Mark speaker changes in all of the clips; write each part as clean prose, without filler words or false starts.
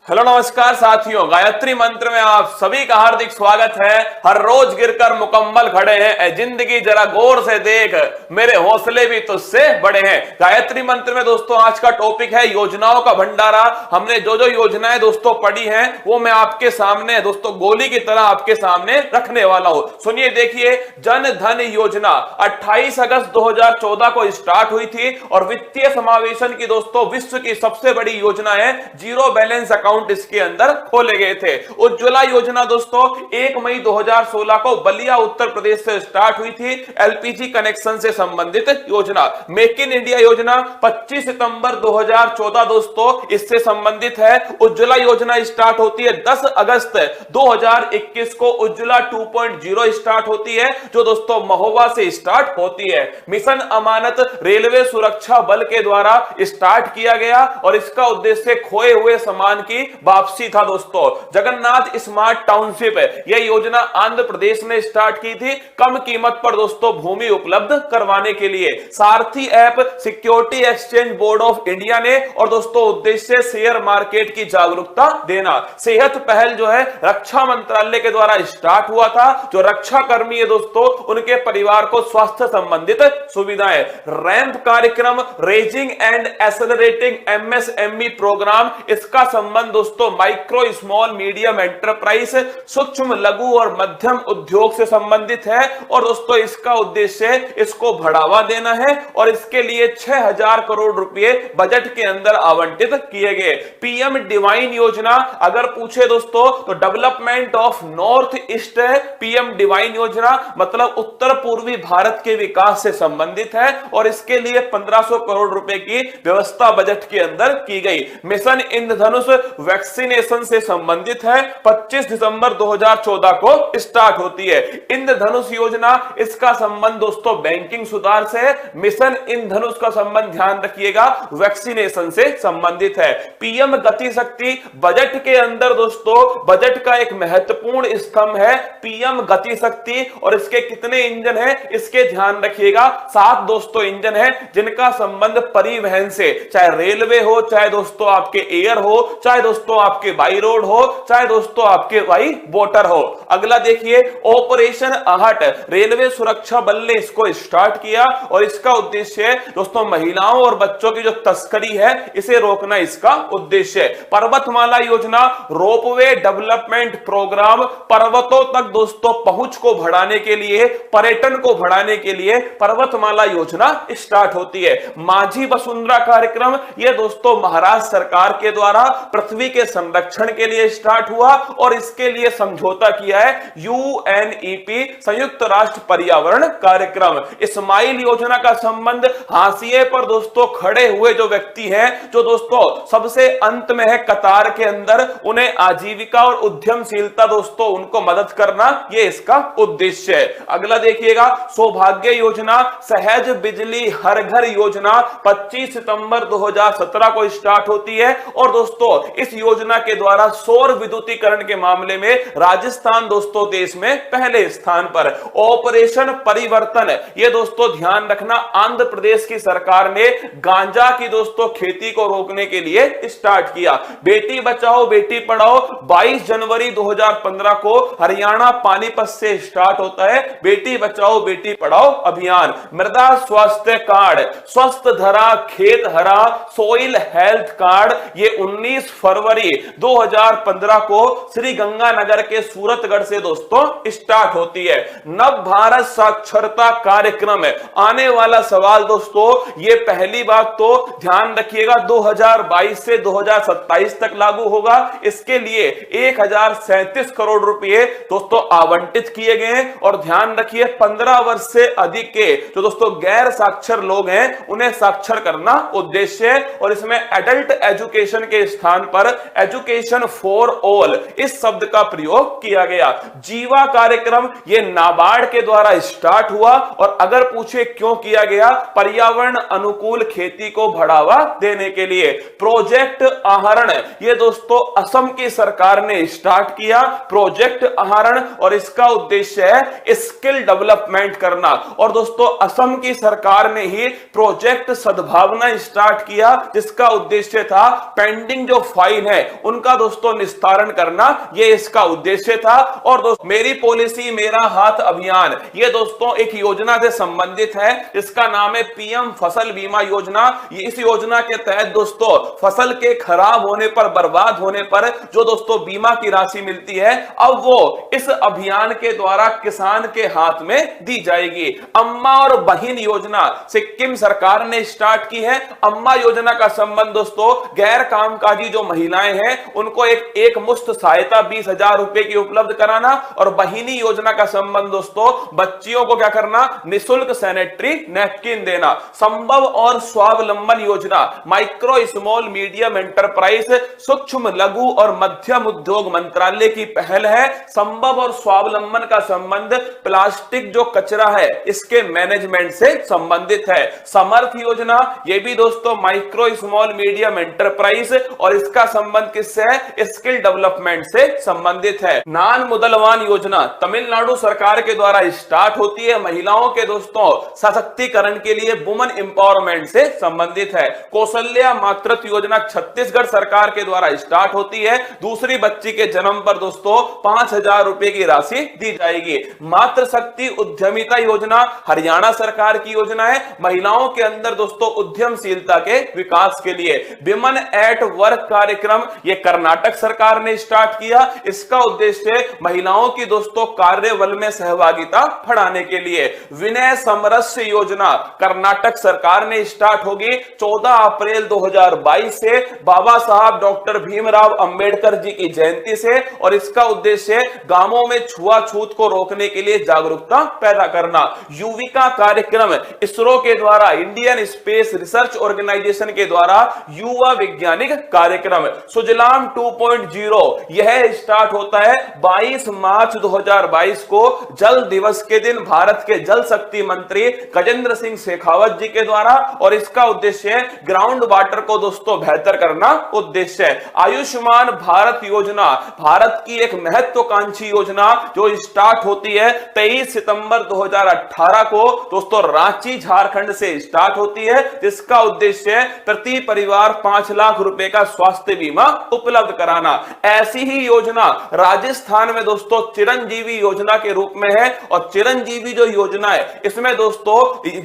Speaker 1: Hello नमस्कार साथियों, गायत्री मंत्र में आप सभी का हार्दिक स्वागत है। हर रोज गिरकर मुकम्मल खड़े हैं, ए जिंदगी जरा गौर से देख, मेरे हौसले भी तुझसे बड़े हैं। गायत्री मंत्र में दोस्तों आज का टॉपिक है योजनाओं का भंडारा। हमने जो जो योजनाएं दोस्तों पढ़ी हैं वो मैं आपके सामने दोस्तों गोली की तरह आपके सामने रखने वाला हूं। सुनिए, देखिए, जन धन योजना 28 अगस्त 2014 को स्टार्ट हुई थी और वित्तीय समावेशन की दोस्तों विश्व की सबसे बड़ी योजना है। जीरो बैलेंस अकाउंट इसके अंदर खोले गए थे। उज्ज्वला योजना दोस्तों 1 मई 2016 को बलिया उत्तर प्रदेश से स्टार्ट हुई थी, एलपीजी कनेक्शन से संबंधित योजना। मेक इन इंडिया योजना 25 सितंबर 2014 दोस्तों इससे संबंधित है। उज्ज्वला योजना स्टार्ट होती है 10 अगस्त 2021 को। उज्ज्वला 2.0 स्टार्ट होती है जो दोस्तों महोबा से स्टार्ट होती है। मिशन अमानत रेलवे सुरक्षा बल के द्वारा स्टार्ट किया गया और इसका उद्देश्य खोए हुए सामान की वापसी था दोस्तों। जगन्नाथ स्मार्ट टाउनशिप, यह योजना आंध्र प्रदेश ने स्टार्ट की थी, कम कीमत पर दोस्तों भूमि उपलब्ध करवाने के लिए। सारथी app security exchange board of India ने, और दोस्तों उद्देश्य शेयर मार्केट की जागरूकता देना। सेहत पहल जो है रक्षा मंत्रालय के द्वारा स्टार्ट हुआ था। जो रक्षा कर्मी है दोस्तों उनके परिवार को स्वास्थ्य संबंधित सुविधाएं। रैंप कार्यक्रम, raising and accelerating MSME programme, इसका संबंध दोस्तों माइक्रो स्मॉल मीडियम एंटरप्राइज, सूक्ष्म लघु और मध्यम उद्योग से संबंधित है। और दोस्तों इसका उद्देश्य इसको बढ़ावा देना है और इसके लिए 6000 करोड़ रुपए बजट के अंदर आवंटित किए गए। पीएम डिवाइन योजना अगर पूछे दोस्तों तो डेवलपमेंट ऑफ नॉर्थ ईस्ट है। पीएम डिवाइन योजना मतलब उत्तर पूर्वी भारत के विकास से संबंधित है और इसके लिए 1500 करोड़ रुपए की व्यवस्था बजट के अंदर की गई। मिशन इंद्रधनुष वैक्सीनेशन से संबंधित है, 25 दिसंबर 2014 को स्टार्ट होती है। इंद्रधनुष योजना, इसका संबंध दोस्तों बैंकिंग सुधार से है। मिशन इंद्रधनुष का संबंध ध्यान रखिएगा वैक्सीनेशन से संबंधित है। पीएम गति शक्ति बजट के अंदर दोस्तों बजट का एक महत्वपूर्ण स्तंभ है पीएम गति शक्ति, और इसके कितने इंजन हैं इसके ध्यान रखिएगा। 7 दोस्तों इंजन हैं जिनका संबंध परिवहन से, चाहे रेलवे हो, चाहे दोस्तों आपके एयर हो, चाहे दोस्तों आपके बाई रोड हो, चाहे दोस्तों आपके बाई वाटर हो। अगला देखिए, ऑपरेशन आहट, रेलवे सुरक्षा बल ने इसको स्टार्ट किया और इसका उद्देश्य दोस्तों महिलाओं और बच्चों की जो तस्करी है इसे रोकना इसका उद्देश्य है। पर्वतमाला योजना, रोपवे डेवलपमेंट प्रोग्राम, पर्वतों तक दोस्तों पहुंच को बढ़ाने के लिए, पर्यटन को बढ़ाने के लिए पर्वतमाला योजना स्टार्ट होती है। माझी वसुंधरा कार्यक्रम, यह दोस्तों महाराष्ट्र सरकार के द्वारा पृथ्वी के संरक्षण के लिए स्टार्ट हुआ और इसके लिए समझौता किया है यूएनईपी, संयुक्त राष्ट्र पर्यावरण कार्यक्रम। स्माइल योजना का संबंध हाशिए पर दोस्तों खड़े हुए जो व्यक्ति हैं, जो दोस्तों सबसे अंत में है कतार के अंदर, उन्हें आजीविका और उद्यमशीलता दोस्तों उनको मदद करना, यह इसका उद्देश्य है। अगला देखिएगा, सौभाग्य योजना, सहज बिजली हर घर योजना 25 सितंबर 2017 को स्टार्ट होती है और दोस्तों इस योजना के द्वारा सौर विद्युतीकरण के मामले में राजस्थान दोस्तों देश में पहले स्थान पर। ऑपरेशन परिवर्तन, ये दोस्तों ध्यान रखना, आंध्र प्रदेश की सरकार ने गांजा की दोस्तों खेती को रोकने के लिए स्टार्ट किया। बेटी बचाओ बेटी पढ़ाओ 22 जनवरी 2015 को हरियाणा पानीपत से स्टार्ट होता है बेटी बचाओ बेटी पढ़ाओ अभियान। मृदा स्वास्थ्य कार्ड, स्वस्थ धरा खेत हरा सोइल हेल्थ कार्ड, ये 19 फरवरी 2015 को श्री गंगानगर के सूरतगढ़ से दोस्तों स्टार्ट होती है। नव भारत साक्षरता कार्यक्रम है। आने वाला सवाल दोस्तों, ये पहली बात तो ध्यान रखिएगा 2022 से 2027 तक लागू होगा। इसके लिए 1037 करोड़ रुपए दोस्तों आवंटित किए गए हैं और ध्यान रखिए 15 वर्ष से अधिक के जो दोस्तों गैर साक्षर लोग हैं उन्हें साक्षर करना उद्देश्य है और इसमें एडल्ट एजुकेशन के स्थान पर एजुकेशन फॉर ऑल इस शब्द का प्रयोग किया गया। जीवा कार्यक्रम, ये नाबार्ड के द्वारा स्टार्ट हुआ और अगर पूछे क्यों किया गया, पर्यावरण अनुकूल खेती को बढ़ावा देने के लिए। प्रोजेक्ट आहरण, ये दोस्तों असम की सरकार ने स्टार्ट किया प्रोजेक्ट आहरण और इसका उद्देश्य है स्किल डेवलपमेंट करना। और दोस्तों असम की सरकार ने ही प्रोजेक्ट सद्भावना स्टार्ट किया जिसका उद्देश्य था पेंडिंग जो फाइल लाइन है उनका दोस्तों निस्तारण करना, ये इसका उद्देश्य था। और दोस्तों मेरी पॉलिसी मेरा हाथ अभियान, ये दोस्तों एक योजना से संबंधित है, इसका नाम है पीएम फसल बीमा योजना। इस योजना के तहत दोस्तों फसल के खराब होने पर, बर्बाद होने पर जो दोस्तों बीमा की राशि मिलती है, अब वो इस अभियान के द्वारा किसान के हाथ में दी जाएगी। अम्मा और बहिन योजना सिक्किम सरकार ने स्टार्ट की है। अम्मा योजना का संबंध दोस्तों गैर कामकाजी जो महिलाएं हैं उनको एक मुश्त सहायता 20,000 रुपए की उपलब्ध कराना, और बहिनी योजना का संबंध दोस्तों बच्चियों को क्या करना, निःशुल्क सैनिटरी नैपकिन देना। संभव और स्वावलंबन योजना माइक्रो स्मॉल मीडियम एंटरप्राइज सूक्ष्म लघु और मध्यम उद्योग मंत्रालय की पहल है। संभव और स्वावलंबन का संबंध प्लास्टिक जो कचरा है इसके मैनेजमेंट से संबंधित है। समर्थ योजना ये भी दोस्तों माइक्रो स्मॉल मीडियम एंटरप्राइज और इसका संबंध किससे है, स्किल डेवलपमेंट से संबंधित है। नान मुदलवान योजना तमिलनाडु सरकार के द्वारा स्टार्ट होती है, महिलाओं के दोस्तों सशक्तिकरण के लिए, वुमेन एम्पावरमेंट से संबंधित है। कौशल्या मातृत्व योजना छत्तीसगढ़ सरकार के द्वारा स्टार्ट होती है, दूसरी बच्ची के जन्म पर दोस्तों 5,000 रुपए की राशि दी जाएगी। मातृशक्ति उद्यमिता योजना हरियाणा सरकार की योजना है, महिलाओं के अंदर दोस्तों उद्यमशीलता के विकास के लिए। विमेन एट वर्क कार्यक्रम ये कर्नाटक सरकार ने स्टार्ट किया, इसका उद्देश्य महिलाओं की दोस्तों कार्यबल में सहभागिता बढ़ाने के लिए। विनय समरस्य योजना कर्नाटक सरकार ने स्टार्ट होगी 14 अप्रैल 2022 से, बाबा साहब डॉक्टर भीमराव अंबेडकर जी की जयंती से, और इसका उद्देश्य गांवों में छुआछूत को रोकने के लिए जागरूकता पैदा करना। युविका कार्यक्रम इसरो के द्वारा, इंडियन स्पेस रिसर्च ऑर्गेनाइजेशन के द्वारा युवा वैज्ञानिक कार्यक्रम। सुजलाम 2.0 यह स्टार्ट होता है 22 मार्च 2022 को, जल दिवस के दिन भारत के जल शक्ति मंत्री गजेंद्र सिंह शेखावत जी के द्वारा, और इसका उद्देश्य ग्राउंड वाटर को दोस्तों बेहतर करना उद्देश्य है। आयुष्मान भारत योजना भारत की एक महत्वाकांक्षी योजना जो स्टार्ट होती है 23 सितंबर 2018 को दोस्तों रांची झारखंड से स्टार्ट होती है, जिसका उद्देश्य प्रति परिवार 5 लाख रुपए का स्वास्थ्य बीमा उपलब्ध कराना। ऐसी ही योजना राजस्थान में दोस्तों चिरंजीवी योजना के रूप में है, और चिरंजीवी जो योजना है इसमें दोस्तों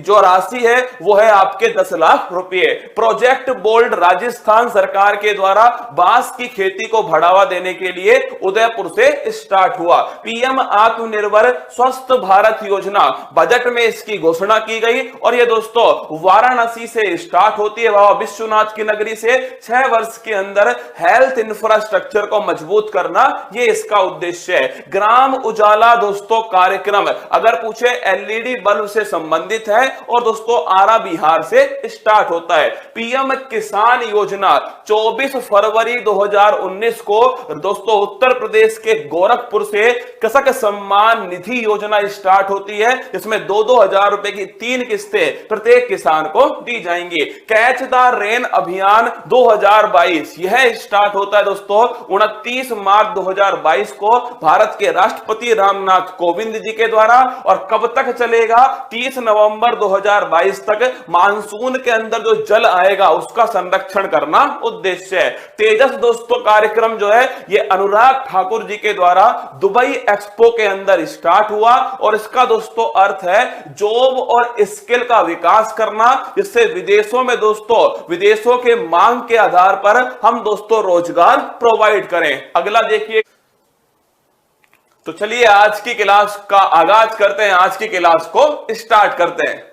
Speaker 1: जो राशि है वो है आपके 10 लाख रुपए। प्रोजेक्ट बोल्ड राजस्थान सरकार के द्वारा बांस की खेती को बढ़ावा देने के लिए उदयपुर से स्टार्ट हुआ। पीएम आत्मनिर्भर स्वस्थ भारत योजना बजट में इसकी घोषणा की गई, और ये दोस्तों वाराणसी से स्टार्ट होती है, बाबा विश्वनाथ की नगरी से। 6 वर्ष के अंदर हेल्थ इंफ्रास्ट्रक्चर को मजबूत करना ये इसका उद्देश्य है। ग्राम उजाला दोस्तों कार्यक्रम अगर पूछे एलईडी बल्ब से संबंधित है, और दोस्तों आरा बिहार से स्टार्ट होता है। पीएम किसान योजना 24 फरवरी 2019 को दोस्तों उत्तर प्रदेश के गोरखपुर से कृषक सम्मान निधि योजना स्टार्ट होती है, जिसमें 2-2 हजार रुपए की 3 किस्तें प्रत्येक किसान को दी जाएंगी। कैच द रेन अभियान 2022 यह स्टार्ट होता है दोस्तों 29 मार्च 2022 को भारत के राष्ट्रपति रामनाथ कोविंद जी के द्वारा, और कब तक चलेगा, 30 नवंबर 2022 तक। मानसून के अंदर जो जल आएगा उसका संरक्षण करना उद्देश्य है। तेजस दोस्तों कार्यक्रम जो है ये अनुराग ठाकुर जी के द्वारा दुबई एक्सपो के अंदर स्टार्ट हुआ, और इसका दोस्तों अर्थ है जॉब और स्किल का विकास करना, जिससे विदेशों में दोस्तों विदेशों के मांग के आधार पर हम दोस्तों रोजगार प्रोवाइड करें। अगला देखिए, तो चलिए आज की क्लास का आगाज करते हैं, आज की क्लास को स्टार्ट करते हैं।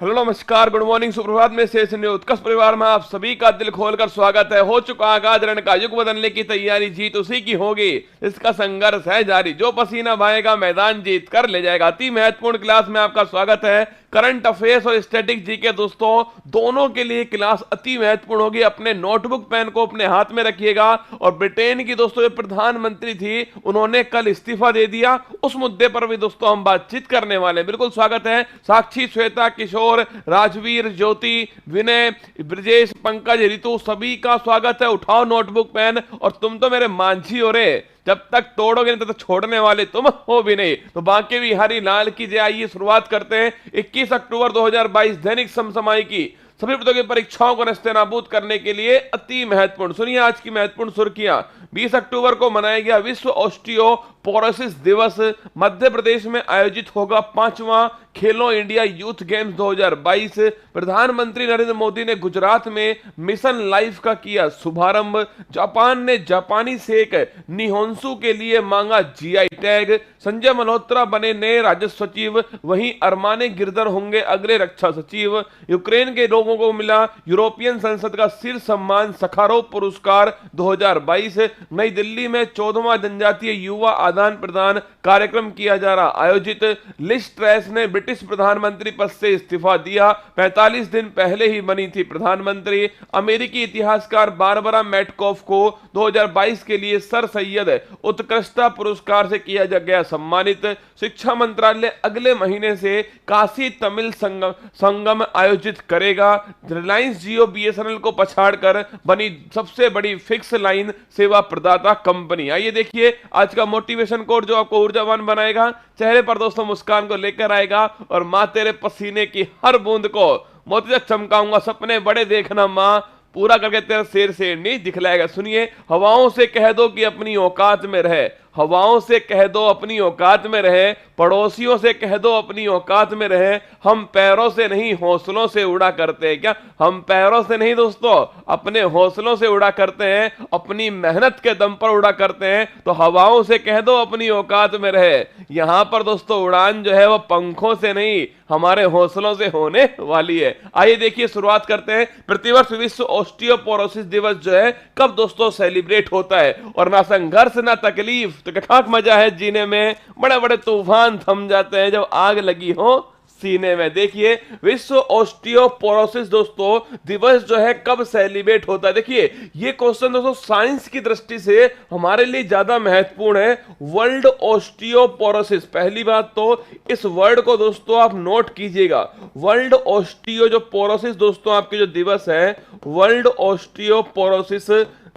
Speaker 1: हेलो नमस्कार गुड मॉर्निंग सुप्रभात में शेष उत्कर्ष परिवार में आप सभी का दिल खोलकर स्वागत है। हो चुका आगाज रण का युग बदलने की तैयारी, जीत उसी की होगी, इसका संघर्ष है जारी, जो पसीना बहाएगा मैदान जीत कर ले जाएगा। अति महत्वपूर्ण क्लास में आपका स्वागत है। करंट अफेयर्स और स्टैटिक जीके दोस्तों दोनों के लिए क्लास अति महत्वपूर्ण होगी। अपने नोटबुक पेन को अपने हाथ में रखिएगा। और ब्रिटेन की दोस्तों जो प्रधानमंत्री थी उन्होंने कल इस्तीफा दे दिया, उस मुद्दे पर भी दोस्तों हम बातचीत करने वाले हैं। बिल्कुल स्वागत है। साक्षी, श्वेता, किशोर, राजवीर, ज्योति, विनय, ब्रजेश, पंकज, ऋतु सभी का स्वागत है। उठाओ नोटबुक पेन। और तुम तो मेरे मांझी हो रहे, जब तक तोड़ोगे नहीं तो छोड़ने वाले तुम हो भी नहीं। तो बाकी भी हरी लाल की जय। आइए शुरुआत करते हैं 21 अक्टूबर 2022 दैनिक समसामयिक की सभी प्रतियोगी परीक्षाओं को नस्तेनाबूद करने के लिए अति महत्वपूर्ण। सुनिए आज की महत्वपूर्ण सुर्खियां। 20 अक्टूबर को मनाया गया विश्व ऑस्टियोपोरोसिस दिवस। मध्य प्रदेश में आयोजित होगा 5वां खेलो इंडिया यूथ गेम्स 2022। प्रधानमंत्री नरेंद्र मोदी ने गुजरात में मिशन लाइफ का किया शुभारंभ। जापान ने जापानी सेक निहोंसू के लिए मांगा जीआई टैग। संजय मल्होत्रा बने नए राजस्व सचिव, वहीं अरमाने गिरधर होंगे अगले रक्षा सचिव। यूक्रेन के लोगों को मिला यूरोपियन संसद का शीर्ष सम्मान सखारोव पुरस्कार 2022। नई दिल्ली में 14वां जनजातीय युवा आदान प्रदान कार्यक्रम किया जा रहा आयोजित। लिज ट्रैस ने ब्रिटिश प्रधानमंत्री पद से इस्तीफा दिया, 45 दिन पहले ही बनी थी प्रधानमंत्री। अमेरिकी इतिहासकार बारबरा मैटकॉफ को 2022 के लिए सर सैयद उत्कृष्टता पुरस्कार से किया गया सम्मानित। शिक्षा मंत्रालय अगले महीने से काशी तमिल संगम आयोजित करेगा। रिलायंस जियो बीएसएनएल को पछाड़कर बनी सबसे बड़ी फिक्स लाइन सेवा प्रदाता कंपनी। आइए देखिए आज का मोटिवेशन कोड जो आपको ऊर्जावान बनाएगा, चेहरे पर दोस्तों मुस्कान को लेकर आएगा और मां तेरे पसीने की हर बूंद को मोती तक चमकाऊंगा। सपने बड़े देखना मां, पूरा करके तेरा शेर शेर नहीं दिखलाएगा। सुनिए, हवाओं से कह दो कि अपनी औकात में रहे, हवाओं से कह दो अपनी औकात में रहे, पड़ोसियों से कह दो अपनी औकात में रहे। हम पैरों से नहीं हौसलों से उड़ा करते हैं। क्या हम पैरों से नहीं दोस्तों, अपने हौसलों से उड़ा करते हैं, अपनी मेहनत के दम पर उड़ा करते हैं। तो हवाओं से कह दो अपनी औकात में रहे। यहां पर दोस्तों उड़ान जो है वो पंखों से नहीं हमारे हौसलों से होने वाली है। आइए देखिए शुरुआत करते हैं। प्रतिवर्ष विश्व ऑस्टियोपोरोसिस दिवस जो है कब दोस्तों सेलिब्रेट होता है? और ना संघर्ष ना तकलीफ तो क्या मजा है जीने में, बड़े बड़े तूफान थम जाते हैं जब आग लगी हो सीने में। देखिए विश्व ऑस्टियोपोरोसिस दोस्तों दिवस जो है कब सेलिब्रेट होता है। देखिए ये क्वेश्चन दोस्तों साइंस की दृष्टि से हमारे लिए ज्यादा महत्वपूर्ण है। वर्ल्ड ऑस्टियोपोरोसिस, पहली बात तो इस वर्ड को दोस्तों आप नोट कीजिएगा। वर्ल्ड ऑस्टियो जो पोरोसिस दोस्तों आपके जो दिवस है, वर्ल्ड ऑस्टियोपोरोसिस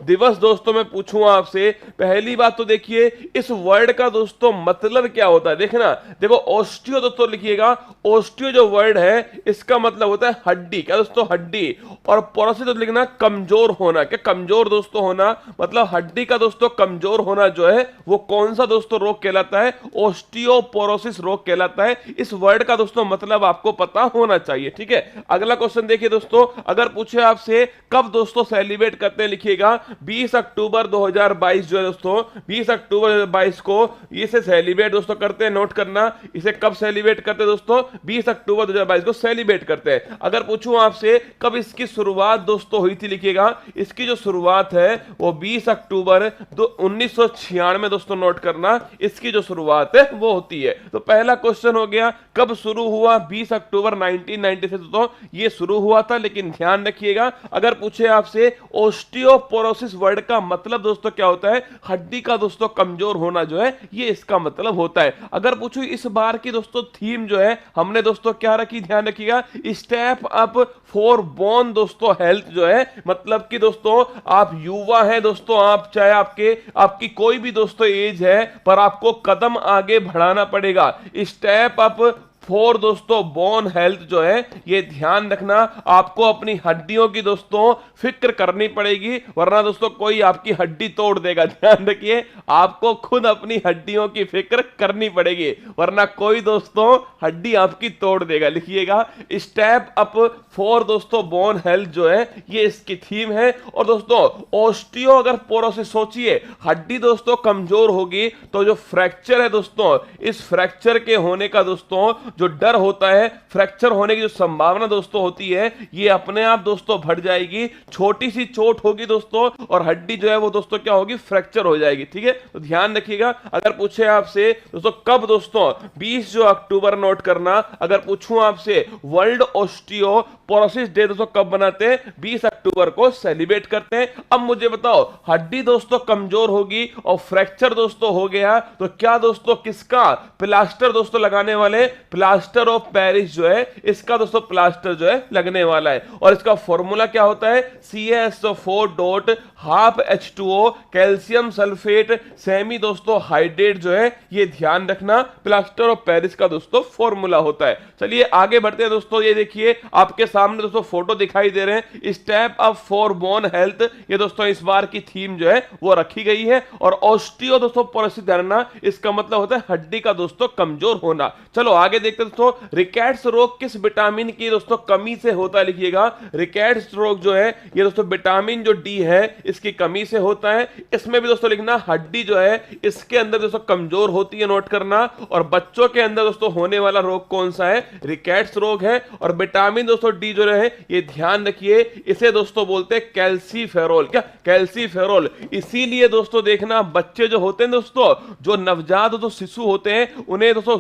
Speaker 1: दिवस दोस्तों मैं पूछूंगा आपसे, पहली बात तो देखिए इस वर्ड का दोस्तों मतलब क्या होता है। देखना, देखो ऑस्टियो दोस्तों लिखिएगा, ऑस्टियो जो वर्ड है इसका मतलब होता है हड्डी। क्या दोस्तों? हड्डी। और पोरोसिस तो लिखना कमजोर होना। क्या कमजोर दोस्तों होना, मतलब हड्डी का दोस्तों कमजोर होना जो है वो कौन सा दोस्तों रोग कहलाता है? ऑस्टियोपोरोसिस रोग कहलाता है। इस वर्ड का दोस्तों मतलब आपको पता होना चाहिए। ठीक है, अगला क्वेश्चन देखिए दोस्तों, अगर पूछे आपसे कब दोस्तों सेलिब्रेट करते हैं, लिखिएगा 20 अक्टूबर 2022 जो है दोस्तों 20 अक्टूबर 2022 को इसे सेलिब्रेट दोस्तों करते हैं। नोट करना, इसे कब सेलिब्रेट करते हैं दोस्तों? 20 अक्टूबर 2022 को सेलिब्रेट करते हैं। अगर पूछूं आपसे कब इसकी शुरुआत दोस्तों हुई थी, लिखिएगा इसकी जो शुरुआत है वो 20 अक्टूबर 1996 दोस्तों। नोट करना, इसकी जो शुरुआत है वो होती है। तो पहला क्वेश्चन हो गया कब शुरू हुआ? 20 अक्टूबर 1990 से दोस्तों ये शुरू हुआ था। लेकिन ध्यान रखिएगा अगर पूछे आपसे ऑस्टियोपोरोसिस वर्ड का मतलब दोस्तों क्या होता है, हड्डी का दोस्तों कमजोर होना जो है ये इसका मतलब होता है। अगर पूछो इस बार की दोस्तों थीम जो है हमने दोस्तों क्या रखी, ध्यान रखिएगा, स्टेप अप फॉर बोन दोस्तों हेल्थ जो है, मतलब कि दोस्तों आप युवा हैं दोस्तों, आप चाहे आपकी कोई भी दोस्तों एज है पर आपको कदम आगे बढ़ाना पड़ेगा। स्टेप अप फॉर दोस्तों बोन हेल्थ जो है ये ध्यान रखना, आपको अपनी हड्डियों की दोस्तों फिक्र करनी पड़ेगी, वरना दोस्तों कोई आपकी हड्डी तोड़ देगा। ध्यान रखिए आपको खुद अपनी हड्डियों की फिक्र करनी पड़ेगी, वरना कोई दोस्तों हड्डी आपकी तोड़ देगा। लिखिएगा स्टेप अप फॉर दोस्तों बोन हेल्थ जो है ये इसकी थीम है। और दोस्तों ऑस्टियो अगर पोरोसिस, सोचिए हड्डी दोस्तों कमजोर होगी तो जो फ्रैक्चर है दोस्तों, इस फ्रैक्चर के होने का दोस्तों जो डर होता है, फ्रैक्चर होने की जो संभावना दोस्तों होती है, ये अपने आप दोस्तों बढ़ जाएगी। छोटी सी चोट होगी दोस्तों और हड्डी जो है वो दोस्तों क्या होगी, फ्रैक्चर हो जाएगी। ठीक है, तो ध्यान रखिएगा। अगर पूछे आपसे दोस्तों कब दोस्तों 20 जो अक्टूबर नोट करना, अगर पूछूं आपसे वर्ल्ड ऑस्टियोपोरोसिस डे दोस्तों कब बनाते हैं, 20 अक्टूबर को सेलिब्रेट करते हैं। अब मुझे बताओ, हड्डी दोस्तों कमजोर होगी और फ्रैक्चर दोस्तों हो गया, तो क्या दोस्तों किसका प्लास्टर दोस्तों लगाने वाले, प्लास्टर ऑफ पेरिस जो है इसका दोस्तों प्लास्टर जो है लगने वाला है। और इसका फॉर्मूला क्या होता है, CaSO4 dot half H2O calcium sulphate semi दोस्तों हाइड्रेट जो है, ये ध्यान रखना प्लास्टर ऑफ पेरिस का दोस्तों फॉर्मूला होता है। चलिए आगे बढ़ते हैं दोस्तों। ये देखिए आपके सामने दोस्तों फोटो दिखाई दे रहे हैं, step up for bone health, ये दोस्तों इस बार की थीम जो है वो रखी गई है। और ऑस्टियो दोस्तों पोरोसिस जानना, इसका मतलब होता है हड्डी का दोस्तों कमजोर होना। चलो आगे देखते हैं दोस्तों, रिकेट्स रोग किस विटामिन की दोस्तों कमी से होता है, लिखिएगा। रिकेट्स रोग जो है ये दोस्तों विटामिन जो डी है इसकी कमी से होता है। इसमें भी दोस्तों लिखना हड्डी जो है इसके अंदर दोस्तों कमजोर होती है, नोट करना। और बच्चों के अंदर दोस्तों होने वाला रोग कौन सा है, रिकेट्स रोग है। और विटामिन दोस्तों डी जो है ये ध्यान रखिए, इसे दोस्तों बोलते हैं कैल्सीफेरोल। क्या, कैल्सीफेरोल। इसीलिए दोस्तों देखना बच्चे जो होते हैं दोस्तों, जो नवजात दोस्तों शिशु होते हैं, उन्हें दोस्तों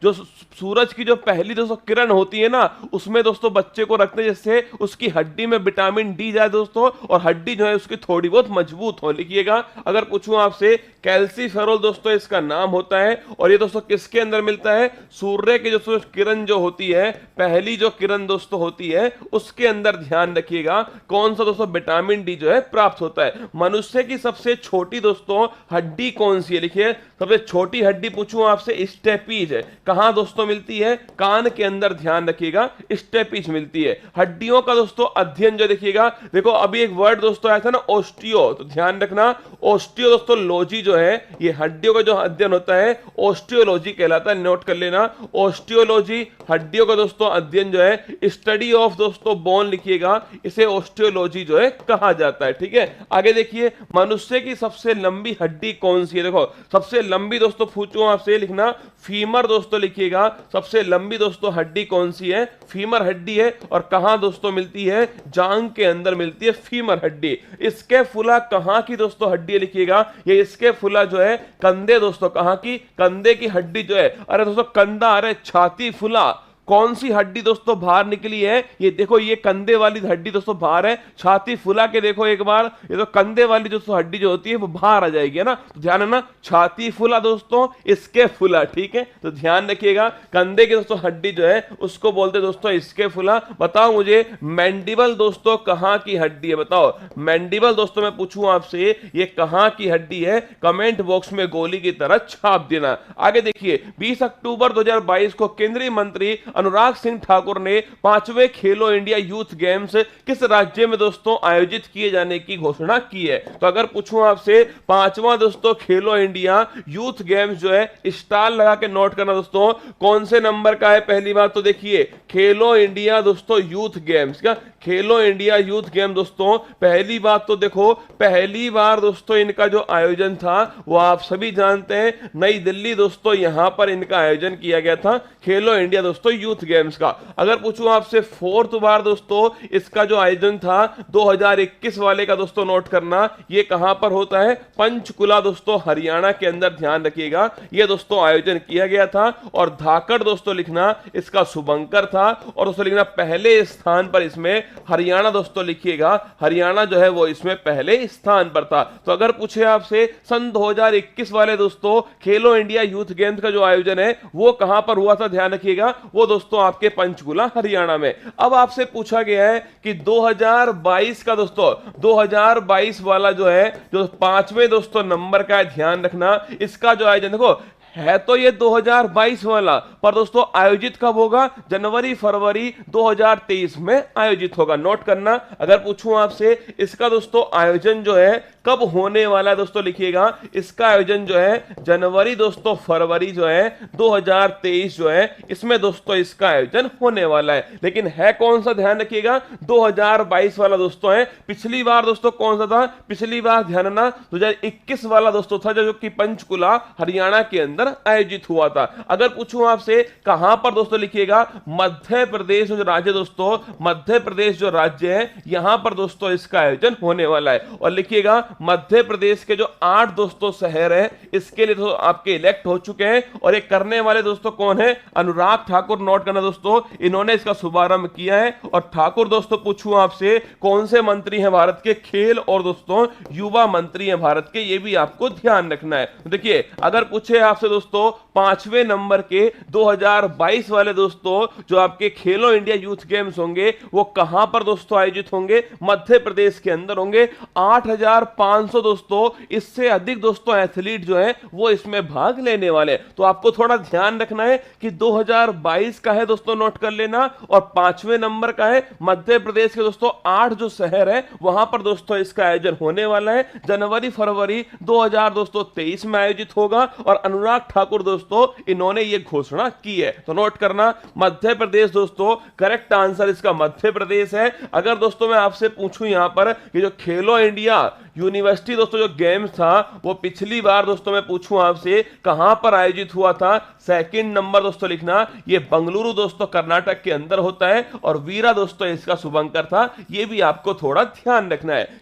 Speaker 1: जो सूरज की जो पहली दोस्तों किरण होती है ना, उसमें दोस्तों बच्चे को रखते हैं जिससे उसकी हड्डी में विटामिन डी जाए दोस्तों, और हड्डी जो है उसकी थोड़ी बहुत मजबूत हो। लिखिएगा, अगर पूछूं आपसे, कैल्सीफेरोल दोस्तों इसका नाम होता है। और ये दोस्तों किसके अंदर मिलता है, सूर्य की दोस्तों किरण जो होती है, पहली जो किरण दोस्तों होती है उसके अंदर ध्यान रखिएगा कौन सा दोस्तों विटामिन डी जो है प्राप्त होता है। मनुष्य की सबसे छोटी दोस्तों हड्डी कौन सी है, लिखिए। सबसे छोटी हड्डी पूछूं आपसे, स्टेपीज है। कहां दोस्तों मिलती है, कान के अंदर, ध्यान रखिएगा स्टेपीज मिलती है। हड्डियों का दोस्तों अध्ययन जो देखिएगा, देखो अभी एक वर्ड दोस्तों आया था ना ऑस्टियो, तो ध्यान रखना ऑस्टियो दोस्तों लॉजी जो है, ये हड्डियों का जो अध्ययन होता है ऑस्टियोलॉजी कहलाता है, नोट कर लेना। ऑस्टियोलॉजी हड्डियों का दोस्तों अध्ययन जो है, स्टडी ऑफ दोस्तों बोन लिखिएगा, इसे ऑस्टियोलॉजी जो है कहा जाता है। ठीक है, आगे देखिए, मनुष्य की सबसे लंबी हड्डी कौन सी है, देखो सबसे लंबी दोस्तों पूछूं आपसे, लिखना फीमर दोस्तों लिखिएगा। सबसे लंबी दोस्तों हड्डी कौन सी है, फीमर हड्डी है। और कहां दोस्तों मिलती है, जांग के अंदर मिलती है फीमर हड्डी। इसके फुला कहां की दोस्तों हड्डी है, लिखिएगा, ये इसके फुला जो है कंधे दोस्तों, कहां की, कंधे की हड्डी जो है। अरे दोस्तों कंधा, अरे छाती फुला, कौन सी हड्डी दोस्तों बाहर निकली है, ये देखो, ये कंधे वाली हड्डी दोस्तों बाहर है। छाती फुला के देखो एक बार, ये तो कंधे वाली दोस्तों हड्डी जो होती है वो बाहर आ जाएगी, है ना। तो ध्यान है ना, छाती फुला दोस्तों, इसके फुला। ठीक है, तो ध्यान रखिएगा, कंधे की दोस्तों हड्डी जो है उसको बोलते दोस्तों इसके फुला। बताओ मुझे मैंडिबल दोस्तों कहां की हड्डी है, बताओ मैंडिबल दोस्तों मैं पूछूं आपसे, ये कहां की हड्डी है, कमेंट बॉक्स में गोली की तरह छाप देना। आगे देखिए, 20 अक्टूबर 2022 को केंद्रीय मंत्री अनुराग सिंह ठाकुर ने 5वें खेलो इंडिया यूथ गेम्स किस राज्य में दोस्तों आयोजित किए जाने की घोषणा की है। तो अगर पूछूं आपसे, 5वां दोस्तों खेलो इंडिया यूथ गेम्स जो है, स्टार लगा के नोट करना दोस्तों, कौन से नंबर का है। पहली बात तो देखिए, खेलो इंडिया दोस्तों यूथ गेम्स, क्या खेलो इंडिया यूथ गेम दोस्तों, पहली बात तो देखो, पहली बार दोस्तों इनका जो आयोजन था वो आप सभी जानते हैं, नई दिल्ली दोस्तों, यहां पर इनका आयोजन किया गया था खेलो इंडिया दोस्तों यूथ गेम्स का। अगर पूछूं आपसे 4th बार दोस्तों इसका जो आयोजन था 2021 वाले का दोस्तों, नोट करना ये कहां पर होता है, पंचकुला दोस्तों हरियाणा के अंदर, ध्यान रखिएगा ये दोस्तों आयोजन किया गया था। और धाकड़ दोस्तों लिखना इसका शुभंकर था। और दोस्तों लिखना पहले स्थान पर इसमें हरियाणा दोस्तों लिखिएगा, हरियाणा जो है वो इसमें पहले स्थान पर था। तो अगर पूछे आपसे सन 2021 वाले दोस्तों खेलो इंडिया यूथ गेम्स का जो आयोजन है वो कहां पर हुआ था, ध्यान रखिएगा, वो दोस्तों आपके पंचकुला हरियाणा में। अब आपसे पूछा गया है कि 2022 का दोस्तों, 2022 वाला जो है, जो 5वें दोस्तों नंबर का है, ध्यान रखना इसका जो आयोजन देखो है तो ये 2022 वाला, पर दोस्तों आयोजित कब होगा, जनवरी फरवरी 2023 में आयोजित होगा, नोट करना। अगर पूछूं आपसे, इसका दोस्तों आयोजन जो है कब होने वाला है दोस्तों लिखिएगा। इसका आयोजन जो है जनवरी दोस्तों फरवरी जो है 2023 जो है इसमें दोस्तों इसका आयोजन होने वाला है। लेकिन है कौन सा, ध्यान रखिएगा 2022 वाला दोस्तों है। पिछली बार दोस्तों कौन सा था, पिछली बार ध्यान रखना 2021 वाला दोस्तों था जो कि पंचकुला हरियाणा के अंदर आयोजित हुआ था। अगर पूछूं आपसे कहां पर दोस्तों लिखिएगा, मध्य प्रदेश जो राज्य दोस्तों, मध्य प्रदेश जो राज्य है यहां पर दोस्तों इसका आयोजन होने वाला है। और लिखिएगा मध्य प्रदेश के जो 8 दोस्तों शहर है इसके लिए तो आपके इलेक्ट हो चुके हैं और ये करने वाले दोस्तों कौन है, अनुराग ठाकुर। नोट करना दोस्तों, इन्होंने इसका शुभारंभ किया है। और ठाकुर दोस्तों पूछूं आपसे कौन से मंत्री हैं भारत के, खेल और दोस्तों युवा मंत्री हैं भारत के, ये भी आपको ध्यान रखना है। देखिए अगर पूछे आपसे दोस्तों 5वें नंबर के 2022 वाले दोस्तों जो आपके खेलो इंडिया यूथ गेम्स होंगे वो कहां पर दोस्तों आयोजित होंगे, मध्य प्रदेश के अंदर होंगे। 8500 दोस्तों, इससे अधिक दोस्तों एथलीट जो है वो इसमें भाग लेने वाले। तो आपको थोड़ा ध्यान रखना है कि 2022 का है दोस्तों, नोट कर लेना, और 5वें नंबर का है मध्य प्रदेश के दोस्तों 8 जो शहर है वहां पर दोस्तों इसका आयोजन होने वाला है। जनवरी फरवरी 2023 में आयोजित होगा और अनुराग ठाकुर दोस्तों इन्होंने ये घोषणा की है। तो नोट करना मध्य प्रदेश दोस्तों, करेक्ट आंसर इसका मध्य प्रदेश है। अगर दोस्तों मैं आपसे पूछूं यहां पर कि जो खेलो इंडिया यूनिवर्सिटी दोस्तों जो गेम्स था वो पिछली बार दोस्तों मैं पूछूं आपसे कहां पर आयोजित हुआ था, सेकंड नंबर दोस्तों लिखना, ये बंगलुरु दोस्तों कर्नाटक के अंदर होता है और वीरा दोस्तों इसका शुभंकर था। ये भी आपको थोड़ा ध्यान रखना है।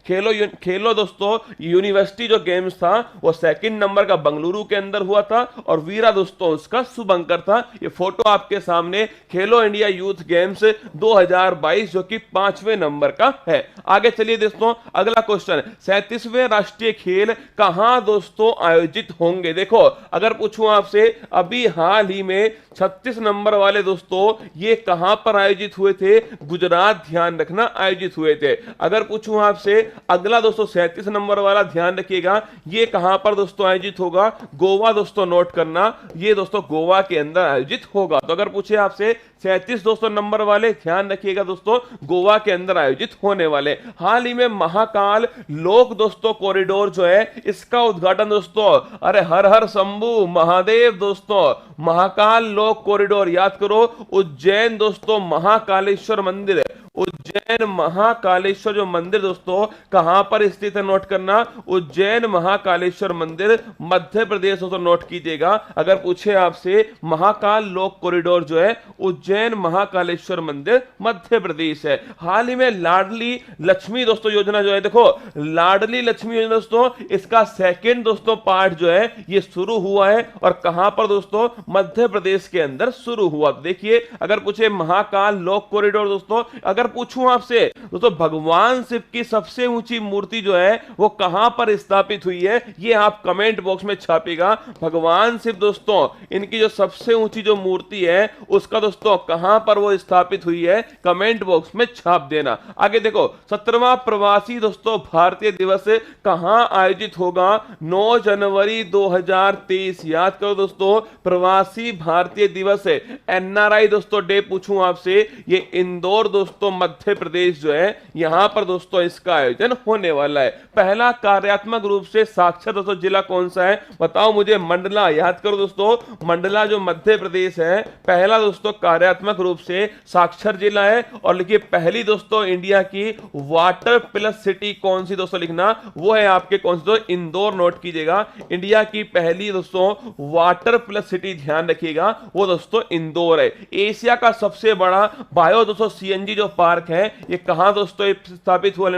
Speaker 1: खेलो दोस्तों यूनिवर्सिटी जो गेम्स था वो सेकंड नंबर का बंगलुरु के अंदर हुआ था और वीरा दोस्तों उसका शुभंकर था। ये फोटो आपके सामने खेलो इंडिया यूथ गेम्स 2022 जो कि 5वें नंबर का है। आगे चलिए दोस्तों, अगला क्वेश्चन, 37वें राष्ट्रीय खेल कहां दोस्तों आयोजित होंगे। देखो अगर पूछूं आपसे अभी हाल ही में 36 नंबर वाले दोस्तों ये कहां पर आयोजित हुए थे, गुजरात, ध्यान रखना आयोजित हुए थे। अगर पूछूं आपसे अगला दोस्तों 37 नंबर वाला, ध्यान रखिएगा ये कहां पर दोस्तों आयोजित होगा, गोवा दोस्तों, नोट करना ये दोस्तों गोवा के अंदर आयोजित होगा। तो अगर पूछे आपसे 37 दोस्तों नंबर वाले, ध्यान रखिएगा दोस्तों गोवा के अंदर आयोजित होने वाले। हाल ही में महाकाल लोक दोस्तों कॉरिडोर जो है इसका उद्घाटन दोस्तों, अरे हर हर शंभू महादेव दोस्तों, महाकाल लोक कॉरिडोर याद करो, उज्जैन दोस्तों महाकालेश्वर मंदिर, उज्जैन महाकालेश्वर जो मंदिर दोस्तों कहां पर स्थित है, नोट करना, उज्जैन महाकालेश्वर मंदिर मध्य प्रदेश दोस्तों, नोट कीजिएगा। अगर पूछे आपसे महाकाल लोक कॉरिडोर जो है उज्जैन महाकालेश्वर मंदिर मध्य प्रदेश है। हाल ही में लाडली लक्ष्मी दोस्तों योजना जो है, देखो लाडली लक्ष्मी योजना दोस्तों इसका सेकंड दोस्तों पार्ट जो है ये शुरू हुआ है और कहां पर दोस्तों, मध्य प्रदेश के अंदर शुरू हुआ। देखिए अगर पूछे महाकाल लोक कॉरिडोर दोस्तों, अगर पूछूं आपसे दोस्तों भगवान शिव की सबसे ऊंची मूर्ति जो है वो कहां पर स्थापित हुई है, ये आप कमेंट बॉक्स में छापिएगा। भगवान शिव दोस्तों इनकी जो सबसे ऊंची जो मूर्ति है उसका दोस्तों कहां पर वो स्थापित हुई है, कमेंट बॉक्स में छाप देना। आगे देखो 17वां प्रवासी दोस्तों भारतीय दिवस कहां आयोजित होगा, 9 जनवरी 2023, याद करो दोस्तों प्रवासी भारतीय दिवस है, एनआरआई दोस्तों डे पूछूं आपसे, ये इंदौर दोस्तों मध्य प्रदेश जो है यहां पर दोस्तों इसका आयोजन होने वाला है। पहला कार्यात्मक रूप से साक्षर दोस्तों जिला कौन सा है, बताओ मुझे, मंडला, याद करो दोस्तों मंडला जो मध्य प्रदेश है पहला दोस्तों कार्यात्मक रूप से साक्षर जिला है। और लिखिए पहली दोस्तों इंडिया की वाटर प्लस सिटी कौन सी दोस्तों, लिखना वो है आपके कौन सी दोस्तों, इंदौर, नोट कीजिएगा। इंडिया की पहली दोस्तों वाटर प्लस सिटी ध्यान रखिएगा वो दोस्तों इंदौर है। एशिया का सबसे बड़ा बायो दोस्तों सीएनजी जो पार्क है ये कहां दोस्तों स्थापित हुआ,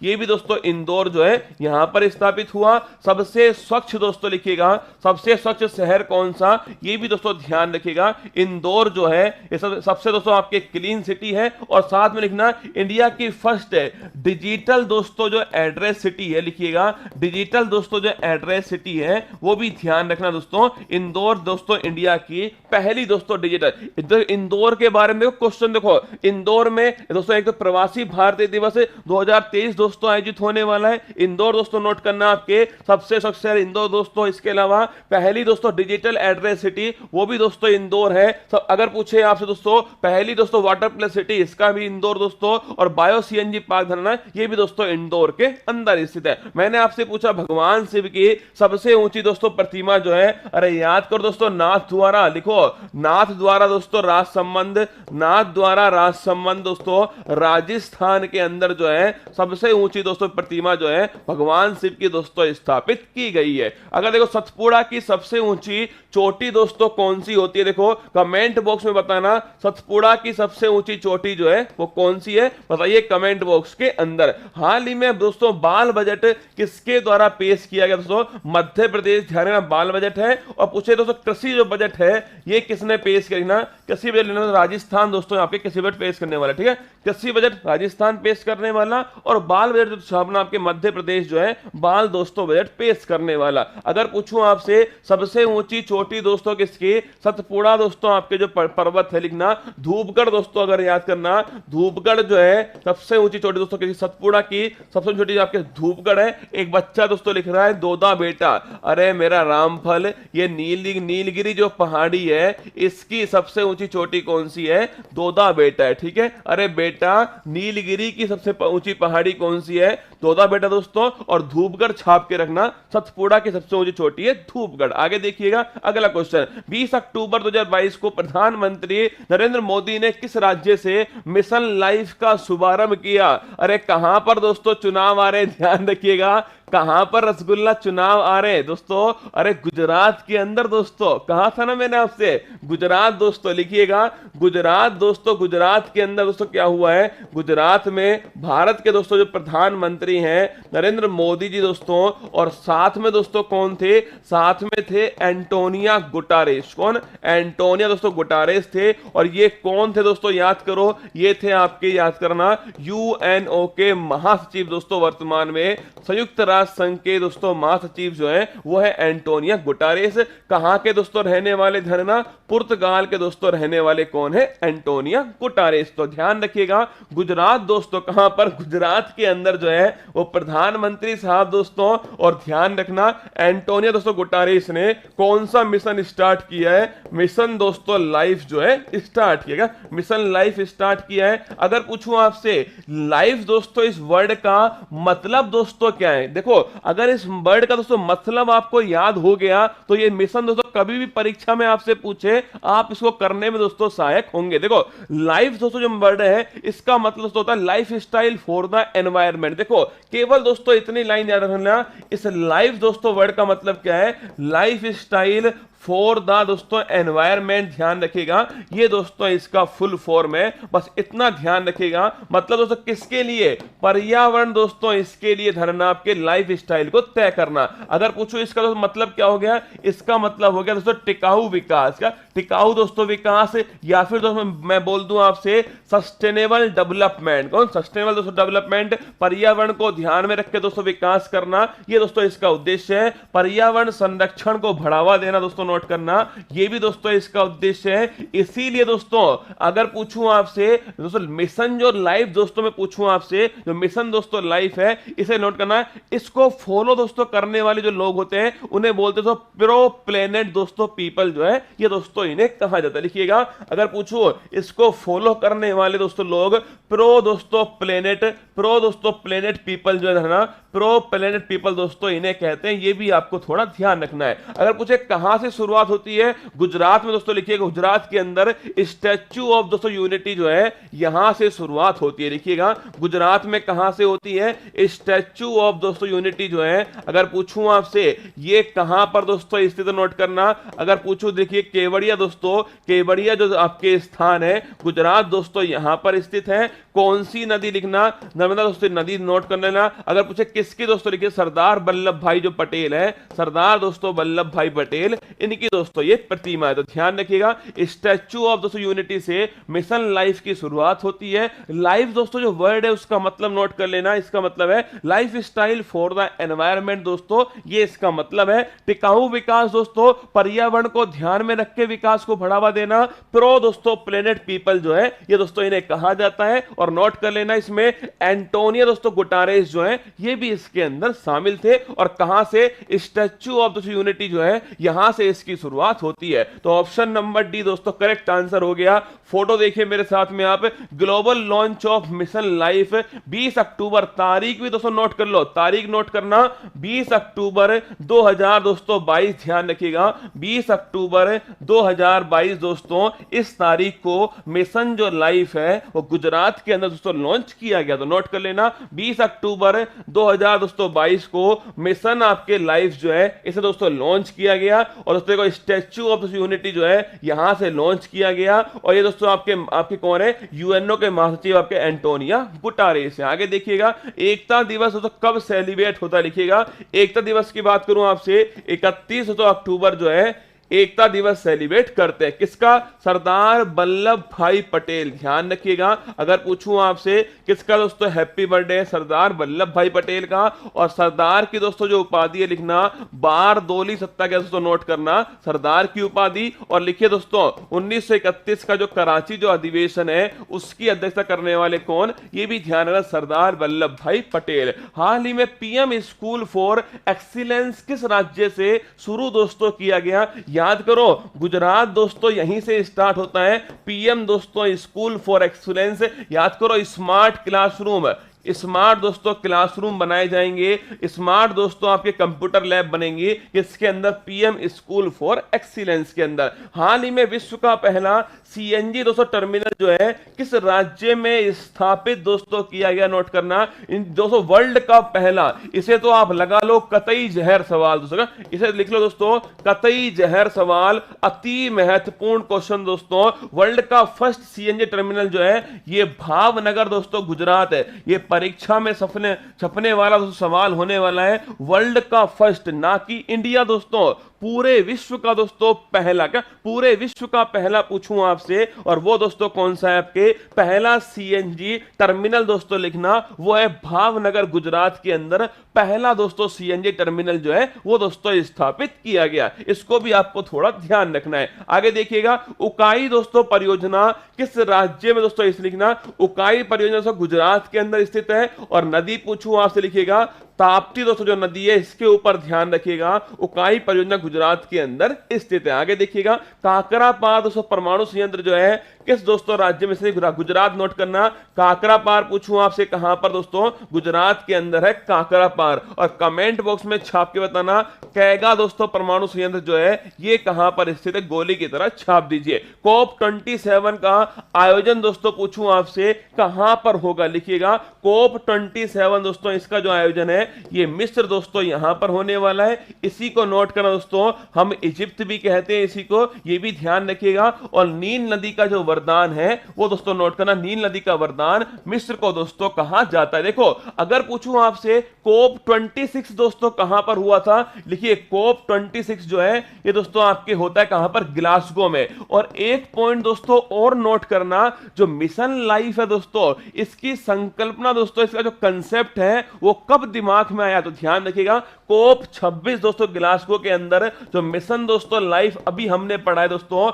Speaker 1: ये भी दोस्तों इंदौर जो है यहां पर स्थापित हुआ। सबसे स्वच्छ दोस्तों लिखिएगा, सबसे स्वच्छ शहर कौन सा, ये भी दोस्तों ध्यान रखिएगा, इंदौर जो है ये सबसे दोस्तों आपके क्लीन सिटी है। और साथ में लिखना इंडिया की फर्स्ट डिजिटल दोस्तों जो एड्रेस सिटी है, लिखिएगा डिजिटल दोस्तों जो एड्रेस सिटी है वो भी ध्यान रखना दोस्तों, इंदौर दोस्तों इंडिया की पहली दोस्तों डिजिटल। इंदौर के बारे में क्वेश्चन देखो, इंदौर में दोस्तों एक तो प्रवासी भारतीय दिवस 2023 दोस्तों आयोजित होने वाला है। इंदौर दोस्तों नोट करना आपके सबसे शहर इंदौर दोस्तों। इसके अलावा पहली दोस्तों डिजिटल एड्रेस सिटी वो भी दोस्तों इंदौर है। अगर पूछे आपसे दोस्तों पहली दोस्तों वाटर प्लस सिटी, इसका भी इंदौर दोस्तों। और बायो सीएनजी पार्क धरना ये भी दोस्तों इंदौर के अंदर स्थित है। मैंने आपसे पूछा भगवान शिव की सबसे ऊंची दोस्तों प्रतिमा जो है, अरे याद करो दोस्तों नाथ द्वारा, लिखो नाथ द्वारा दोस्तों राज संबंध, नाथ द्वारा राज संबंध दोस्तों राजस्थान के अंदर जो है सबसे ऊंची दोस्तों प्रतिमा जो है भगवान शिव की दोस्तों स्थापित की गई है। अगर देखो सतपुड़ा की सबसे ऊंची चोटी दोस्तों कौन सी होती है, देखो कमेंट बॉक्स में बताना सतपुड़ा की सबसे ऊंची चोटी जो है वो कौन सी है, बताइए कमेंट बॉक्स के अंदर। हाल ही में दोस्तों बाल बजट किसके द्वारा पेश किया गया दोस्तों, मध्य प्रदेश, ध्यान रखना बाल बजट है। और पूछे दोस्तों कृषि जो बजट है ये किसने पेश करना, कृषि बजट लेना राजस्थान दोस्तों आपके कृषि बजट पेश करने वाला, ठीक है कृषि बजट राजस्थान पेश करने वाला। और बाल बजट जो छापना आपके मध्य प्रदेश जो है बाल दोस्तों बजट पेश करने वाला। अगर पूछूं आपसे सबसे ऊंची चोटी दोस्तों किसकी, सतपुड़ा दोस्तों आपके जो पर्वत है, लिखना धूपगढ़ दोस्तों, अगर याद करना धूपगढ़ जो है सबसे ऊंची चोटी दोस्तों किसी, सतपुड़ा की सबसे छोटी आपके धूपगढ़ है। एक बच्चा दोस्तों लिख रहा है दोदा बेटा, अरे मेरा रामफल ये नीलगिरी जो पहाड़ी है इसकी सबसे ऊंची चोटी कौन सी है, दोदा बेटा है, ठीक है। अरे बेटा नीलगिरी की सबसे ऊंची पहाड़ी कौन सी है, दोदा बेटा दोस्तों। और धूपगढ़ छाप के रखना, सतपुड़ा की सबसे ऊंची चोटी है धूपगढ़। आगे देखिएगा अगला क्वेश्चन, 20 अक्टूबर 2022 को प्रधानमंत्री नरेंद्र मोदी ने किस राज्य से मिशन लाइफ का शुभारंभ किया। अरे कहां पर दोस्तों चुनाव आ रहे, ध्यान रखिएगा कहां पर रसगुल्ला चुनाव आ रहे हैं दोस्तों, अरे गुजरात के अंदर दोस्तों। कहा था ना मैंने आपसे गुजरात दोस्तों, लिखिएगा गुजरात दोस्तों। गुजरात के अंदर दोस्तों क्या हुआ है, गुजरात में भारत के दोस्तों जो प्रधानमंत्री हैं नरेंद्र मोदी जी दोस्तों, और साथ में दोस्तों कौन थे, साथ में थे एंटोनिया गुटारेस। कौन, एंटोनिया दोस्तों गुटारेस थे। और ये कौन थे दोस्तों, याद करो ये थे आपके, याद करना यूएनओ के महासचिव दोस्तों, वर्तमान में संयुक्त राष्ट्र संघ के दोस्तों महासचिव जो है वो है एंटोनिया गुटारेस। कहां के दोस्तों रहने वाले, धरना पुर्तगाल के दोस्तों रहने वाले कौन है, एंटोनिया गुटारेस। तो ध्यान रखिएगा गुजरात दोस्तों, कहां पर, गुजरात के अंदर जो है वो प्रधानमंत्री साहब दोस्तों। और ध्यान रखना एंटोनिया दोस्तों गुटारेस ने कौन सा मिशन स्टार्ट किया है, मिशन दोस्तों लाइफ जो है स्टार्ट किया, मिशन लाइफ स्टार्ट किया है। अगर पूछूं आपसे लाइफ दोस्तों इस वर्ड का मतलब दोस्तों क्या है, देखो अगर इस वर्ड का दोस्तों मतलब आपको याद हो गया तो ये मिशन दोस्तों कभी भी परीक्षा में आपसे पूछे आप इसको करने में दोस्तों सहायक होंगे। देखो लाइफ दोस्तों जो वर्ड है इसका मतलब दोस्तों होता है life style for the environment. देखो केवल दोस्तों इतनी लाइन याद रखना, इस लाइफ दोस्तों वर्ड का मतलब क्या है, लाइफ स्टाइल फॉर द दोस्तों एनवायरमेंट। ध्यान रखिएगा ये दोस्तों इसका फुल फॉर्म है, बस इतना ध्यान रखिएगा। मतलब दोस्तों किसके लिए, पर्यावरण दोस्तों, इसके लिए धरना आपके लाइफ स्टाइल को तय करना। अगर पूछो इसका दोस्तों मतलब क्या हो गया, इसका मतलब हो गया दोस्तों टिकाऊ विकास का, टिकाऊ दोस्तों विकास, या फिर दोस्तों मैं बोल दूं आपसे सस्टेनेबल डेवलपमेंट। कौन, सस्टेनेबल दोस्तों डेवलपमेंट, पर्यावरण को ध्यान में रख के दोस्तों विकास करना, ये दोस्तों इसका उद्देश्य है। पर्यावरण संरक्षण को बढ़ावा देना दोस्तों, नोट करना, ये भी दोस्तों इसका उद्देश्य है। इसीलिए दोस्तों अगर पूछूं आपसे दोस्तों मिशन जो लाइफ दोस्तों मैं पूछूं आपसे, जो मिशन दोस्तों लाइफ है इसे नोट करना, इसको फॉलो दोस्तों करने वाले जो लोग होते हैं उन्हें बोलते हैं प्रो प्लेनेट दोस्तों पीपल जो है, ये दोस्तों इन्हें कहा जाता है। लिखिएगा अगर पूछो इसको फॉलो करने वाले दोस्तों लोग प्रो दोस्तों प्लेनेट पीपल जो है ना, प्रो प्लेनेट पीपल दोस्तों इन्हें कहते हैं। ये भी आपको थोड़ा ध्यान रखना है। अगर पूछे कहां से शुरुआत होती है, गुजरात में दोस्तों लिखिएगा गुजरात के अंदर स्टैच्यू ऑफ दोस्तों यूनिटी जो है यहां से शुरुआत होती है। लिखिएगा गुजरात में कहां से होती है, स्टैच्यू ऑफ दोस्तों यूनिटी जो है। अगर पूछूं आपसे ये कहां पर दोस्तों स्थित, नोट करना। अगर पूछूं देखिए केवड़िया दोस्तों, केवड़िया जो आपके स्थान है गुजरात दोस्तों यहां पर स्थित है। कौन सी नदी, लिखना नर्मदा दोस्तों नदी, नोट कर लेना। अगर पूछे किसकी दोस्तों, लिखिए सरदार वल्लभ भाई जो पटेल है, सरदार दोस्तों वल्लभ भाई पटेल, इनकी दोस्तों ये प्रतिमा है। तो ध्यान रखिएगा, स्टैच्यू ऑफ दोस्तों यूनिटी से मिशन लाइफ की शुरुआत होती है। लाइफ दोस्तों जो वर्ड है उसका मतलब नोट कर लेना, इसका मतलब है life style for the environment दोस्तों, ये इसका मतलब है। टिकाऊ विकास दोस्तों, पर्यावरण को ध्यान में रख के विकास को बढ़ावा देना। प्रो दोस्तों प्लेनेट पीपल जो है ये दोस्तों इन्हें कहा जाता है। और नोट कर लेना इसमें एंटोनियो दोस्तों गुटारेस जो है ये भी इसके अंदर शामिल थे। और कहां से? स्टैच्यू ऑफ दोस्तों यूनिटी जो है यहां से इसकी शुरुआत होती है। तो ऑप्शन नंबर डी दोस्तों करेक्ट आंसर हो गया। फोटो देखिए मेरे साथ में आप, global launch of mission life 20 अक्टूबर, तारीख भी दोस्तों नोट कर लो, तारीख नोट करना 20 अक्टूबर 2000 दोस्तों 22, ध्यान रखिएगा 20 अक्टूबर 2022 दोस्तों इस तारीख को मिशन जो लाइफ है वो गुजरात के अंदर दोस्तों लॉन्च किया गया। तो नोट कर लेना 20 अक्टूबर 2022 को मिशन आपके लाइफ जो है इसे दोस्तों लॉन्च किया गया। और दोस्तों को स्टैच्यू ऑफ यूनिटी जो है यहां से लॉन्च किया गया। और ये दोस्तों आपके कौन है? यूएनओ के महासचिव आपके एंटोनियो गुटारेस है। आगे देखिएगा एकता दिवस दोस्तों कब सेलिब्रेट होता है, लिखिएगा एकता दिवस की बात करूं आपसे, 31 अक्टूबर जो है एकता दिवस सेलिब्रेट करते हैं। किसका? सरदार वल्लभ भाई पटेल। ध्यान रखिएगा, अगर पूछूं आपसे किसका दोस्तों हैप्पी बर्थडे है, सरदार वल्लभ भाई पटेल का। और सरदार की दोस्तों जो उपाधि है लिखना बारदोली सत्ता का दोस्तों नोट करना, सरदार की उपाधि। और लिखिए दोस्तों 1931 का जो कराची जो अधिवेशन है उसकी अध्यक्षता करने वाले कौन? ये भी ध्यान रखना, सरदार वल्लभ भाई पटेल। हाल ही में पीएम स्कूल फॉर एक्सीलेंस किस राज्य से शुरू दोस्तों किया गया? याद करो गुजरात दोस्तों यहीं से स्टार्ट होता है। पीएम दोस्तों स्कूल फॉर एक्सीलेंस, याद करो स्मार्ट क्लासरूम, स्मार्ट दोस्तों क्लासरूम बनाए जाएंगे, स्मार्ट दोस्तों आपके कंप्यूटर लैब बनेंगे इसके अंदर पीएम स्कूल फॉर एक्सीलेंस के अंदर। हाल ही में विश्व का पहला सीएनजी दोस्तों टर्मिनल जो है किस राज्य में स्थापित दोस्तों किया गया? नोट करना इन दोस्तों वर्ल्ड का पहला, इसे तो आप लगा लो कतई जहर सवाल दोस्तों, इसे लिख लो दोस्तों कतई जहर सवाल, अति महत्वपूर्ण क्वेश्चन दोस्तों। वर्ल्ड का फर्स्ट सीएनजी टर्मिनल जो है ये भावनगर दोस्तों गुजरात है। ये परीक्षा में छपने वाला सवाल होने वाला है। वर्ल्ड का फर्स्ट, ना कि इंडिया दोस्तों, पूरे विश्व का दोस्तों पहला, क्या पूरे विश्व का पहला पूछूं आपसे, और वो दोस्तों कौन सा है? आपके पहला सीएनजी टर्मिनल दोस्तों लिखना वो है भावनगर गुजरात के अंदर पहला दोस्तों सीएनजी टर्मिनल जो है वो दोस्तों स्थापित किया गया। इसको भी आपको थोड़ा ध्यान रखना है। आगे देखिएगा उकाई दोस्तों परियोजना किस राज्य में दोस्तों? इस लिखना उकाई परियोजना गुजरात के अंदर स्थित है। और नदी पूछूं आपसे, लिखिएगा ताप्ती दोस्तों जो नदी है इसके ऊपर ध्यान रखिएगा, उकाई परियोजना गुजरात के अंदर स्थित है। आगे देखिएगा काकरापार दोस्तों परमाणु संयंत्र जो है किस दोस्तों राज्य में से? गुजरात। नोट करना काकरापार पूछूं आपसे कहां पर दोस्तों? गुजरात के अंदर है काकरापार। और कमेंट बॉक्स में छाप के बताना कैगा दोस्तों परमाणु संयंत्र जो है ये कहां पर स्थित है, गोली की तरह छाप दीजिए। कोप 27 का आयोजन दोस्तों पूछूं आपसे कहां पर होगा? लिखिएगा कोप 27 दोस्तों इसका जो आयोजन है ये मिस्र दोस्तों यहां पर होने वाला है। इसी को नोट करना दोस्तों, हम इजिप्ट भी कहते हैं इसी को, ये भी ध्यान रखिएगा। और नील नदी का जो वरदान है वो दोस्तों नोट करना, नील नदी का वरदान मिस्र को दोस्तों कहा जाता है। देखो अगर पूछूं आपसे कोप 26 दोस्तों कहां पर हुआ था, लिखिए कोप 26 जो है ये दोस्तों आपके होता है कहां पर? ग्लासगो में। और एक पॉइंट दोस्तों और नोट करना, जो मिशन लाइफ है दोस्तों इसकी संकल्पना दोस्तों, इसका जो कंसेप्ट है वो कब दिमाग में आया? तो ध्यान रखिएगा कोप 26 दोस्तों ग्लासगो के अंदर जो मिशन दोस्तों लाइफ अभी हमने पढ़ा है दोस्तों,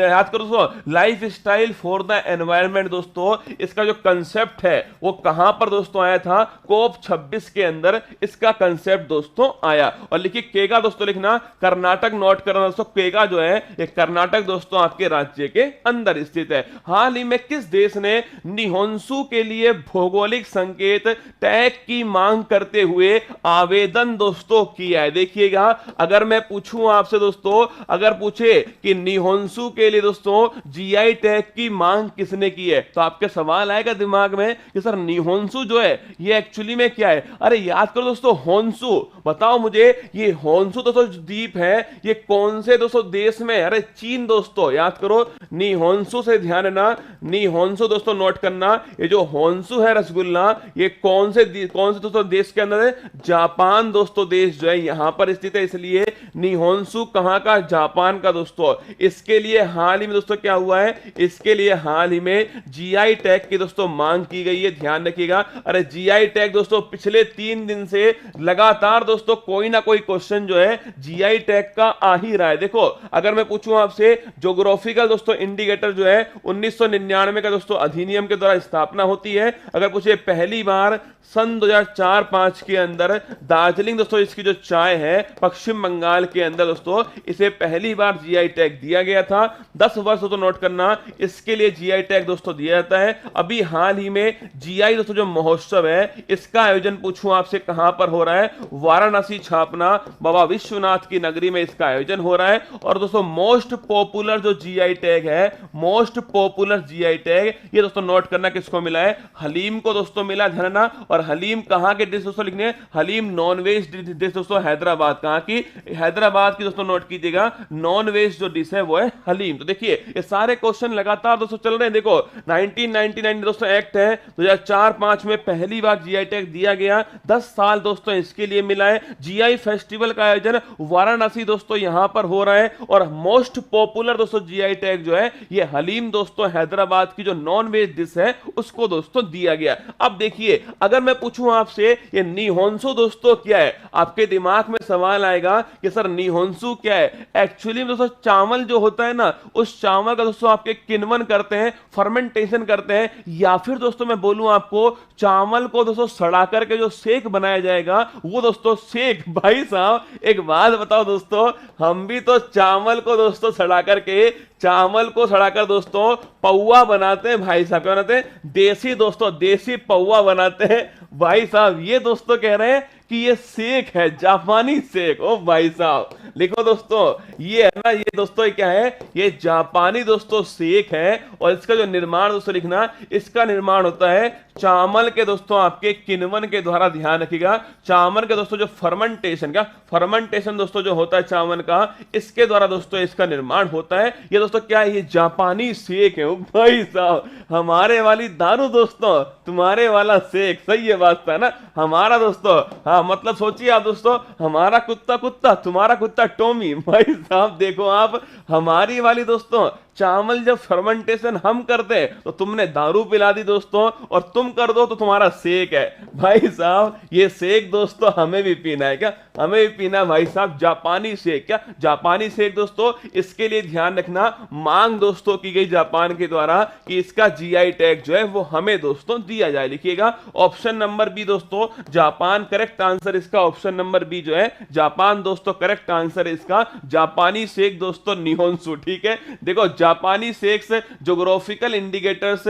Speaker 1: याद करो दोस्तों life style for the environment दोस्तों, इसका जो कंसेप्ट है वो कहां पर दोस्तों आया था? कोप 26 के अंदर इसका कंसेप्ट दोस्तों आया। और लिखिए केगा दोस्तों लिखना कर्नाटक, नोट करना दोस्तों केगा जो है ये कर्नाटक दोस्तों आपके राज्य के अंदर स्थित है। हाल ही में किस देश ने निहोंसू के लिए भौगोलिक संकेत टैग की मांग करते हुए आवेदन दोस्तों किया है? देखिएगा अगर मैं पूछूं आपसे दोस्तों, अगर पूछे कि निहोंसू के लिए दोस्तों जीआई टैग की मांग किसने की है, तो आपके सवाल आएगा दिमाग में कि सर निहोंसू जो है ये एक्चुअली में क्या है? अरे याद करो दोस्तों होंसू, बताओ मुझे ये होंसू दोस्तों द्वीप है ये कौन से दोस्तों देश में? अरे चीन दोस्तों, याद करो निहोंसू से ध्यान रखना, निहोंसू दोस्तों नोट करना, ये जो होंसू है रसगुल्ला ये कौन से दोस्तों देश के अंदर बना है? जापान दोस्तों देश जो है यहां पर स्थित है, इसलिए निहोंसु कहां का? जापान का दोस्तों। इसके लिए हाल ही में दोस्तों क्या हुआ है? इसके लिए हाल ही में जीआई टैग की दोस्तों मांग की गई है, ध्यान रखिएगा। अरे जीआई टैग दोस्तों पिछले 3 दिन से लगातार दोस्तों कोई ना कोई क्वेश्चन जो है जीआई टैग का आ ही रहा है। देखो अगर मैं पूछूं आपसे, ज्योग्राफिकल दोस्तों इंडिकेटर जो है 1999 का दोस्तों अधिनियम के द्वारा स्थापना होती है। अगर पूछे पहली बार सन 2004-5 के अंदर दार्जिलिंग दोस्तों इसकी जो चाय है पश्चिम बंगाल के अंदर दोस्तों इसे पहली बार जीआई टैग दिया गया था। 10 वर्ष तो नोट करना, इसके लिए जीआई टैग दोस्तों दिया जाता है। अभी हाल ही में जीआई दोस्तों जो महोत्सव है इसका आयोजन पूछूं आपसे कहां पर हो रहा है? वाराणसी छापना बाबा विश्वनाथ की नगरी में इसका आयोजन हो रहा है। और दोस्तों मोस्ट पॉपुलर जो जीआई टैग है, मोस्ट पॉपुलर जीआई टैग ये दोस्तों नोट करना किसको मिला है? हलीम को दोस्तों मिला, ध्यान रखना। और हलीम कहां के डिश दोस्तों लिखने हैं? हलीम नॉन वेज डिश दोस्तों हैदराबाद। कहां की? हैदराबाद की दोस्तों नोट कीजिएगा। नॉन वेज जो डिश है वो है हलीम। तो देखिए ये सारे क्वेश्चन लगातार दोस्तों चल रहे हैं। देखो 1999 दोस्तों एक्ट है, 2004-5 में पहली बार जीआई टैग दिया गया। 10 साल दोस्तों इसके लिए मिला है। जीआई फेस्टिवल का आयोजन वाराणसी दोस्तों यहां पर हो रहा है। और मोस्ट पॉपुलर दोस्तों जीआई टैग जो है ये हलीम दोस्तों हैदराबाद की जो नॉन वेज डिश है उसको दोस्तों दिया गया। अब देखिए अगर मैं पूछूं आपसे ये निहोंसु दोस्तों क्या है, आपके दिमाग में सवाल आएगा कि सर निहोंसु क्या है? एक्चुअली दोस्तों चावल जो होता है ना, उस चावल का दोस्तों आपके किण्वन करते हैं, फर्मेंटेशन करते हैं, या फिर दोस्तों मैं बोलूं आपको चावल को दोस्तों सड़ा करके जो सेक बनाया जाएगा वो दोस्तों सेक। भाई साहब एक बात बताओ दोस्तों, हम भी तो चावल को दोस्तों सड़ा करके, चावल को सड़ाकर दोस्तों पौवा बनाते हैं। भाई साहब क्या बनाते हैं? देसी दोस्तों, देसी पौवा बनाते हैं। भाई साहब ये दोस्तों कह रहे हैं कि ये सेक है, जापानी सेक। ओ भाई साहब लिखो दोस्तों, ये है ना, ये दोस्तों क्या है? ये जापानी दोस्तों सेक है। और इसका जो निर्माण दोस्तों लिखना, इसका निर्माण होता है चावल के दोस्तों आपके किण्वन के द्वारा। ध्यान रखिएगा चावल के दोस्तों जो फर्मेंटेशन, क्या फर्मेंटेशन दोस्तों जो होता है चावल का, इसके द्वारा दोस्तों इसका निर्माण होता है। ये दोस्तों क्या है? ये जापानी सेक है। ओ भाई साहब हमारे वाली दारू दोस्तों, तुम्हारे वाला सेक। सही है बात है ना? हमारा दोस्तों, हाँ मतलब सोचिए आप दोस्तों, हमारा कुत्ता कुत्ता, तुम्हारा कुत्ता टॉमी। भाई साहब देखो आप, हमारी वाली दोस्तों चावल जब फर्मेंटेशन हम करते हैं तो तुमने दारू पिला दी दोस्तों, और तुम कर दो तो तुम्हारा सेक है। भाई साहब ये सेक दोस्तों हमें भी पीना है, क्या हमें भी पीना है भाई साहब? जापानी सेक, क्या जापानी सेक दोस्तों। इसके लिए ध्यान रखना, मांग दोस्तों की गई जापान के द्वारा कि इसका जीआई टैग जो है वो हमें दोस्तों दिया जाए। लिखिएगा ऑप्शन नंबर बी दोस्तों, जापान करेक्ट आंसर इसका। ऑप्शन नंबर बी जो है जापान दोस्तों करेक्ट आंसर है इसका। जापानी सेक दोस्तों निहोंसु। ठीक है, देखो जापानी सेक्स geographical indicators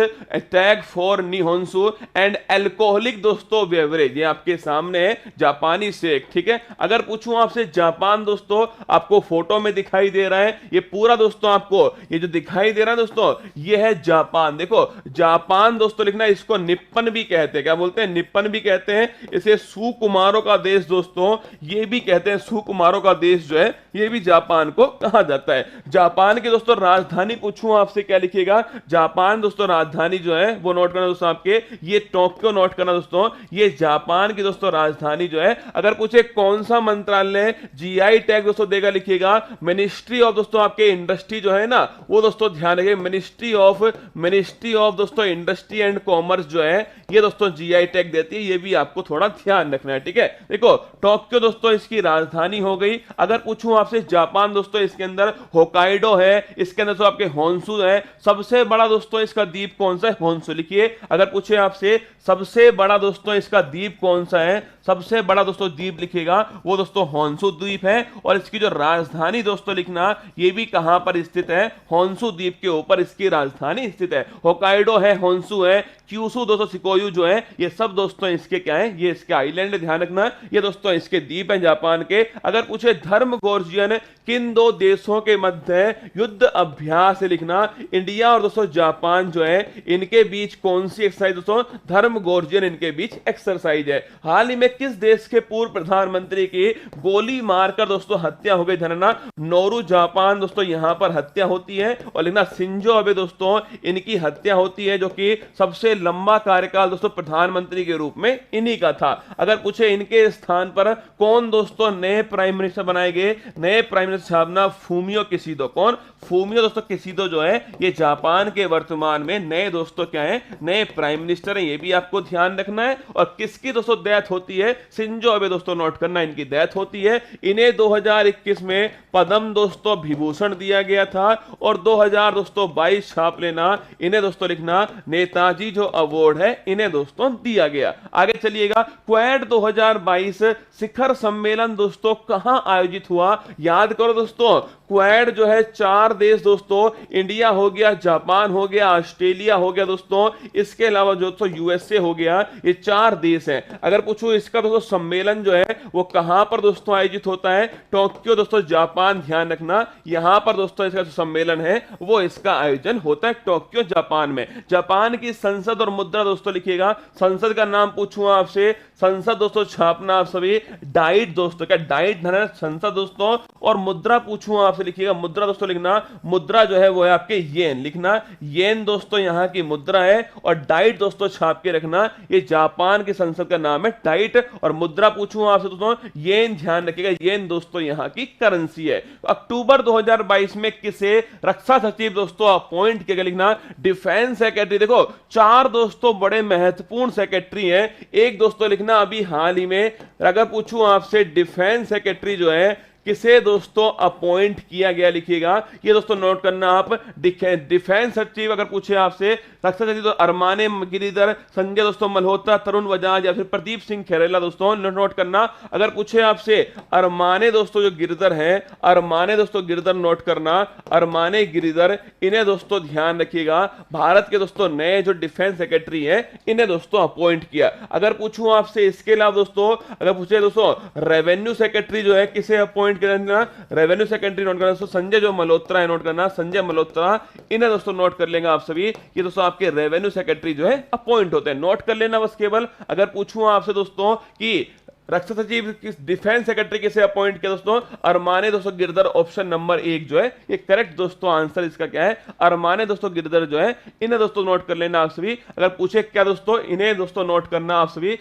Speaker 1: tag for Nihonshu and alcoholic दोस्तों बेवरेज, ये आपके सामने है जापानी सेक। ठीक है, अगर पूछूं आपसे जापान दोस्तों, आपको फोटो में दिखाई दे रहा है ये पूरा दोस्तों, आपको ये जो दिखाई दे रहा है दोस्तों ये है जापान। देखो जापान दोस्तों लिखना, इसको निप्पन भी कहते हैं। क्या बोलते हैं? निप्पन भी कहते हैं। इसे सुकुमारों का देश दोस्तों ये भी कहते हैं। सुकुमारों का देश जो है ये भी जापान को कहा जाता है। जापान के दोस्तों राजधानी पूछूं आपसे क्या लिखिएगा? जापान दोस्तों राजधानी जो है वो नोट करना दोस्तों, आपके ये टोक्यो नोट करना दोस्तों, ये जापान की दोस्तों राजधानी जो है। अगर पूछे कौन सा मंत्रालय जीआई टैग दोस्तों देगा, लिखिएगा मिनिस्ट्री ऑफ दोस्तों आपके इंडस्ट्री जो है ना वो दोस्तों ध्यान रखिए, मिनिस्ट्री ऑफ दोस्तों इंडस्ट्री एंड कॉमर्स जो है ये दोस्तों जीआई टैग देती है। ये भी आपको थोड़ा ध्यान रखना है। ठीक है, देखो टोक्यो दोस्तों इसकी राजधानी हो गई। अगर पूछूं आपसे जापान दोस्तों, इसके अंदर होकाइडो है, इसके अंदर तो आपके होन्शु है। सबसे बड़ा दोस्तों इसका द्वीप कौन सा है? होन्शु। लिखिए अगर पूछे आपसे सबसे बड़ा दोस्तों इसका द्वीप कौन सा है, सबसे बड़ा दोस्तों द्वीप लिखिएगा वो दोस्तों होन्शु द्वीप है। और इसकी जो राजधानी दोस्तों लिखना, ये भी कहां पर स्थित है? होन्शु द्वीप के ऊपर इसकी राजधानी स्थित है। होकाइडो है, होन्शु है, क्यूशु दोस्तों सिकोयू जो है, ये सब दोस्तों इसके क्या है? ये इसके आइलैंड। ध्यान रखना ये दोस्तों इसके द्वीप हैं जापान के। अगर पूछे धर्म गोर्जियन किन दो देशों के मध्य युद्ध अभ्यास यहां से लिखना इंडिया और दोस्तों जापान जो है इनके बीच कौन सी एक्सरसाइज दोस्तों, धर्मगोर्जन इनके बीच एक्सरसाइज है। हाल ही में किस देश के पूर्व प्रधानमंत्री की गोली मारकर दोस्तों हत्या हो गई, ध्यान रखना नोरू जापान दोस्तों यहां पर हत्या होती है। और लिखना शिंजो अबे दोस्तों इनकी हत्या होती है, जो कि सबसे लंबा कार्यकाल दोस्तों प्रधानमंत्री के रूप में इन्हीं का था। अगर पूछे इनके स्थान पर कौन दोस्तों नए प्राइम मिनिस्टर बनाए गए, नए प्राइम मिनिस्टर छापना फूमियो किशिदो। कौन? फूमियो दोस्तों किशिदो जो है ये जापान के वर्तमान में नए दोस्तों क्या है, नए प्राइम मिनिस्टर है, ये भी आपको ध्यान रखना है। और किसकी दोस्तों डेथ होती है, शिंजो अबे दोस्तों नोट करना इनकी डेथ होती है। इन्हें 2021 में पद्म दोस्तों विभूषण दिया गया था और 2022 छाप लेना, इन्हें दोस्तों लिखना नेताजी जो अवार्ड है इन्हें दोस्तों दिया गया। आगे चलिएगा, क्वाड 2022 शिखर सम्मेलन दोस्तों कहां आयोजित हुआ, याद करो दोस्तों क्वाड जो है 4 देश दोस्तों, इंडिया हो गया, जापान हो गया, ऑस्ट्रेलिया हो गया दोस्तों, इसके अलावा दोस्तों यूएसए हो गया, ये 4 देश हैं। अगर पूछो इसका दोस्तों सम्मेलन जो है वो कहां पर दोस्तों आयोजित होता है, टोक्यो दोस्तों जापान, ध्यान रखना यहां पर दोस्तों इसका जो सम्मेलन है वो इसका आयोजन होता है टोक्यो जापान में। जापान की संसद और मुद्रा दोस्तों लिखिएगा, संसद का नाम पूछूंगा आपसे, संसद दोस्तों छापना आप सभी डाइट दोस्तों, क्या डाइट धन संसद दोस्तों, और मुद्रा पूछूंगा आपसे लिखिएगा, मुद्रा दोस्तों लिखना मुद्रा जो है वो है आपके येन, लिखना येन दोस्तों यहां की मुद्रा है। और डाइट दोस्तों छाप के रखना, ये जापान की संसद का नाम है डाइट। और मुद्रा पूछूंगा आपसे दोस्तों येन, ध्यान रखिएगा येन दोस्तों यहां की करेंसी है। अक्टूबर 2022 में किसे रक्षा सचिव दोस्तों अपॉइंट किया गया, लिखना डिफेंस सेक्रेटरी। देखो 4 दोस्तों बड़े महत्वपूर्ण सेक्रेटरी हैं, एक दोस्तों लिखना अभी हाल ही में, अगर पूछूं आपसे डिफेंस सेक्रेटरी जो है किसे दोस्तों अपॉइंट किया गया, लिखिएगा ये दोस्तों नोट करना आप, डिफेंस सचिव अगर पूछे आपसे रक्षा सचिव तो अरमाने गिरिधर, संजय दोस्तों मल्होत्रा, तरुण बजाज या फिर प्रदीप सिंह खैरेला दोस्तों नोट करना। अगर पूछे आपसे अरमाने दोस्तों जो गिरधर हैं, अरमाने दोस्तों गिरधर नोट करना, अरमाने गिरिधर, इन्हें दोस्तों ध्यान रखिएगा भारत के दोस्तों नए जो डिफेंस सेक्रेटरी हैं इन्हें दोस्तों अपॉइंट किया। अगर पूछूं आपसे इसके अलावा दोस्तों, अगर पूछे दोस्तों रेवेन्यू सेक्रेटरी जो है किसे अपॉइंट करना, रेवेन्यू सेक्रेटरी नोट करना, संजय जो मल्होत्रा है नोट करना, संजय मल्होत्रा, इन्हें दोस्तों नोट कर लेंगे आप सभी, ये दोस्तों आपके रेवेन्यू सेक्रेटरी जो है अपॉइंट होते हैं, नोट कर लेना बस केवल। अगर पूछूं आपसे दोस्तों कि रक्षा सचिव किस डिफेंस सेक्रेटरी किसे अपॉइंट किया दोस्तों, अरमाने दोस्तों गिरधर, ऑप्शन नंबर 1 जो है ये करेक्ट दोस्तों आंसर इसका क्या है, अरमाने दोस्तों गिरधर जो है इन्हें दोस्तों नोट कर लेना आप सभी। अगर पूछे क्या दोस्तों, इन्हें दोस्तों नोट करना आप सभी,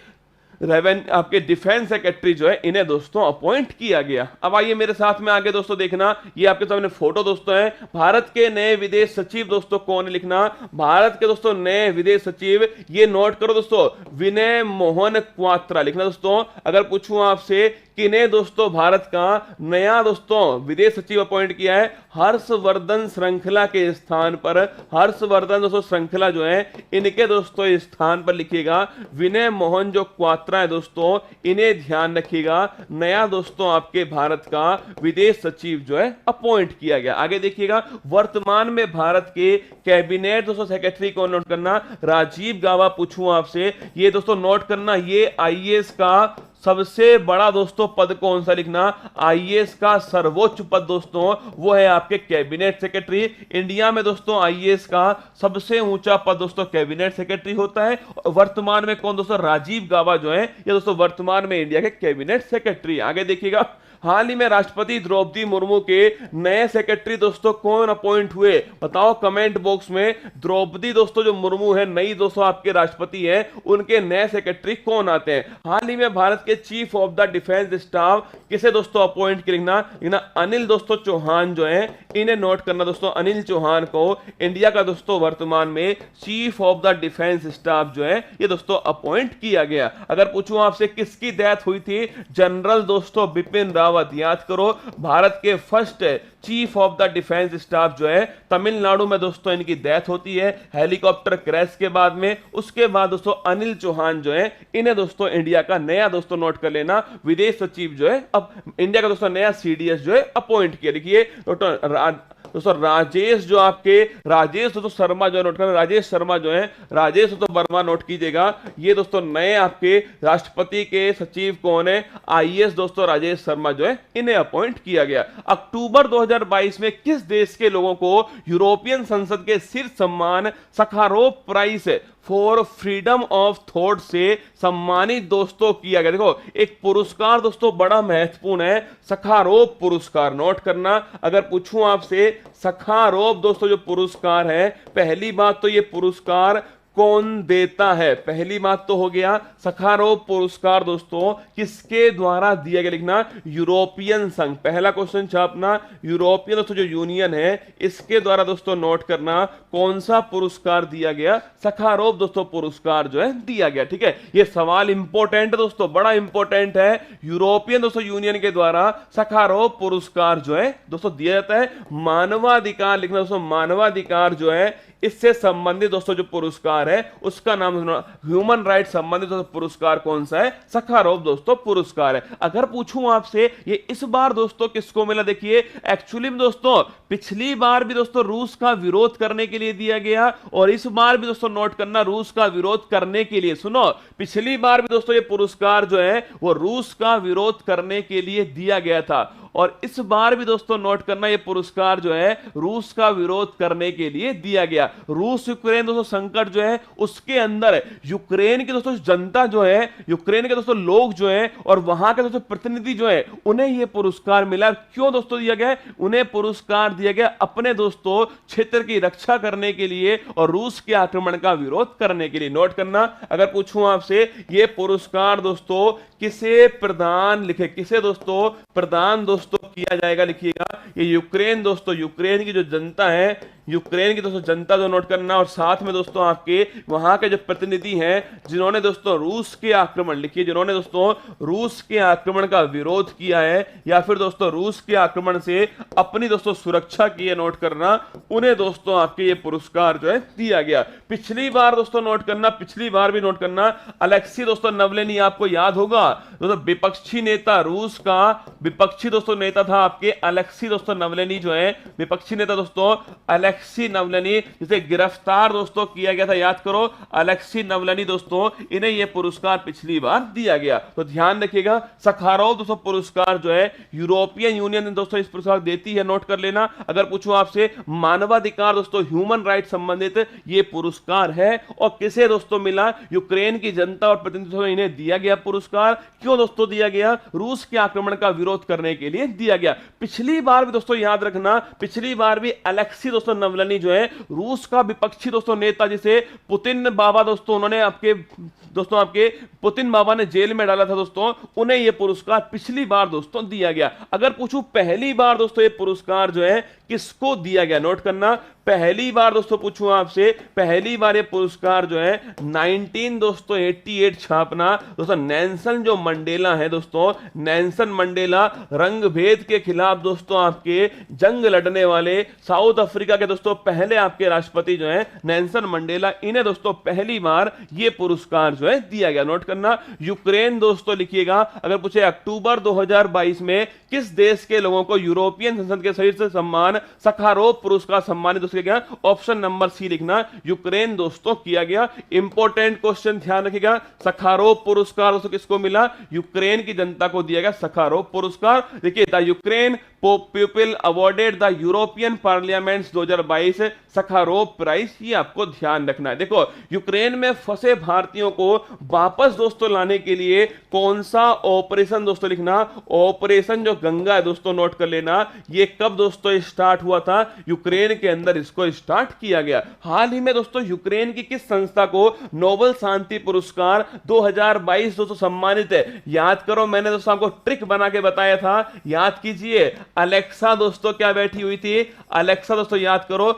Speaker 1: आपके डिफेंस सेक्रेटरी जो है इन्हें दोस्तों अपॉइंट किया गया। अब आइए मेरे साथ में आगे दोस्तों देखना, ये आपके सामने फोटो दोस्तों है, भारत के नए विदेश सचिव दोस्तों कौन है, लिखना भारत के दोस्तों नए विदेश सचिव, ये नोट करो दोस्तों विनय मोहन क्वात्रा, लिखना दोस्तों। अगर पूछूं आपसे किन्हें दोस्तों भारत का नया दोस्तों विदेश सचिव अपॉइंट किया है, हर्षवर्धन श्रृंखला के स्थान पर, हर्षवर्धन दोस्तों श्रृंखला जो है इनके दोस्तों स्थान पर लिखिएगा विनय मोहन जो क्वात्रा है दोस्तों, इन्हें ध्यान रखिएगा नया दोस्तों आपके भारत का विदेश सचिव जो है अपॉइंट किया गया। आगे देखिएगा, वर्तमान में भारत के कैबिनेट दोस्तों सेक्रेटरी को नोट करना, राजीव गाबा पूछूं आपसे, ये दोस्तों नोट करना ये आईएएस का सबसे बड़ा दोस्तों पद कौन सा, लिखना आईएएस का सर्वोच्च पद दोस्तों वो है आपके कैबिनेट सेक्रेटरी। इंडिया में दोस्तों आईएएस का सबसे ऊंचा पद दोस्तों कैबिनेट सेक्रेटरी होता है। वर्तमान में कौन दोस्तों, राजीव गाबा जो है ये दोस्तों वर्तमान में इंडिया के कैबिनेट सेक्रेटरी। आगे देखिएगा, हाल ही में राष्ट्रपति द्रौपदी मुर्मू के नए सेक्रेटरी दोस्तों कौन अपॉइंट हुए, बताओ कमेंट बॉक्स में। द्रौपदी दोस्तों जो मुर्मू है नई दोस्तों आपके राष्ट्रपति है, उनके नए सेक्रेटरी कौन आते हैं। हाल ही में भारत के chief of the defence staff किसे दोस्तों अपॉइंट किया, लिखना अनिल दोस्तों चौहान जो है, इन्हें नोट करना दोस्तों, अनिल चौहान को इंडिया का दोस्तों वर्तमान में chief of the defence staff जो है ये दोस्तों अपॉइंट किया गया। अगर पूछूं आपसे किसकी डेथ हुई थी, जनरल दोस्तों बिपिन रावत, याद करो भारत के first chief of the defence staff जो है तमिलनाडु में दोस्तों इनकी डेथ होती है हेलीकॉप्टर क्रैश के बाद में। उसके बाद दोस्तों अनिल चौहान जो है इन्हें दोस्तों इंडिया का नया दोस्तों नोट कर लेना, विदेश सचिव जो है अब इंडिया का दोस्तों नया सीडीएस जो है अपॉइंट किया। देखिए दोस्तों राजेश जो आपके राजेश दोस्तों शर्मा जो है नोट करना, राजेश शर्मा जो है, राजेश दोस्तों वर्मा नोट कीजिएगा। ये दोस्तों नए आपके राष्ट्रपति के सचिव कौन है, आईएएस दोस्तों राजेश शर्मा जो है इन्हें अपॉइंट किया गया। अक्टूबर 2022 में किस देश के लोगों को यूरोपियन संसद के शीर्ष सम्मान Sakharov prize for freedom of thought से सम्मानित दोस्तों किया गया। देखो एक पुरस्कार दोस्तों बड़ा महत्वपूर्ण है, सखारोव पुरस्कार नोट करना। अगर पूछूं आपसे सखारोव दोस्तों जो पुरस्कार है, पहली बात तो ये पुरस्कार कौन देता है, पहली बात तो हो गया सखारोव पुरस्कार दोस्तों किसके द्वारा दिया गया, लिखना यूरोपियन संघ। पहला क्वेश्चन छापना, यूरोपियन दोस्तों जो यूनियन है इसके द्वारा दोस्तों नोट करना कौन सा पुरस्कार दिया गया, सखारोव दोस्तों पुरस्कार जो है दिया गया। ठीक है, यह सवाल इंपॉर्टेंट है दोस्तों, बड़ा इंपॉर्टेंट है। यूरोपियन दोस्तों यूनियन के द्वारा सखारोव पुरस्कार जो है दोस्तों दिया जाता है। मानवाधिकार लिखना दोस्तों, मानवाधिकार जो है इससे संबंधित दोस्तों जो पुरस्कार है उसका नाम ह्यूमन राइट संबंधित पुरस्कार कौन सा है, सखारोव दोस्तों पुरस्कार है। अगर पूछूं आपसे ये इस बार दोस्तों किसको मिला, देखिए एक्चुअली में दोस्तों पिछली बार भी दोस्तों रूस का विरोध करने के लिए दिया गया और इस बार भी दोस्तों नोट करना रूस का विरोध करने के लिए। सुनो, पिछली बार भी दोस्तों ये पुरस्कार जो है वो रूस का विरोध करने के लिए दिया गया था और इस बार भी दोस्तों नोट करना ये पुरस्कार जो है रूस का विरोध करने के लिए दिया गया। रूस यूक्रेन दोस्तों संकट जो है उसके अंदर यूक्रेन की दोस्तों जनता जो है, यूक्रेन के दोस्तों लोग जो है और वहां के दोस्तों प्रतिनिधि जो है उन्हें यह पुरस्कार मिला। क्यों दोस्तों दिया गया, उन्हें पुरस्कार दिया गया अपने दोस्तों क्षेत्र की रक्षा करने के लिए और रूस के आक्रमण का विरोध करने के लिए। नोट करना, अगर पूछूं आपसे ये पुरस्कार दोस्तों किसे प्रदान, लिखे किसे दोस्तों प्रदान दोस्तों किया जाएगा, लिखिएगा ये यूक्रेन दोस्तों, यूक्रेन की जो जनता है, यूक्रेन की दोस्तों जनता जो नोट करना और साथ में दोस्तों आपके वहां के जो प्रतिनिधि हैं जिन्होंने दोस्तों रूस के आक्रमण, लिखिए जिन्होंने दोस्तों रूस के आक्रमण का विरोध किया है या फिर दोस्तों रूस के आक्रमण से अपनी दोस्तों सुरक्षा की है, नोट करना, उन्हें दोस्तों आपके ये पुरस्कार जो है दिया गया। पिछली बार दोस्तों नोट करना, पिछली बार भी नोट करना, अलेक्सी दोस्तों नवलेनी आपको याद होगा दोस्तों विपक्षी नेता, रूस का विपक्षी दोस्तों नेता था आपके अलेक्सी दोस्तों नवलेनी जो है विपक्षी नेता दोस्तों अलेक्सी नवलेनी, जिसे गिरफ्तार दोस्तों किया गया था, याद करो अलेक्सी नवलेनी दोस्तों, इन्हें यह पुरस्कार पिछली बार दिया गया। तो ध्यान रखिएगा सखारोव दोस्तों पुरस्कार जो है यूरोपियन यूनियन दोस्तों इस पुरस्कार देती है, नोट कर लेना। अगर पूछूं आपसे मानवाधिकार दोस्तों ह्यूमन राइट संबंधित ये पुरस्कार है और किसे दोस्तों मिला, यूक्रेन की जनता और प्रतिनिधित्व इन्हें दिया गया पुरस्कार। क्यों दोस्तों दिया गया, रूस के आक्रमण का विरोध करने के लिए दिया गया। पिछली बार भी दोस्तों याद रखना, पिछली बार भी अलेक्सी दोस्तों नवलेनी जो है रूस का विपक्षी दोस्तों नेता जिसे पुतिन बाबा दोस्तों उन्होंने आपके पुतिन बाबा ने जेल में डाला था दोस्तों, उन्हें यह पुरस्कार पिछली बार दोस्तों दिया गया। अगर पूछूं पहली बार दोस्तों ये पुरस्कार जो है किसको दिया गया, नोट करना, पहली बार दोस्तों पूछूं आपसे, पहली बार ये पुरस्कार जो है 1988 छापना दोस्तों नेल्सन जो मंडेला है दोस्तों, नेल्सन मंडेला रंग भेद के खिलाफ दोस्तों आपके जंग लड़ने वाले साउथ अफ्रीका के दोस्तों पहले आपके राष्ट्रपति जो है नेल्सन मंडेला, इन्हें दोस्तों पहली बार ये पुरस्कार जो है दिया गया। नोट करना, यूक्रेन दोस्तों लिखिएगा। अगर पूछे अक्टूबर 2022 में किस देश के लोगों को यूरोपियन संसद के शीर्ष सम्मान सखारोव पुरस्कार सम्मानित दोस्तों किया गया, ऑप्शन नंबर सी लिखना, यूक्रेन दोस्तों किया गया। इंपॉर्टेंट क्वेश्चन ध्यान रखिएगा, सखारोव पुरस्कार दोस्तों किसको मिला, यूक्रेन की जनता को दिया गया सखारोव पुरस्कार। देखिए the Ukraine people awarded the European parliament 2022 Sakharov prize, ये आपको ध्यान रखना है। देखो यूक्रेन में फंसे भारतीयों को वापस दोस्तों लाने के लिए कौन सा ऑपरेशन दोस्तों लिखना, ऑपरेशन जो गंगा है दोस्तों, नोट कर लेना। ये कब दोस्तों स्टार्ट हुआ था, यूक्रेन के अंदर इसको स्टार्ट किया गया। हाल ही में दोस्तों यूक्रेन की किस संस्था को नोबेल शांति पुरस्कार 2022 दोस्तों सम्मानित है, याद करो मैंने दोस्तों आपको ट्रिक बना के बताया था, याद कीजिए अलेक्सा दोस्तों क्या बैठी हुई थी? अलेक्सा दोस्तों याद करो,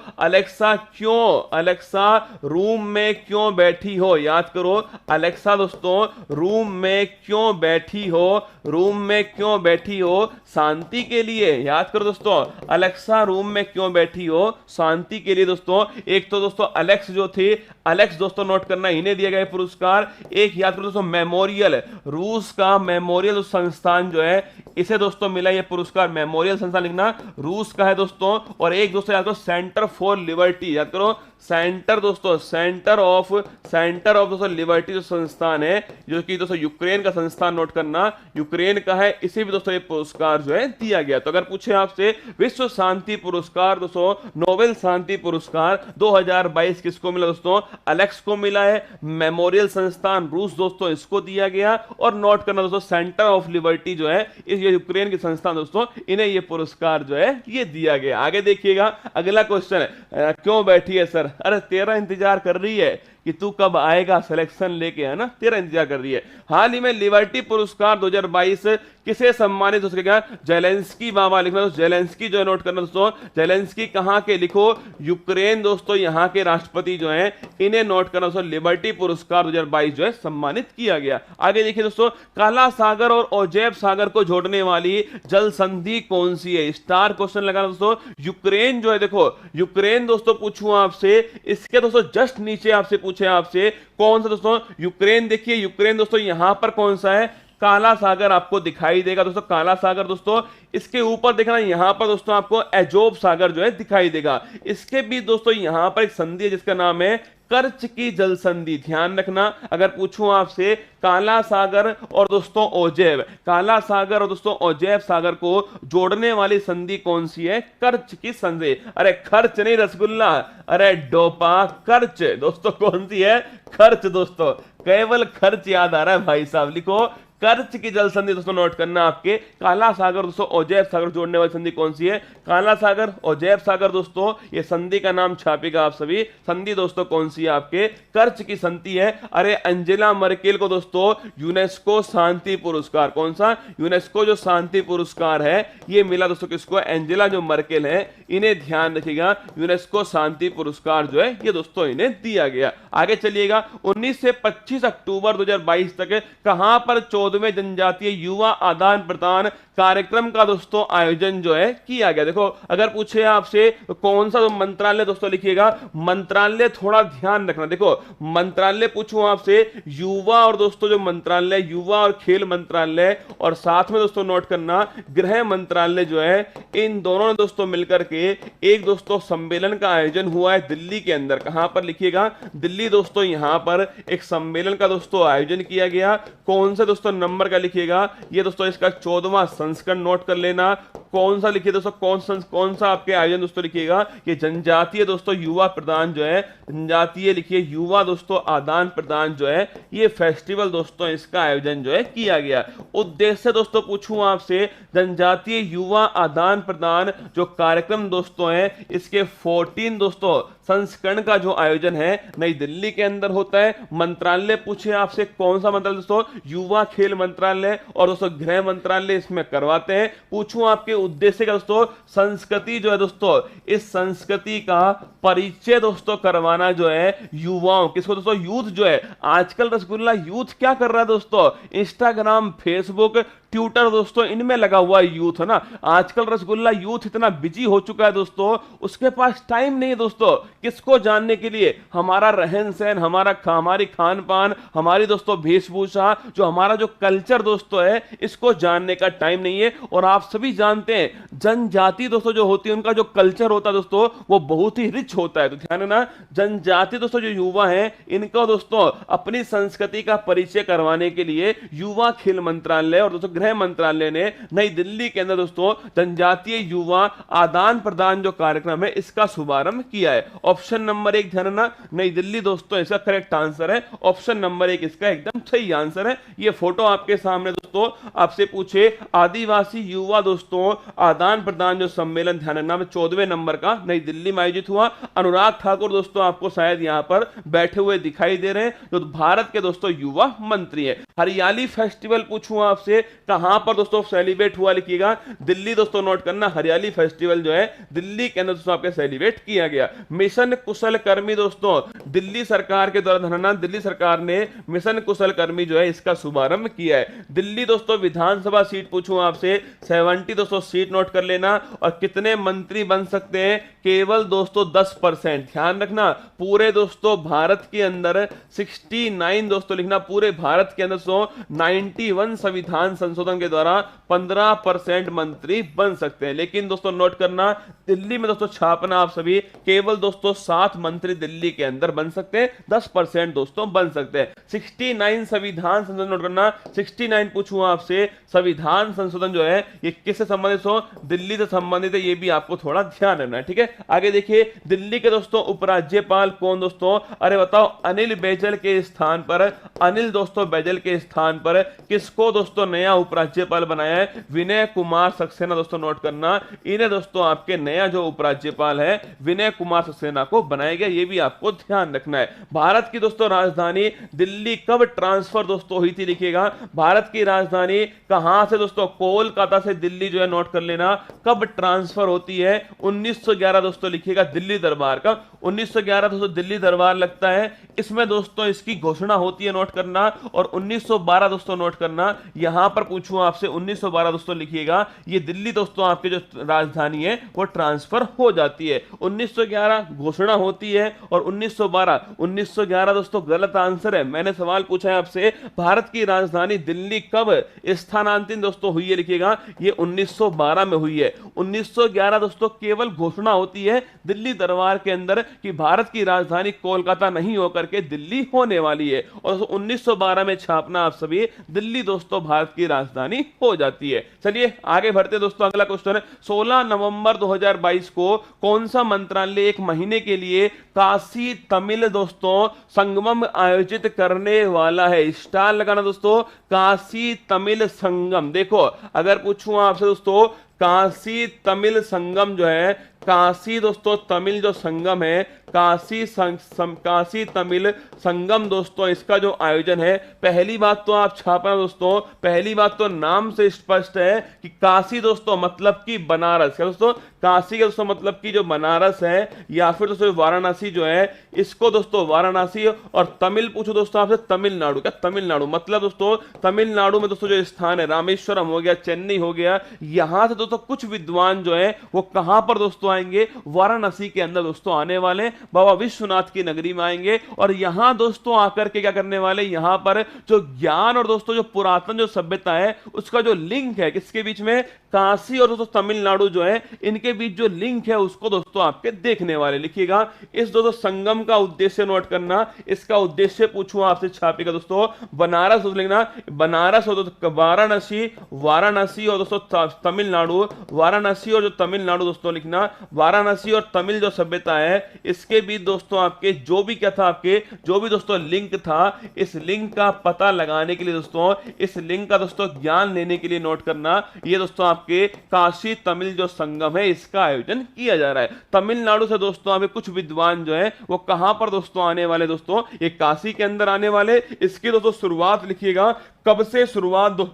Speaker 1: अलेक्सा रूम में क्यों बैठी हो? याद करो, अलेक्सा दोस्तों रूम में क्यों बैठी हो? रूम में क्यों बैठी हो? शांति के लिए। याद करो दोस्तों, अलेक्सा रूम में क्यों बैठी हो? शांति के लिए दोस्तों। एक तो दोस्तों अलेक्स जो थी, अलेक्स दोस्तों नोट करना, इन्हें दिया गया पुरस्कार। एक याद करो दोस्तों मेमोरियल, रूस का मेमोरियल संस्थान जो है, इसे दोस्तों मिला ये पुरस्कार। मेमोरियल संस्थान लिखना, रूस का है दोस्तों। और एक दोस्तों याद करो सेंटर फॉर लिबर्टी, याद करो सेंटर दोस्तों, सेंटर ऑफ दोस्तों लिबर्टी जो संस्थान है, जो कि दोस्तों यूक्रेन का संस्थान, नोट करना यूक्रेन का है, इसे भी दोस्तों ये पुरस्कार जो है दिया गया। तो अगर पूछे आपसे विश्व शांति पुरस्कार दोस्तों, नोबेल शांति पुरस्कार 2022 किसको मिला दोस्तों? अलेक्स को मिला है। मेमोरियल संस्थान रूस दोस्तों, इसको दिया गया। और नोट करना दोस्तों सेंटर ऑफ लिबर्टी जो है, इस यूक्रेन की संस्थान दोस्तों, इन्हें ये पुरस्कार जो है ये दिया गया। आगे देखिएगा अगला क्वेश्चन है, क्यों बैठी है सर? अरे तेरा इंतजार कर रही है कि तू कब आएगा सिलेक्शन लेके, है ना, तेरा इंतजार कर रही है। हाल ही में लिबर्टी पुरस्कार 2022 किसे सम्मानित हो सकेगा? जेलेंस्की बाबा लिखना दोस्तों, जेलेंस्की जो है नोट करना दोस्तों, जेलेंस्की कहां के? लिखो यूक्रेन दोस्तों, यहां के राष्ट्रपति जो हैं, इन्हें नोट करना दोस्तों, लिबर्टी पुरस्कार 2022 जो है सम्मानित किया गया। आगे देखिए दोस्तों, काला सागर और ओजेब सागर को जोड़ने वाली जल संधि कौन सी है? स्टार क्वेश्चन लगाना दोस्तों। यूक्रेन जो है, देखो यूक्रेन दोस्तों पूछूं आपसे, इसके दोस्तों जस्ट नीचे आपसे पूछे आपसे कौन सा दोस्तों? यूक्रेन। देखिए यूक्रेन दोस्तों यहां पर कौन सा है? काला सागर आपको दिखाई देगा दोस्तों, काला सागर दोस्तों। इसके ऊपर देखना, यहां पर दोस्तों आपको अजोब सागर जो है दिखाई देगा। इसके भी दोस्तों यहां पर एक संधि है जिसका नाम है कर्च की जल संधि। ध्यान रखना, अगर पूछूं आपसे काला सागर और दोस्तों ओजेब, काला सागर और दोस्तों ओजेब सागर को जोड़ने वाली संधि कौन सी है? कर्च की संधि। अरे खर्च नहीं रसगुल्ला, अरे डोपा, खर्च दोस्तों कौन सी है? खर्च दोस्तों, केवल खर्च याद आ रहा है भाई साहब, लिखो कर्च की जल संधि दोस्तों नोट करना आपके। काला सागर दोस्तों ओजेब सागर जोड़ने वाली संधि कौन सी है? काला सागर ओजेब सागर दोस्तों, ये संधि का नाम छापेगा आप सभी। संधि दोस्तों कौन सी है आपके? कर्च की संधि है। अरे अंजेला मर्केल को दोस्तों यूनेस्को शांति पुरस्कार, कौन सा? यूनेस्को जो शांति पुरस्कार है ये मिला दोस्तों किसको? एंजेला जो मर्केल है, इन्हें ध्यान रखिएगा, यूनेस्को शांति पुरस्कार जो है ये दोस्तों इन्हें दिया गया। आगे चलिएगा, 19 से 25 अक्टूबर 2022 तक कहां पर 14वें जनजातीय युवा आदान प्रदान कार्यक्रम का दोस्तों आयोजन जो है किया गया? देखो अगर पूछे आपसे तो कौन सा मंत्रालय दोस्तों, लिखिएगा मंत्रालय, थोड़ा ध्यान रखना। देखो मंत्रालय पूछूं आपसे, युवा और दोस्तों जो मंत्रालय, युवा और खेल मंत्रालय, और साथ में दोस्तों नोट करना गृह मंत्रालय जो है, इन दोनों ने दोस्तों मिलकर के एक दोस्तों सम्मेलन का आयोजन हुआ है दिल्ली के अंदर। कहां पर? लिखिएगा दिल्ली दोस्तों, यहां पर एक सम्मेलन का दोस्तों आयोजन किया गया। कौन सा दोस्तों नंबर का? लिखिएगा ये दोस्तों इसका 14वां संस्करण नोट कर लेना। कौन सा लिखिए दोस्तों, कौन सा आपके आयोजन दोस्तों? लिखिएगा ये जनजातीय दोस्तों युवा प्रदान जो है, जनजातीय लिखिए युवा दोस्तों आदान प्रदान जो है, ये फेस्टिवल दोस्तों इसका आयोजन जो है किया गया। उद्देश्य दोस्तों पूछूं आपसे, जनजातीय युवा आदान प्रदान जो कार्यक्रम दोस्तों है, इसके 14 दोस्तों संस्करण का जो आयोजन है नई दिल्ली के अंदर होता है। मंत्रालय पूछे आपसे कौन सा मंत्रालय दोस्तों? युवा खेल मंत्रालय और दोस्तों गृह मंत्रालय इसमें करवाते हैं। पूछूं आपके उद्देश्य का दोस्तों, संस्कृति जो है दोस्तों, इस संस्कृति का परिचय दोस्तों करवाना जो है युवाओं, किसको दोस्तों? यूथ जो है। आजकल रसगुल्ला यूथ क्या कर रहा है दोस्तों? इंस्टाग्राम, फेसबुक, ट्विटर दोस्तों, इनमें लगा हुआ यूथ है ना। आजकल रसगुल्ला यूथ इतना बिजी हो चुका है दोस्तों, उसके पास टाइम नहीं है दोस्तों किसको जानने के लिए? हमारा रहन सहन, हमारी खान पान, हमारी दोस्तों वेशभूषा, जो हमारा जो कल्चर दोस्तों है, इसको जानने का टाइम नहीं है। और आप सभी जानते हैं जनजाति दोस्तों जो होती है, उनका जो कल्चर होता है दोस्तों, वो बहुत ही रिच होता है। तो ध्यान रखना, जनजाति दोस्तों जो युवा हैं, इनको दोस्तों अपनी संस्कृति का परिचय करवाने के लिए युवा खेल मंत्रालय और दोस्तों गृह मंत्रालय ने नई दिल्ली के अंदर दोस्तों जनजातीय युवा आदान प्रदान जो कार्यक्रम है, इसका शुभारंभ किया है। ऑप्शन नंबर 1 ध्यान रखना, नई दिल्ली दोस्तों इसका करेक्ट आंसर है। ऑप्शन नंबर 1 इसका एकदम सही आंसर है। ये फोटो आपके सामने दोस्तों, आपसे पूछे आदिवासी युवा दोस्तों
Speaker 2: आदान प्रदान जो सम्मेलन ध्यान रखना 14वें नंबर का नई दिल्ली में आयोजित हुआ। अनुराग ठाकुर दोस्तों आपको शायद यहां पर बैठे हुए दिखाई दे रहे हैं, जो भारत के दोस्तों युवा मंत्री है। हरियाली फेस्टिवल पूछूं आपसे कहां पर दोस्तों सेलिब्रेट हुआ, लिखिएगा दिल्ली। दोस्तों नोट करना, हरियाली फेस्टिवल जो है दिल्ली के अंदर दोस्तों आपके सेलिब्रेट किया गया। मिशन कुशल कर्मी दोस्तों दिल्ली सरकार के द्वारा धनना, दिल्ली सरकार ने मिशन कुशल कर्मी जो है इसका शुभारंभ किया है। दिल्ली दोस्तों विधानसभा सीट पूछूं आपसे 70 दोस्तों सीट नोट कर लेना। और कितने मंत्री बन सकते हैं, केवल दोस्तों 10%। ध्यान रखना, पूरे दोस्तों भारत के अंदर 69 दोस्तों लिखना, पूरे भारत के अंदर 91 संविधान संशोधन के द्वारा 15% मंत्री बन सकते हैं। लेकिन दोस्तों नोट करना, दिल्ली में दोस्तों छापना आप सभी, केवल दोस्तों 7 मंत्री दिल्ली के अंदर बन सकते हैं, 10% दोस्तों बन सकते हैं। 69 संविधान संशोधन नोट करना, 69 पूछूं आपसे संविधान संशोधन जो है ये किससे संबंधित हो, दिल्ली से संबंधित है, ये भी आपको थोड़ा ध्यान रखना है, ठीक है। आगे देखिए, दिल्ली के दोस्तों उपराज्यपाल कौन दोस्तों, अरे बताओ, अनिल बैजल के स्थान पर, अनिल दोस्तों बैजल के स्थान पर किसको दोस्तों नया उपराज्यपाल बनाया है, विनय कुमार सक्सेना दोस्तों नोट करना। इन्हें दोस्तों आपके नया जो उपराज्यपाल है विनय कुमार सक्सेना को बनाया गया, ये भी आपको ध्यान रखना है। भारत की दोस्तों राजधानी दिल्ली कब ट्रांसफर दोस्तों हुई थी, लिखिएगा भारत की राजधानी कहां से दोस्तों, कोलकाता से दिल्ली जो है नोट कर लेना, कब ट्रांसफर होती है, 1911 दोस्तों लिखिएगा, दिल्ली दरबार का 1911 दोस्तों दिल्ली दरबार लगता है, इसमें दोस्तों इसकी घोषणा होती है, नोट करना। और 1912 दोस्तों नोट करना, यहां पर पूछूं आपसे 1912 दोस्तों लिखिएगा, ये दिल्ली दोस्तों आपके जो राजधानी है वो ट्रांसफर हो जाती है। 1911 घोषणा होती है और 1911 दोस्तों गलत आंसर है। मैंने सवाल पूछा है आपसे, भारत की राजधानी दिल्ली कब स्थानांतरित दोस्तों हुई है, लिखिएगा ये 1912 में हुई है। 1911 दोस्तों केवल घोषणा होती है दिल्ली दरबार के अंदर कि भारत की राजधानी कोलकाता नहीं होकर के दिल्ली होने वाली है, और 1912 में छापना आप सभी, दिल्ली दोस्तों भारत की राजधानी हो जाती है। चलिए आगे बढ़ते दोस्तों, अगला क्वेश्चन है 16 नवंबर 2022 को कौन सा मंत्रालय एक महीने के लिए काशी तमिल दोस्तों संगमम आयोजित करने वाला है। स्टार लगाना दोस्तों, काशी तमिल संगम। देखो अगर पूछूं आपसे दोस्तों, काशी तमिल संगम जो है, काशी दोस्तों तमिल जो संगम है, काशी तमिल संगम दोस्तों, इसका जो आयोजन है, पहली बात तो आप छापना दोस्तों, पहली बात तो नाम से स्पष्ट है कि काशी दोस्तों मतलब कि बनारस, क्या दोस्तों, काशी का दोस्तों मतलब कि जो बनारस है, या फिर दोस्तों वाराणसी जो है, इसको दोस्तों वाराणसी। और तमिल पूछो दोस्तों आपसे, तमिलनाडु, क्या तमिलनाडु मतलब दोस्तों, तमिलनाडु में दोस्तों जो स्थान है, रामेश्वरम हो गया, चेन्नई हो गया, यहां से दोस्तों कुछ विद्वान जो है वो कहां पर दोस्तों आएंगे, वाराणसी के अंदर दोस्तों आने वाले, बाबा विश्वनाथ की नगरी में आएंगे। और यहां दोस्तों आकर के क्या करने वाले, यहां पर जो ज्ञान और दोस्तों जो पुरातन जो सभ्यता है उसका जो लिंक है, किसके बीच में, काशी और दोस्तों तमिलनाडु जो है, इनके बीच जो लिंक है उसको दोस्तों आपके देखने वाले। लिखिएगा इस दोस्तों संगम का उद्देश्य नोट करना, इसका उद्देश्य पूछूं आपसे छापिएगा दोस्तों, बनारस लिखना, बनारस और वाराणसी, वाराणसी और दोस्तों तमिलनाडु, वाराणसी और जो तमिलनाडु दोस्तों लिखना, वाराणसी और तमिल जो सभ्यता है इसके बीच दोस्तों आपके जो भी क्या था, आपके जो भी दोस्तों लिंक था, इस लिंक का पता लगाने के लिए दोस्तों, इस लिंक का दोस्तों ज्ञान लेने के लिए नोट करना, ये दोस्तों आपके काशी तमिल जो संगम है इसका आयोजन किया जा रहा है। तमिलनाडु से दोस्तों आपके कुछ विद्वान जो है वो कहां पर दोस्तों आने वाले, दोस्तों ये काशी के अंदर आने वाले। इसकी दोस्तों शुरुआत लिखिएगा, कब से शुरुआत,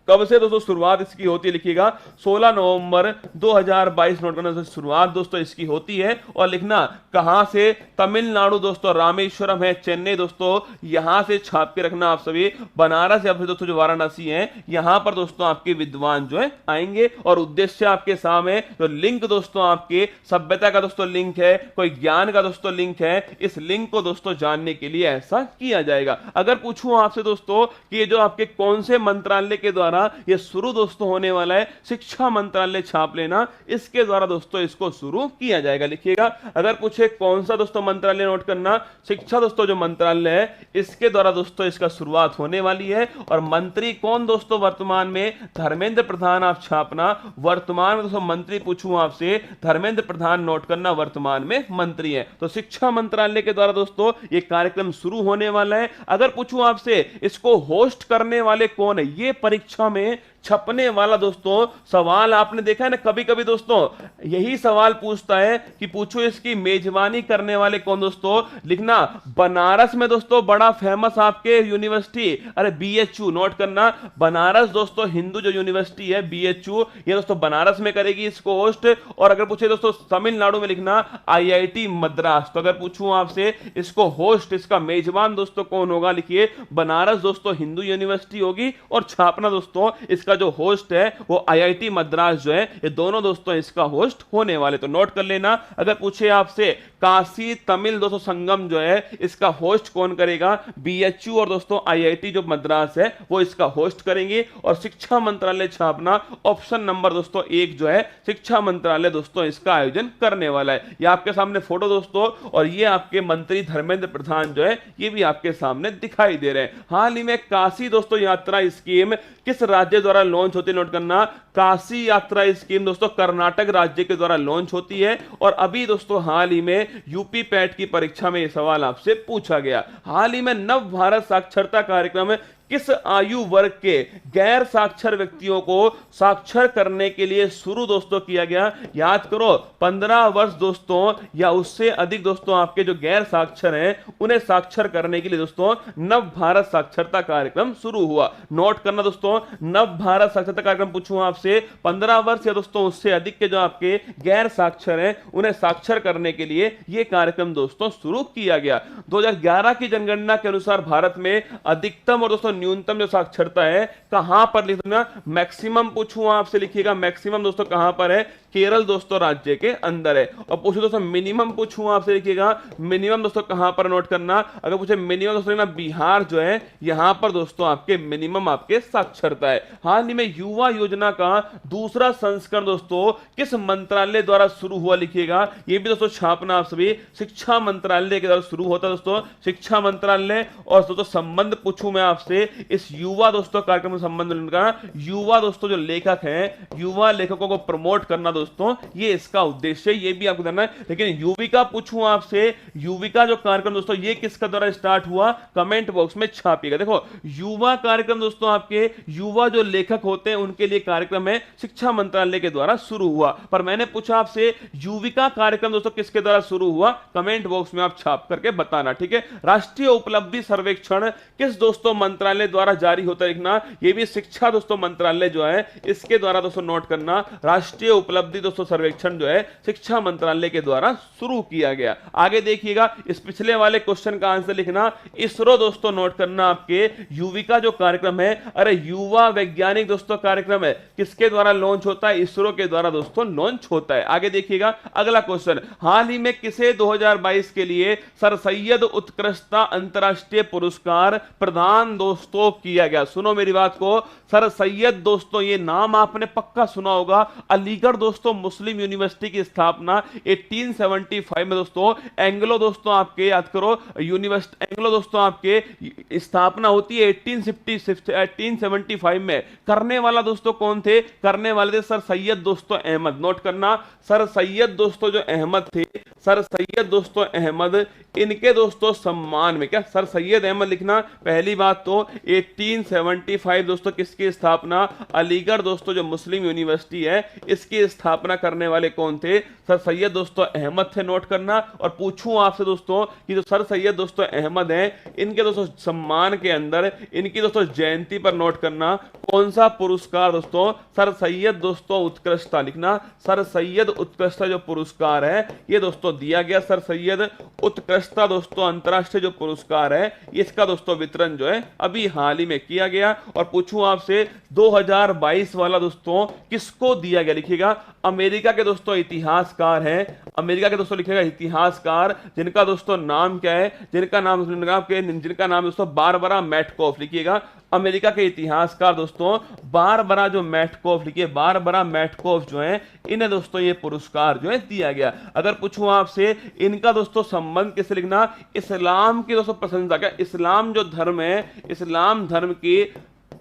Speaker 2: कब से दोस्तों शुरुआत इसकी होती है, लिखिएगा 16 नवंबर 2022 नोट करने से शुरुआत दोस्तों इसकी होती है। और लिखना कहां से, तमिलनाडु दोस्तों, रामेश्वरम है, चेन्नई दोस्तों, यहां से छाप के रखना आप सभी। बनारस या फिर दोस्तों जो वाराणसी है, यहां पर दोस्तों आपके विद्वान जो है आएंगे। और उद्देश्य आपके सामने, जो लिंक दोस्तों आपके सभ्यता का दोस्तों लिंक है, कोई ज्ञान का दोस्तों लिंक है, इस लिंक को दोस्तों जानने के लिए ऐसा किया जाएगा। अगर पूछूं आपसे दोस्तों कि ये जो आपके कौन से मंत्रालय के द्वारा ये शुरू दोस्तों होने वाला है, शिक्षा मंत्रालय छाप लेना, इसके द्वारा दोस्तों इसको शुरू किया जाएगा। लिखिएगा अगर पूछे कौन सा दोस्तों मंत्रालय, नोट करना शिक्षा दोस्तों जो मंत्रालय है इसके द्वारा दोस्तों इसका शुरुआत होने वाली है। और मंत्री कौन दोस्तों, वर्तमान में धर्मेंद्र प्रधान आप छापना, वर्तमान में दोस्तों मंत्री पूछूं आपसे, धर्मेंद्र प्रधान नोट करना वर्तमान में मंत्री है। तो शिक्षा मंत्रालय के द्वारा दोस्तों ये कार्यक्रम शुरू होने वाला है। अगर पूछूं आपसे इसको होस्ट करने वाले कौन है, ये परीक्षा में छपने वाला दोस्तों सवाल आपने देखा है ना, कभी कभी दोस्तों यही सवाल पूछता है कि पूछो इसकी मेजबानी करने वाले कौन दोस्तों, लिखना बनारस में दोस्तों बड़ा फेमस आपके यूनिवर्सिटी, अरे बीएचयू, नोट करना बनारस दोस्तों हिंदू जो यूनिवर्सिटी है बीएचयू, ये दोस्तों बनारस में करेगी इसको होस्ट। और अगर पूछे दोस्तों तमिलनाडु में लिखना आईआईटी मद्रास। तो अगर पूछूं आपसे इसको होस्ट, इसका मेजबान दोस्तों कौन होगा, लिखिए बनारस दोस्तों हिंदू यूनिवर्सिटी होगी, और छापना दोस्तों इसका जो होस्ट है वो आईआईटी मद्रास जो है, ये दोनों दोस्तों इसका होस्ट होने वाले। तो नोट कर लेना। अगर पूछे आपसे काशी तमिल दोस्तों संगम जो है इसका होस्ट कौन करेगा, बीएचयू और दोस्तों आईआईटी जो मद्रास है वो इसका होस्ट करेंगे। और शिक्षा मंत्रालय छापना ऑप्शन नंबर दोस्तों 1 जो है शिक्षा मंत्रालय दोस्तों इसका आयोजन करने वाला है। ये आपके सामने फोटो दोस्तों, और ये आपके मंत्री धर्मेंद्र प्रधान जो है ये भी आपके सामने दिखाई दे रहे हैं। हाल ही में काशी दोस्तों यात्रा स्कीम किस राज्य द्वारा लॉन्च होती है, नोट करना काशी यात्रा स्कीम दोस्तों कर्नाटक राज्य के द्वारा लॉन्च होती है। और अभी दोस्तों हाल ही में यूपी पैट की परीक्षा में यह सवाल आपसे पूछा गया। हाल ही में नव भारत साक्षरता कार्यक्रम किस आयु वर्ग के गैर साक्षर व्यक्तियों को साक्षर करने के लिए शुरू दोस्तों किया गया, याद करो 15 वर्ष दोस्तों या उससे अधिक दोस्तों आपके जो गैर साक्षर हैं उन्हें साक्षर करने के लिए दोस्तों नव भारत साक्षरता कार्यक्रम शुरू हुआ। नोट करना दोस्तों, नव भारत साक्षरता कार्यक्रम पूछूं आपसे 15 वर्ष या दोस्तों उससे अधिक के जो आपके गैर साक्षर हैं उन्हें साक्षर करने के लिए यह कार्यक्रम दोस्तों शुरू किया गया। 2011 की जनगणना के अनुसार भारत में अधिकतम और दोस्तों न्यूनतम जो साक्षरता है कहां पर लिखना, मैक्सिमम पूछूं आपसे, लिखिएगा मैक्सिमम दोस्तों कहां पर है, केरल दोस्तों राज्य के अंदर है। और पूछो दोस्तों मिनिमम पूछूं आपसे, लिखिएगा मिनिमम दोस्तों कहां पर, नोट करना अगर पूछे मिनिमम दोस्तों ना बिहार जो है यहां पर दोस्तों आपके मिनिमम आपके साक्षरता है। हाल ही में युवा योजना का दूसरा संस्करण दोस्तों किस मंत्रालय द्वारा शुरू हुआ, लिखिएगा ये भी दोस्तों छापना आप सभी, शिक्षा मंत्रालय के द्वारा शुरू होता है दोस्तों, शिक्षा मंत्रालय। और दोस्तों संबंध पूछूं मैं आपसे इस युवा दोस्तों कार्यक्रम से संबंध का, युवा दोस्तों जो लेखक हैं युवा लेखकों को प्रमोट करना दोस्तों ये इसका उद्देश्य है, ये भी आपको जानना है। लेकिन युविका पूछूं आपसे, युविका जो कार्यक्रम दोस्तों ये किसका द्वारा स्टार्ट हुआ, कमेंट बॉक्स में छापिएगा। देखो युवा कार्यक्रम दोस्तों आपके युवा जो लेखक होते हैं उनके लिए कार्यक्रम है, शिक्षा मंत्रालय के द्वारा शुरू हुआ। पर मैंने पूछा आपसे युविका कार्यक्रम दोस्तों किसके द्वारा शुरू हुआ, कमेंट बॉक्स में आप छाप करके बताना, ठीक है। राष्ट्रीय उपलब्धि सर्वेक्षण किस दोस्तों मंत्रालय द्वारा जारी होता है, लिखना ये भी शिक्षा दोस्तों मंत्रालय जो है इसके द्वारा दोस्तों, नोट करना राष्ट्रीय उपलब्धि दोस्तों सर्वेक्षण जो है शिक्षा मंत्रालय के द्वारा शुरू किया गया। आगे देखिएगा इस पिछले वाले क्वेश्चन का आंसर लिखना, इसरो दोस्तों, नोट करना आपके युविका जो कार्यक्रम है, अरे युवा वैज्ञानिक दोस्तों कार्यक्रम है, किसके द्वारा लॉन्च होता है, इसरो के द्वारा दोस्तों लॉन्च होता है। आगे देखिएगा अगला क्वेश्चन, हाल ही में किसे 2022 के लिए सर सैयद उत्कृष्टता अंतरराष्ट्रीय पुरस्कार प्रदान दोस्तों किया गया। सुनो मेरी बात को, सर सैयद दोस्तों ये नाम आपने पक्का सुना होगा, अलीगढ़ दोस्तों मुस्लिम यूनिवर्सिटी की स्थापना 1875 में दोस्तों, एंग्लो दोस्तों आपके याद करो यूनिवर्सिटी एंग्लो दोस्तों आपके स्थापना होती है 1875 में। करने वाला दोस्तों कौन थे, करने वाले थे सर सैयद दोस्तों अहमद। नोट करना सर सैयद दोस्तों जो अहमद थे, सर सैयद दोस्तों अहमद, इनके दोस्तों सम्मान में, क्या सर सैयद अहमद लिखना। पहली बात तो 1875 दोस्तों किसकी स्थापना, अलीगढ़ दोस्तों जो मुस्लिम यूनिवर्सिटी है इसकी स्थापना करने वाले कौन थे, सर सैयद दोस्तों अहमद थे। नोट करना। और पूछूं आपसे दोस्तों कि जो सर सैयद दोस्तों अहमद हैं इनके दोस्तों सम्मान के अंदर इनकी दोस्तों जयंती पर नोट करना कौन सा पुरस्कार दोस्तों, सर सैयद दोस्तों उत्कृष्टता लिखना, सर सैयद उत्कृष्टता जो पुरस्कार है ये दोस्तों दिया गया। सर सैयद उत्कृष्टता दोस्तों अंतरराष्ट्रीय जो पुरस्कार है इसका दोस्तों वितरण जो है अभी हाल ही में किया गया। और पूछूं आपसे 2022 वाला दोस्तों किसको दिया गया, लिखिएगा अमेरिका के दोस्तों इतिहासकार हैं, अमेरिका के दोस्तों लिखिएगा इतिहासकार, जिनका दोस्तों नाम क्या है, जिनका नाम दोस्तों बारबरा मैटकॉफ, लिखिएगा अमेरिका के इतिहासकार दोस्तों बारबरा जो मैटकॉफ, लिखिए बारबरा मैटकॉफ जो है इन्हें दोस्तों ये पुरस्कार जो है दिया गया। अगर पूछूं आपसे इनका दोस्तों संबंध किससे, लिखना इस्लाम की दोस्तों प्रशंसा, क्या इस्लाम जो धर्म है इस्लाम धर्म की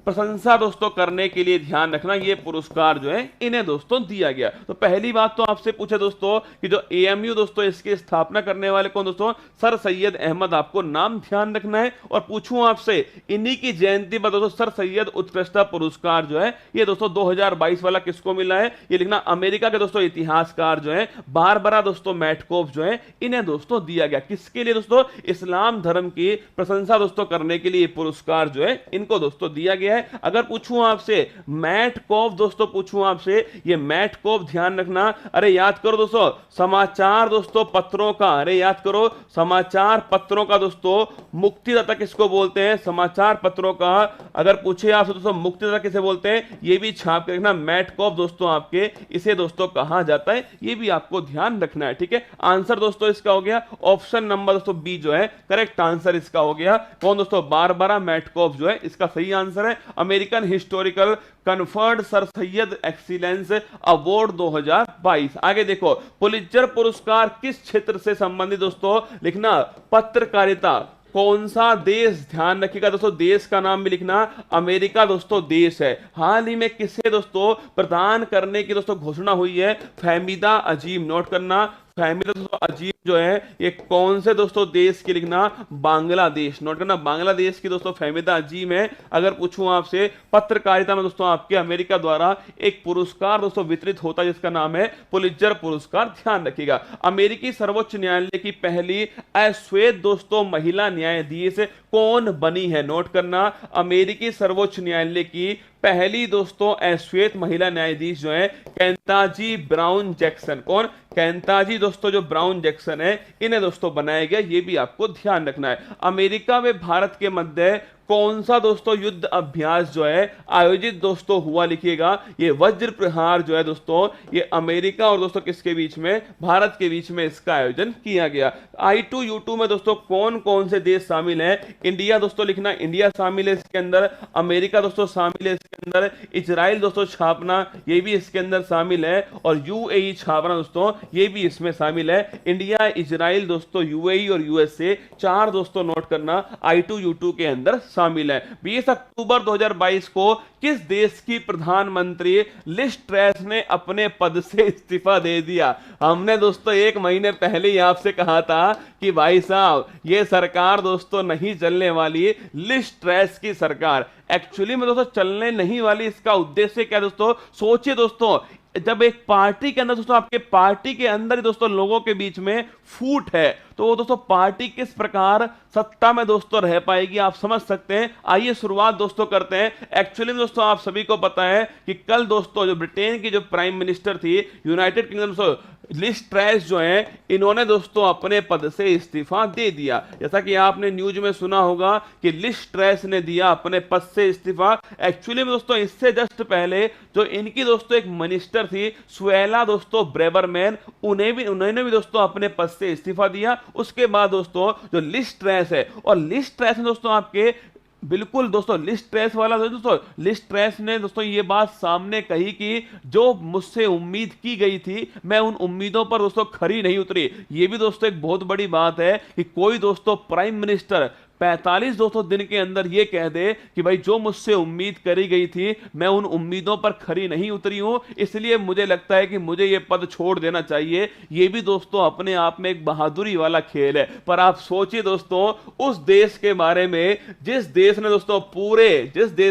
Speaker 2: प्रशंसा दोस्तों करने के लिए ध्यान रखना, ये पुरस्कार जो है इन्हें दोस्तों दिया गया। तो पहली बात तो आपसे पूछे दोस्तों कि जो एएमयू दोस्तों इसकी स्थापना करने वाले कौन दोस्तों, सर सैयद अहमद, आपको नाम ध्यान रखना है। और पूछूं आपसे इन्हीं की जयंती पर दोस्तों सर सैयद उत्कृष्टता पुरस्कार जो है ये दोस्तों 2022 वाला किसको मिला है, ये लिखना। अमेरिका के दोस्तों इतिहासकार जो है बारबरा दोस्तों मैटकोफ जो है इन्हें दोस्तों दिया गया। किसके लिए दोस्तों, इस्लाम धर्म की प्रशंसा दोस्तों करने के लिए पुरस्कार जो है इनको दोस्तों दिया गया है। अगर पूछूं आपसे मैटकोफ दोस्तों, पूछूं आपसे ये मैटकोफ, ध्यान रखना, अरे याद करो दोस्तों समाचार दोस्तों पत्रों का, अरे याद करो समाचार पत्रों का दोस्तों मुक्तिदाता किसको बोलते हैं, समाचार पत्रों का अगर पूछे आपसे दोस्तों मुक्तिदाता किसे बोलते हैं, ये भी छाप के रखना। मैटकोफ दोस्तों आपके इसे दोस्तों कहा जाता है, ये भी आपको ध्यान रखना है, ठीक है। आंसर दोस्तों इसका हो गया ऑप्शन नंबर दोस्तों बी जो है करेक्ट आंसर इसका हो गया। कौन दोस्तों, बारबरा मैटकोफ जो है इसका सही आंसर है। American historical conferred sir Syed excellence award 2022। आगे देखो पुलित्जर पुरस्कार किस क्षेत्र से संबंधित दोस्तों, लिखना पत्रकारिता। कौन सा देश, ध्यान रखिएगा दोस्तों देश का नाम भी लिखना, अमेरिका दोस्तों देश है। हाल ही में किसे दोस्तों प्रदान करने की दोस्तों घोषणा हुई है, फहमीदा अजीम, नोट करना फहमीदा दोस्तों अजीम जो है ये कौन से दोस्तों देश की, लिखना बांग्लादेश, नोट करना बांग्लादेश की दोस्तों फहमीदा अजीम है। अगर पूछूं आपसे पत्रकारिता में दोस्तों आपके अमेरिका द्वारा एक पुरस्कार दोस्तों वितरित होता है जिसका नाम है पुलित्जर पुरस्कार, ध्यान रखिएगा। अमेरिकी सर्वोच्च न्यायालय की पहली अश्वेत दोस्तों महिला न्यायाधीश कौन बनी है, नोट करना अमेरिकी सर्वोच्च न्यायालय की पहली दोस्तों अश्वेत महिला न्यायाधीश जो है केंताजी ब्राउन जैक्सन। कौन, केंताजी दोस्तों जो ब्राउन जैक्सन है इन्हें दोस्तों बनाया गया, ये भी आपको ध्यान रखना है। अमेरिका में भारत के मध्य कौन सा दोस्तों युद्ध अभ्यास जो है आयोजित दोस्तों हुआ, लिखिएगा ये वज्र प्रहार जो है दोस्तों ये अमेरिका और दोस्तों किसके बीच में, भारत के बीच में इसका आयोजन किया गया। I2U2 में दोस्तों कौन कौन से देश शामिल हैं, इंडिया दोस्तों लिखना, इंडिया शामिल है इसके अंदर, अमेरिका दोस्तों शामिल है इसके अंदर, इजराइल दोस्तों छापना ये भी इसके अंदर शामिल है, और यूएई छापना दोस्तों ये भी इसमें शामिल है। इंडिया, इजराइल दोस्तों, यूएई और यूएसए, चार दोस्तों नोट करना I2U2 के अंदर शामिल है। 20 अक्टूबर 2022 को किस देश की प्रधानमंत्री लिज ट्रस ने अपने पद से इस्तीफा दे दिया। हमने दोस्तों एक महीने पहले ही आपसे कहा था कि भाई साहब ये सरकार दोस्तों नहीं चलने वाली, लिज ट्रस की सरकार एक्चुअली में दोस्तों चलने नहीं वाली। इसका उद्देश्य क्या दोस्तों, सोचिए दोस्तों जब एक पार्टी के अंदर दोस्तों आपके पार्टी के अंदर ही दोस्तों लोगों के बीच में फूट है तो वो दोस्तों पार्टी किस प्रकार सत्ता में दोस्तों रह पाएगी, आप समझ सकते हैं। आइए शुरुआत दोस्तों करते हैं। एक्चुअली में दोस्तों आप सभी को पता है कि कल दोस्तों जो ब्रिटेन की जो प्राइम मिनिस्टर थी यूनाइटेड किंगडम लिज ट्रस जो है इन्होंने दोस्तों अपने पद से इस्तीफा दे दिया। जैसा कि आपने न्यूज में सुना होगा कि लिज ट्रस ने दिया अपने पद से इस्तीफा। एक्चुअली में दोस्तों इससे जस्ट पहले जो इनकी दोस्तों एक मिनिस्टर थी सुएला दोस्तों ब्रेबरमैन, उन्होंने भी दोस्तों अपने पद से इस्तीफा दिया। उसके बाद दोस्तों जो लिज ट्रस है, और लिज ट्रस ने दोस्तों आपके बिल्कुल दोस्तों लिज ट्रस वाला दोस्तों लिज ट्रस ने दोस्तों ये बात सामने कही कि जो मुझसे उम्मीद की गई थी मैं उन उम्मीदों पर दोस्तों खरी नहीं उतरी। ये भी दोस्तों एक बहुत बड़ी बात है कि कोई दोस्तों प्राइम मिनिस्टर 45 दोस्तों दिन के अंदर ये कह दे कि भाई जो मुझसे उम्मीद करी गई थी मैं उन उम्मीदों पर खरी नहीं उतरी हूं, इसलिए मुझे लगता है कि मुझे ये पद छोड़ देना चाहिए। ये भी दोस्तों अपने आप में एक बहादुरी वाला खेल है। पर आप सोचिए दोस्तों उस देश के बारे में जिस देश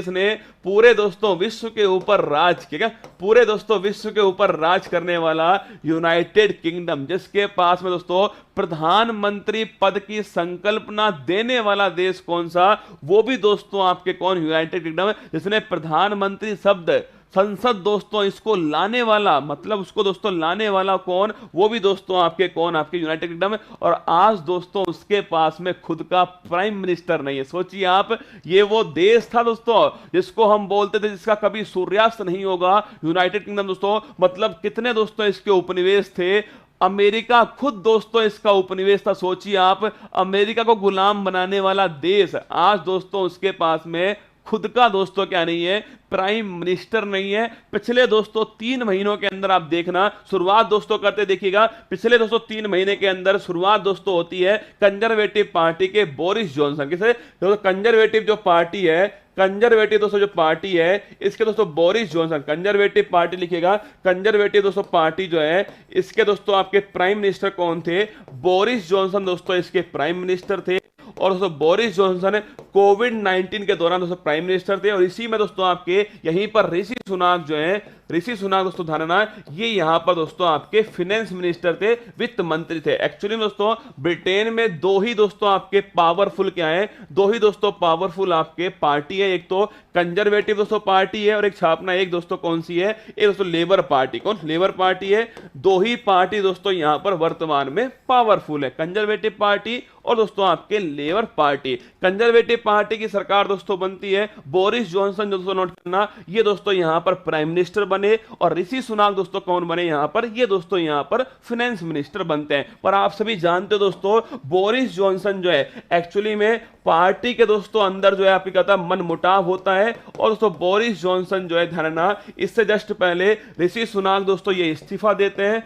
Speaker 2: ने पूरे दोस्तों विश्व के ऊपर राज किया, पूरे दोस्तों विश्व के ऊपर राज करने वाला यूनाइटेड किंगडम, जिसके पास में दोस्तों प्रधानमंत्री पद की संकल्पना देने वाला देश कौन सा, वो भी दोस्तों आपके कौन, यूनाइटेड किंगडम, जिसने प्रधानमंत्री शब्द संसद दोस्तों इसको लाने वाला, मतलब उसको दोस्तों लाने वाला कौन, वो भी दोस्तों आपके कौन, आपके यूनाइटेड किंगडम। और आज दोस्तों उसके पास में खुद का प्राइम मिनिस्टर नहीं है। सोचिए आप, ये वो देश था दोस्तों जिसको हम बोलते थे जिसका कभी सूर्यास्त नहीं होगा, यूनाइटेड किंगडम दोस्तों। मतलब कितने दोस्तों इसके उपनिवेश थे, अमेरिका खुद दोस्तों इसका उपनिवेश था। सोचिए आप, अमेरिका को गुलाम बनाने वाला देश आज दोस्तों उसके पास में खुद का दोस्तों क्या नहीं है, प्राइम मिनिस्टर नहीं है। पिछले दोस्तों 3 महीनों के अंदर आप देखना, शुरुआत दोस्तों करते देखिएगा, पिछले दोस्तों 3 महीने के अंदर शुरुआत दोस्तों होती है कंजर्वेटिव पार्टी के बोरिस जॉनसन। किसे, कंजर्वेटिव जो पार्टी है कंजर्वेटिव दोस्तों जो पार्टी है इसके दोस्तों बोरिस जॉनसन, कंजर्वेटिव पार्टी लिखिएगा, कंजर्वेटिव दोस्तों पार्टी जो है इसके दोस्तों आपके प्राइम मिनिस्टर कौन थे? बोरिस जॉनसन दोस्तों इसके प्राइम मिनिस्टर थे। और दोस्तों बोरिस जॉनसन कोविड-19 के दौरान दोस्तों प्राइम मिनिस्टर थे। और इसी में दोस्तों आपके यहीं पर ऋषि सुनाक जो है, ऋषि सुनाक दोस्तों ध्यान रखना, ये यहां पर दोस्तों आपके फाइनेंस मिनिस्टर थे, वित्त मंत्री थे। एक्चुअली दोस्तों ब्रिटेन में दो ही दोस्तों आपके पावरफुल क्या है, दो ही दोस्तों पावरफुल आपके पार्टी है, एक तो कंजर्वेटिव दोस्तों पार्टी है और एक छापना एक दोस्तों कौन सी है, एक दोस्तों लेबर पार्टी। कौन? लेबर पार्टी है। दो ही पार्टी दोस्तों यहां पर वर्तमान में पावरफुल है, कंजर्वेटिव पार्टी और दोस्तों आपके लेबर पार्टी। कंजर्वेटिव पार्टी की सरकार दोस्तों बनती है, बोरिस जॉनसन जो दोस्तों नोट करना, ये दोस्तों यहां पर प्राइम मिनिस्टर बने। और ऋषि सुनाक दोस्तों कौन बने यहां पर? ये दोस्तों यहां पर फाइनेंस मिनिस्टर बनते हैं। पर आप सभी जानते हो दोस्तों बोरिस जॉनसन जो है एक्चुअली में पार्टी के दोस्तों अंदर जो है आपकी कहता है मनमुटाव होता है। और दोस्तों बोरिस जॉनसन जो है ध्यान रखना, इससे जस्ट पहले ऋषि सुनाक दोस्तों ये इस्तीफा देते हैं।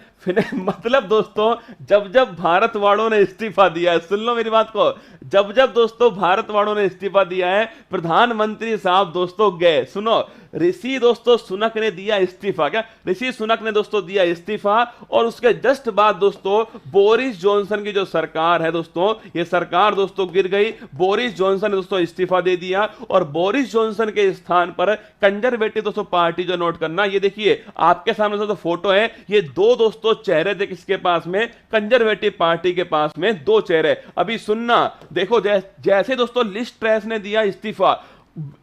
Speaker 2: मतलब दोस्तों जब जब भारत वालों ने इस्तीफा दिया है, सुन लो मेरी बात को, जब जब दोस्तों भारत वालों ने इस्तीफा दिया है, प्रधानमंत्री साहब दोस्तों गए, सुनो, ऋषि दोस्तों सुनक ने दिया इस्तीफा। क्या? ऋषि सुनक ने दोस्तों दिया इस्तीफा और उसके जस्ट बाद दोस्तों बोरिस जॉनसन की जो सरकार है दोस्तों, ये सरकार दोस्तों गिर गई। बोरिस जॉनसन ने दोस्तों इस्तीफा दे दिया और बोरिस जॉनसन के स्थान पर कंजर्वेटिव दोस्तों पार्टी जो नोट करना, ये देखिए आपके सामने दोस्तों फोटो है, ये दो दोस्तों चेहरे थे किसके पास में? कंजर्वेटिव पार्टी के पास में दो चेहरे। अभी सुनना, देखो जैसे दोस्तों लिज ट्रस ने दिया इस्तीफा,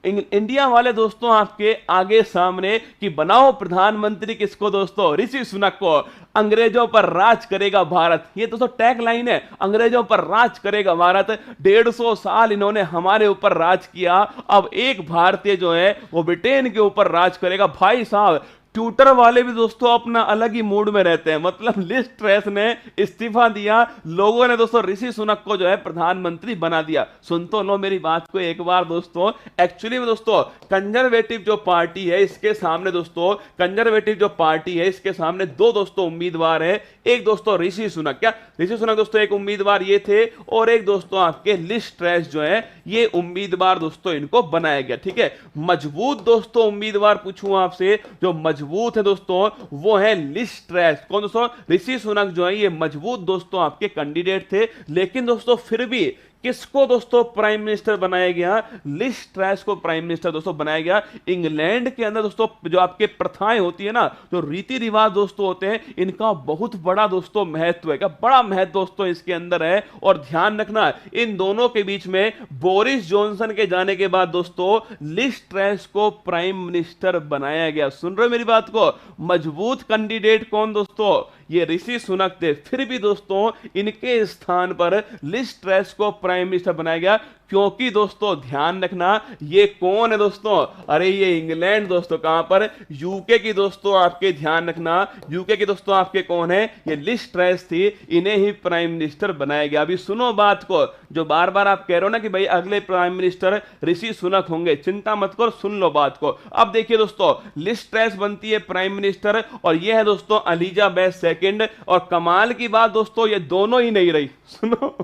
Speaker 2: इंडिया वाले दोस्तों आपके आगे सामने कि बनाओ प्रधानमंत्री किसको दोस्तों? ऋषि सुनक को। अंग्रेजों पर राज करेगा भारत, ये दोस्तों टैग लाइन है, अंग्रेजों पर राज करेगा भारत। 150 साल इन्होंने हमारे ऊपर राज किया, अब एक भारतीय जो है वो ब्रिटेन के ऊपर राज करेगा। भाई साहब ट्विटर वाले भी दोस्तों अपना अलग ही मूड में रहते हैं। मतलब लिज ट्रस ने इस्तीफा दिया, लोगों ने दोस्तों ऋषि सुनक को जो है प्रधानमंत्री बना दिया। सुन तो लो मेरी बात को एक बार दोस्तों, एक्चुअली में दोस्तों कंजर्वेटिव जो पार्टी है इसके सामने दोस्तों, कंजर्वेटिव जो पार्टी है इसके सामने दो दोस्तों उम्मीदवार है, एक दोस्तों ऋषि सुनक, क्या ऋषि सुनक दोस्तों एक उम्मीदवार ये थे और एक दोस्तों आपके लिज ट्रस जो है ये उम्मीदवार दोस्तों इनको बनाया गया। ठीक है, मजबूत दोस्तों उम्मीदवार पूछूं आपसे, जो मजबूत है दोस्तों वो है लिज ट्रस। कौन दोस्तों? ऋषि सुनक जो है ये मजबूत दोस्तों आपके कैंडिडेट थे, लेकिन दोस्तों फिर भी किसको दोस्तों प्राइम मिनिस्टर बनाया गया? लिज ट्रस को प्राइम मिनिस्टर दोस्तों बनाया गया। इंग्लैंड के अंदर दोस्तों जो आपके प्रथाएं होती है ना, जो रीति रिवाज दोस्तों होते हैं, इनका बहुत बड़ा दोस्तों महत्व है। क्या बड़ा महत्व दोस्तों इसके अंदर है। और ध्यान रखना इन दोनों के बीच में बोरिस जॉनसन के जाने के बाद दोस्तों लिज ट्रस को प्राइम मिनिस्टर बनाया गया। सुन रहे हो मेरी बात को? मजबूत कैंडिडेट कौन दोस्तों? ये ऋषि सुनक थे, फिर भी दोस्तों इनके स्थान पर लिज ट्रस को प्राइम मिनिस्टर बनाया गया। क्योंकि दोस्तों ध्यान रखना ये कौन है दोस्तों? अरे ये इंग्लैंड दोस्तों, कहां पर? यूके की दोस्तों आपके, ध्यान रखना यूके की दोस्तों आपके कौन है? ये लिज ट्रस थी, इन्हें ही प्राइम मिनिस्टर बनाया गया। अभी सुनो बात को, जो बार बार आप कह रहे हो ना कि भाई अगले प्राइम मिनिस्टर ऋषि सुनक होंगे, चिंता मत करो, सुन लो बात को। अब देखिए दोस्तों लिज ट्रस बनती है प्राइम मिनिस्टर और ये है दोस्तों एलिजाबेथ सेकंड। और कमाल की बात दोस्तों ये दोनों ही नहीं रही, सुनो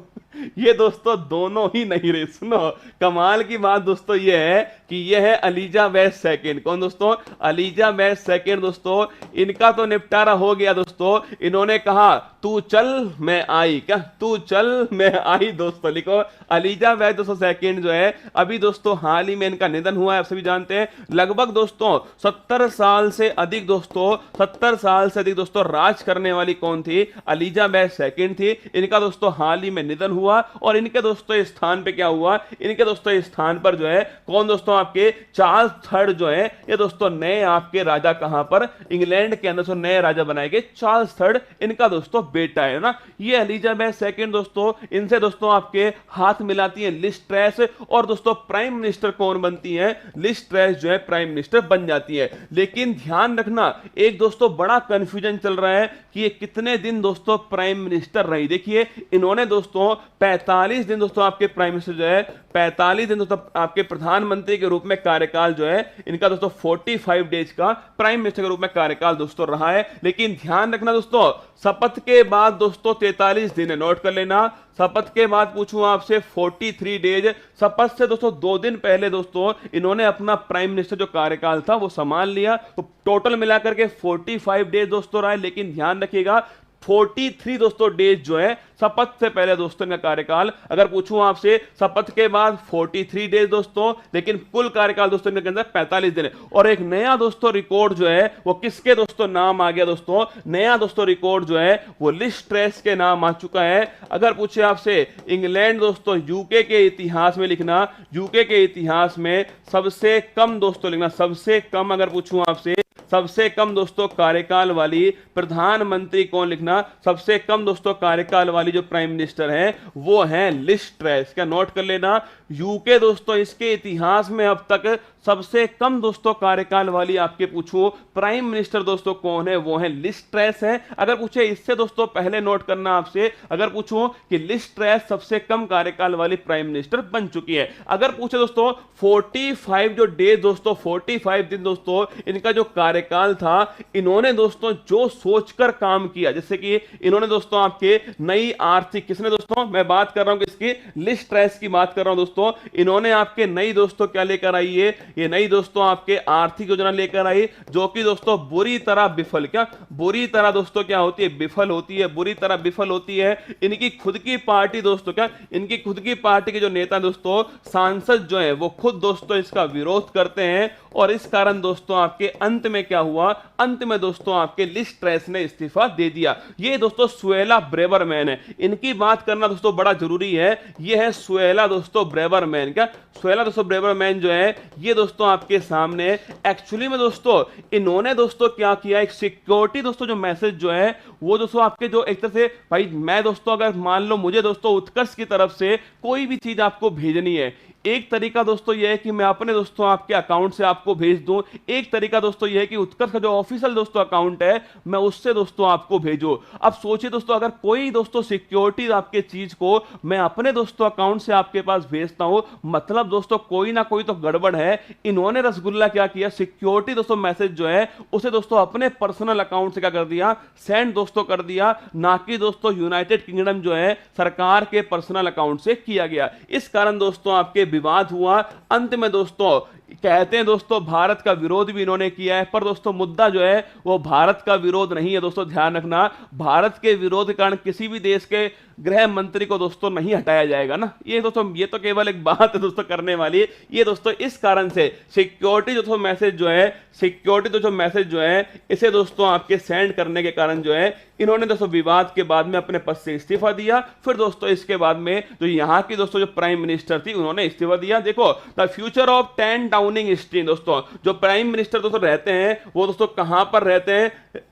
Speaker 2: ये दोस्तों दोनों ही नहीं रहे। सुनो कमाल की बात दोस्तों ये है कि ये है एलिजाबेथ सेकंड। कौन दोस्तों? एलिजाबेथ सेकंड दोस्तों, इनका तो निपटारा हो गया दोस्तों। इन्होंने कहा तू चल मैं आई, क्या तू चल मैं आई दोस्तों, लिखो एलिजाबेथ दोस्तों सेकंड जो है, अभी दोस्तों हाल ही में इनका निधन हुआ है, आप सभी जानते हैं। लगभग दोस्तों 70 साल से अधिक दोस्तों, 70 साल से अधिक दोस्तों राज करने वाली कौन थी? एलिजाबेथ सेकंड थी। इनका दोस्तों हाल ही में निधन हुआ और इनके दोस्तों स्थान पे क्या हुआ? इनके दोस्तों स्थान पर जो है कौन दोस्तों आपके चार्ल्स थर्ड जो है, ये दोस्तों नए आपके राजा, कहां पर? इंग्लैंड के अंदर नए राजा बनाए गए, चार्ल्स थर्ड इनका दोस्तों बेटा है ना। ये एलिजाबेथ सेकंड दोस्तों, इनसे दोस्तों आपके हाथ मिलाती है लिज ट्रस और दोस्तों प्राइम मिनिस्टर कौन बनती है? लिज ट्रस जो है प्राइम मिनिस्टर बन जाती है। लेकिन ध्यान रखना एक दोस्तों बड़ा कंफ्यूजन चल रहा है कि ये कितने दिन दोस्तों प्राइम मिनिस्टर रही। देखिए इन्होंने दोस्तों 45 दिन दोस्तों आपके प्राइम मिनिस्टर जो है, 45 दिन दोस्तों आपके प्रधानमंत्री के रूप में कार्यकाल जो है इनका दोस्तों 45 डेज का प्राइम मिनिस्टर के रूप में कार्यकाल दोस्तों रहा है। लेकिन ध्यान रखना दोस्तों शपथ के के बाद दोस्तों 43 दिन है, नोट कर लेना। शपथ के बाद पूछूं आपसे 43 डेज, शपथ से दोस्तों 2 दिन पहले दोस्तों इन्होंने अपना प्राइम मिनिस्टर जो कार्यकाल था वो संभाल लिया। तो टोटल मिलाकर के 45 डेज दोस्तों रहा है, लेकिन ध्यान रखिएगा 43 दोस्तों डेज जो है शपथ से पहले दोस्तों का कार्यकाल। अगर पूछूं आपसे शपथ के बाद 43 डेज दोस्तों, लेकिन कुल कार्यकाल दोस्तों के अंदर 45 दिन है। और एक नया दोस्तों रिकॉर्ड जो है वो किसके दोस्तों नाम आ गया दोस्तों, नया दोस्तों रिकॉर्ड जो है वो लिज ट्रस के नाम आ चुका है। अगर पूछे आपसे इंग्लैंड दोस्तों यूके के इतिहास में लिखना, यूके के इतिहास में सबसे कम दोस्तों लिखना, सबसे कम अगर पूछूं आपसे सबसे कम दोस्तों कार्यकाल वाली प्रधानमंत्री कौन लिखना, सबसे कम दोस्तों कार्यकाल वाली जो प्राइम मिनिस्टर है वो है लिज ट्रस। क्या नोट कर लेना, यूके दोस्तों इसके इतिहास में अब तक सबसे कम दोस्तों कार्यकाल वाली आपके पूछूं प्राइम मिनिस्टर दोस्तों कौन है, वो है लिज ट्रस है। अगर पूछे इससे दोस्तों पहले नोट करना आपसे, अगर पूछूं कि लिज ट्रस सबसे कम कार्यकाल वाली प्राइम मिनिस्टर बन चुकी है। अगर पूछे दोस्तों 45 जो डे दोस्तों 45 दिन दोस्तों इनका जो कार्यकाल था, इन्होंने दोस्तों जो सोचकर काम किया, जैसे कि इन्होंने दोस्तों आपके नई आर्थिक, किसने दोस्तों, मैं बात कर रहा हूं किसकी, लिज ट्रस की बात कर रहा हूं दोस्तों। इन्होंने आपके नई दोस्तों क्या लेकर आई है, ये नई दोस्तों आपके आर्थिक योजना लेकर आई, जो कि दोस्तों बुरी तरह विफल, क्या बुरी तरह दोस्तों क्या होती है, विफल होती है, बुरी तरह विफल होती है। इनकी खुद की पार्टी दोस्तों, क्या इनकी खुद की पार्टी के जो नेता दोस्तों, सांसद जो है वो खुद दोस्तों इसका विरोध करते हैं। और इस कारण दोस्तों आपके अंत में क्या हुआ, अंत में दोस्तों आपके लिज ट्रस ने इस्तीफा दे दिया। ये दोस्तों सुएला ब्रेवरमैन है, इनकी बात करना दोस्तों बड़ा जरूरी है। ये है सुएला दोस्तों ब्रेवरमैन। क्या सुएला दोस्तों ब्रेवरमैन जो है ये दोस्तों आपके सामने एक्चुअली में दोस्तों इन्होंने दोस्तों क्या किया, एक सिक्योरिटी दोस्तों जो मैसेज जो है वो दोस्तों आपके जो एक तरह से, भाई मैं दोस्तों अगर मान लो मुझे दोस्तों उत्कर्ष की तरफ से कोई भी चीज आपको भेजनी है, एक तरीका दोस्तों यह है कि मैं अपने दोस्तों आपके अकाउंट से आपको भेज दूं, एक तरीका दोस्तों यह है कि उत्कर्ष का जो ऑफिशियल दोस्तों अकाउंट है मैं उससे दोस्तों आपको भेजो। अब सोचिए दोस्तों अगर कोई दोस्तों सिक्योरिटी आपके चीज को मैं अपने दोस्तों अकाउंट से आपके पास भेजता हूं, मतलब दोस्तों कोई ना कोई तो गड़बड़ है। इन्होंने रसगुल्ला क्या किया, सिक्योरिटी दोस्तों मैसेज जो है उसे दोस्तों अपने पर्सनल अकाउंट से क्या कर दिया, सेंड दोस्तों कर दिया, ना कि दोस्तों यूनाइटेड किंगडम जो है सरकार के पर्सनल अकाउंट से किया गया। इस कारण दोस्तों आपके विवाद हुआ। अंत में दोस्तों कहते हैं दोस्तों भारत का विरोध भी इन्होंने किया है, पर दोस्तों मुद्दा जो है वो भारत का विरोध नहीं है दोस्तों, ध्यान रखना। भारत के विरोध के कारण किसी भी देश के गृह मंत्री को दोस्तों नहीं हटाया जाएगा ना, ये दोस्तों ये तो केवल एक बात है दोस्तों करने वाली। ये दोस्तों इस कारण से सिक्योरिटी दोस्तों मैसेज जो है, सिक्योरिटी दोस्तों मैसेज जो है इसे दोस्तों आपके सेंड करने के कारण जो है इन्होंने दोस्तों विवाद के बाद में अपने पद से इस्तीफा दिया। फिर दोस्तों इसके बाद में जो यहाँ की दोस्तों जो प्राइम मिनिस्टर थी उन्होंने इस्तीफा दिया। देखो the future of 10 Downing street, दोस्तों जो प्राइम मिनिस्टर दोस्तों रहते हैं वो दोस्तों कहां पर रहते हैं,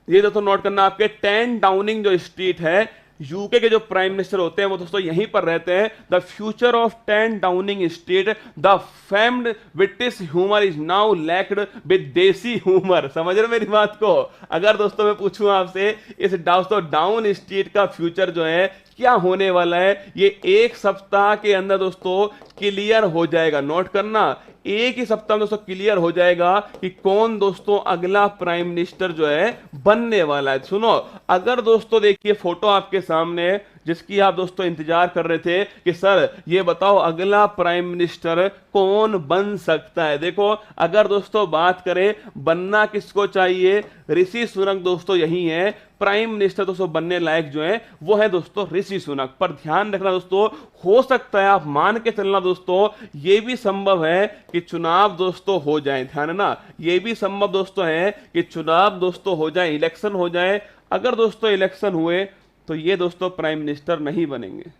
Speaker 2: ये दोस्तों नोट करना, आपके 10 डाउनिंग जो स्ट्रीट है, यूके के जो प्राइम मिनिस्टर होते हैं वो दोस्तों यहीं पर रहते हैं। The future of 10 Downing street, the famed British humour is now lacked with देसी ह्यूमर। समझ रहे मेरी बात को? अगर दोस्तों मैं पूछूं आपसे इस दोस्तों डाउन स्ट्रीट का फ्यूचर जो है क्या होने वाला है, ये एक सप्ताह के अंदर दोस्तों क्लियर हो जाएगा। नोट करना, एक ही सप्ताह में दोस्तों क्लियर हो जाएगा कि कौन दोस्तों अगला प्राइम मिनिस्टर जो है बनने वाला है। सुनो, अगर दोस्तों देखिए फोटो आपके सामने जिसकी आप दोस्तों इंतजार कर रहे थे कि सर ये बताओ अगला प्राइम मिनिस्टर कौन बन सकता है। देखो अगर दोस्तों बात करें बनना किसको चाहिए, ऋषि सुनक दोस्तों यही है प्राइम मिनिस्टर दोस्तों बनने लायक जो है वो है दोस्तों ऋषि सुनक। पर ध्यान रखना दोस्तों, हो सकता है आप मान के चलना दोस्तों ये भी संभव है कि चुनाव दोस्तों हो जाए, ध्यान ना, ये भी संभव दोस्तों है कि चुनाव दोस्तों हो जाए, इलेक्शन हो जाए। अगर दोस्तों इलेक्शन हुए तो ये दोस्तों प्राइम मिनिस्टर नहीं बनेंगे।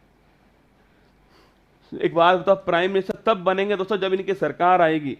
Speaker 2: एक बात बताओ, प्राइम मिनिस्टर तब बनेंगे दोस्तों जब इनकी सरकार आएगी।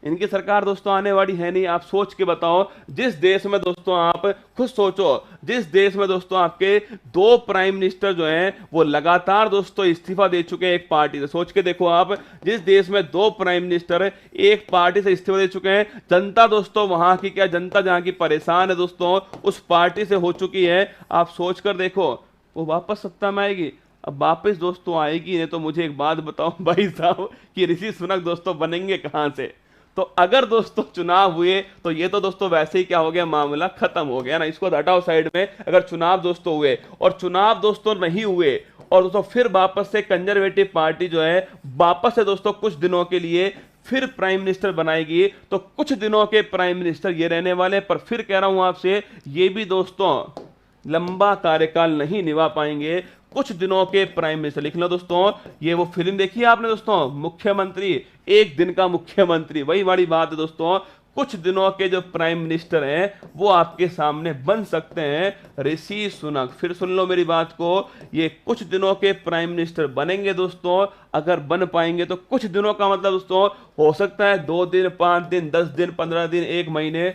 Speaker 2: इनकी सरकार दोस्तों आने वाली है नहीं। आप सोच के बताओ, जिस देश में दोस्तों आप खुद सोचो, जिस देश में दोस्तों आपके 2 प्राइम मिनिस्टर जो हैं वो लगातार दोस्तों इस्तीफा दे चुके हैं एक पार्टी से। सोच के देखो आप, जिस देश में 2 प्राइम मिनिस्टर एक पार्टी से इस्तीफा दे चुके हैं, जनता दोस्तों वहां की, क्या जनता जहां की परेशान है दोस्तों उस पार्टी से हो चुकी है। आप सोच कर देखो वो वापस सत्ता में आएगी। अब वापस दोस्तों आएगी नहीं तो मुझे एक बात बताओ भाई साहब कि ऋषि सुनक दोस्तों बनेंगे कहां से? तो अगर दोस्तों चुनाव हुए तो ये तो दोस्तों वैसे ही क्या हो गया, मामला खत्म हो गया ना, इसको हटाओ साइड में। अगर चुनाव दोस्तों हुए और चुनाव दोस्तों नहीं हुए और दोस्तों फिर वापस से कंजर्वेटिव पार्टी जो है वापस से दोस्तों कुछ दिनों के लिए फिर प्राइम मिनिस्टर बनाएगी, तो कुछ दिनों के प्राइम मिनिस्टर ये रहने वाले। पर फिर कह रहा हूं आपसे, ये भी दोस्तों लंबा कार्यकाल नहीं निभा पाएंगे। कुछ दिनों के प्राइम मिनिस्टर, लिख लो दोस्तों, ये वो फिल्म देखी है आपने दोस्तों, मुख्यमंत्री, एक दिन का मुख्यमंत्री, वही वाली बात है दोस्तों। कुछ दिनों के जो प्राइम मिनिस्टर हैं वो आपके सामने बन सकते हैं ऋषि सुनक। फिर सुन लो मेरी बात को, ये कुछ दिनों के प्राइम मिनिस्टर बनेंगे दोस्तों। अगर बन पाएंगे तो कुछ दिनों का मतलब दोस्तों हो सकता है 2 दिन, 5 दिन, 10 दिन, 15 दिन, 1 महीने,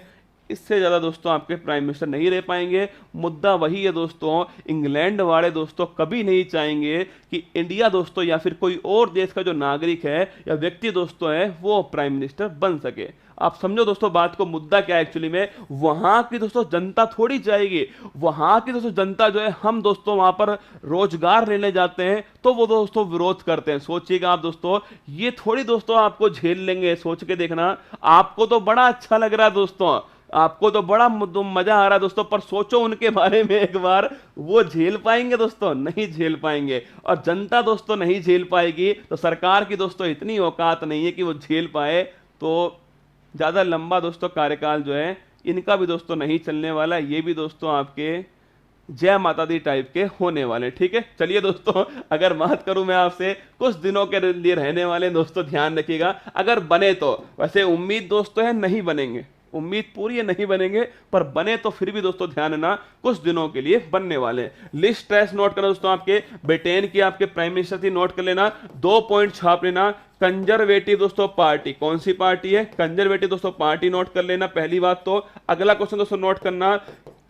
Speaker 2: इससे ज्यादा दोस्तों आपके प्राइम मिनिस्टर नहीं रह पाएंगे। मुद्दा वही है दोस्तों, इंग्लैंड वाले दोस्तों कभी नहीं चाहेंगे कि इंडिया दोस्तों या फिर कोई और देश का जो नागरिक है या व्यक्ति दोस्तों है वो प्राइम मिनिस्टर बन सके। आप समझो दोस्तों बात को, मुद्दा क्या है एक्चुअली में, वहां की दोस्तों जनता थोड़ी चाहेगी। वहां की दोस्तों जनता जो है, हम दोस्तों वहां पर रोजगार लेने जाते हैं तो वो दोस्तों विरोध करते हैं। सोचिएगा आप दोस्तों, ये थोड़ी दोस्तों आपको झेल लेंगे। सोच के देखना, आपको तो बड़ा अच्छा लग रहा है दोस्तों, आपको तो बड़ा मजा आ रहा है दोस्तों, पर सोचो उनके बारे में एक बार, वो झेल पाएंगे दोस्तों? नहीं झेल पाएंगे। और जनता दोस्तों नहीं झेल पाएगी तो सरकार की दोस्तों इतनी औकात नहीं है कि वो झेल पाए। तो ज्यादा लंबा दोस्तों कार्यकाल जो है इनका भी दोस्तों नहीं चलने वाला। ये भी दोस्तों आपके जय माता दी टाइप के होने वाले। ठीक है, चलिए दोस्तों, अगर बात करूं मैं आपसे, कुछ दिनों के लिए रहने वाले दोस्तों, ध्यान रखिएगा। अगर बने तो, वैसे उम्मीद दोस्तों है नहीं बनेंगे, उम्मीद पूरी है नहीं बनेंगे, पर बने तो फिर भी दोस्तों ध्यान देना कुछ दिनों के लिए बनने वाले। लिस्ट ट्रेस नोट करना दोस्तों, आपके ब्रिटेन की आपके प्राइम मिनिस्टर थी, नोट कर लेना, 2 पॉइंट छाप लेना। कंजर्वेटिव दोस्तों पार्टी, कौन सी पार्टी है? कंजर्वेटिव दोस्तों पार्टी, नोट कर लेना पहली बात तो। अगला क्वेश्चन दोस्तों नोट करना,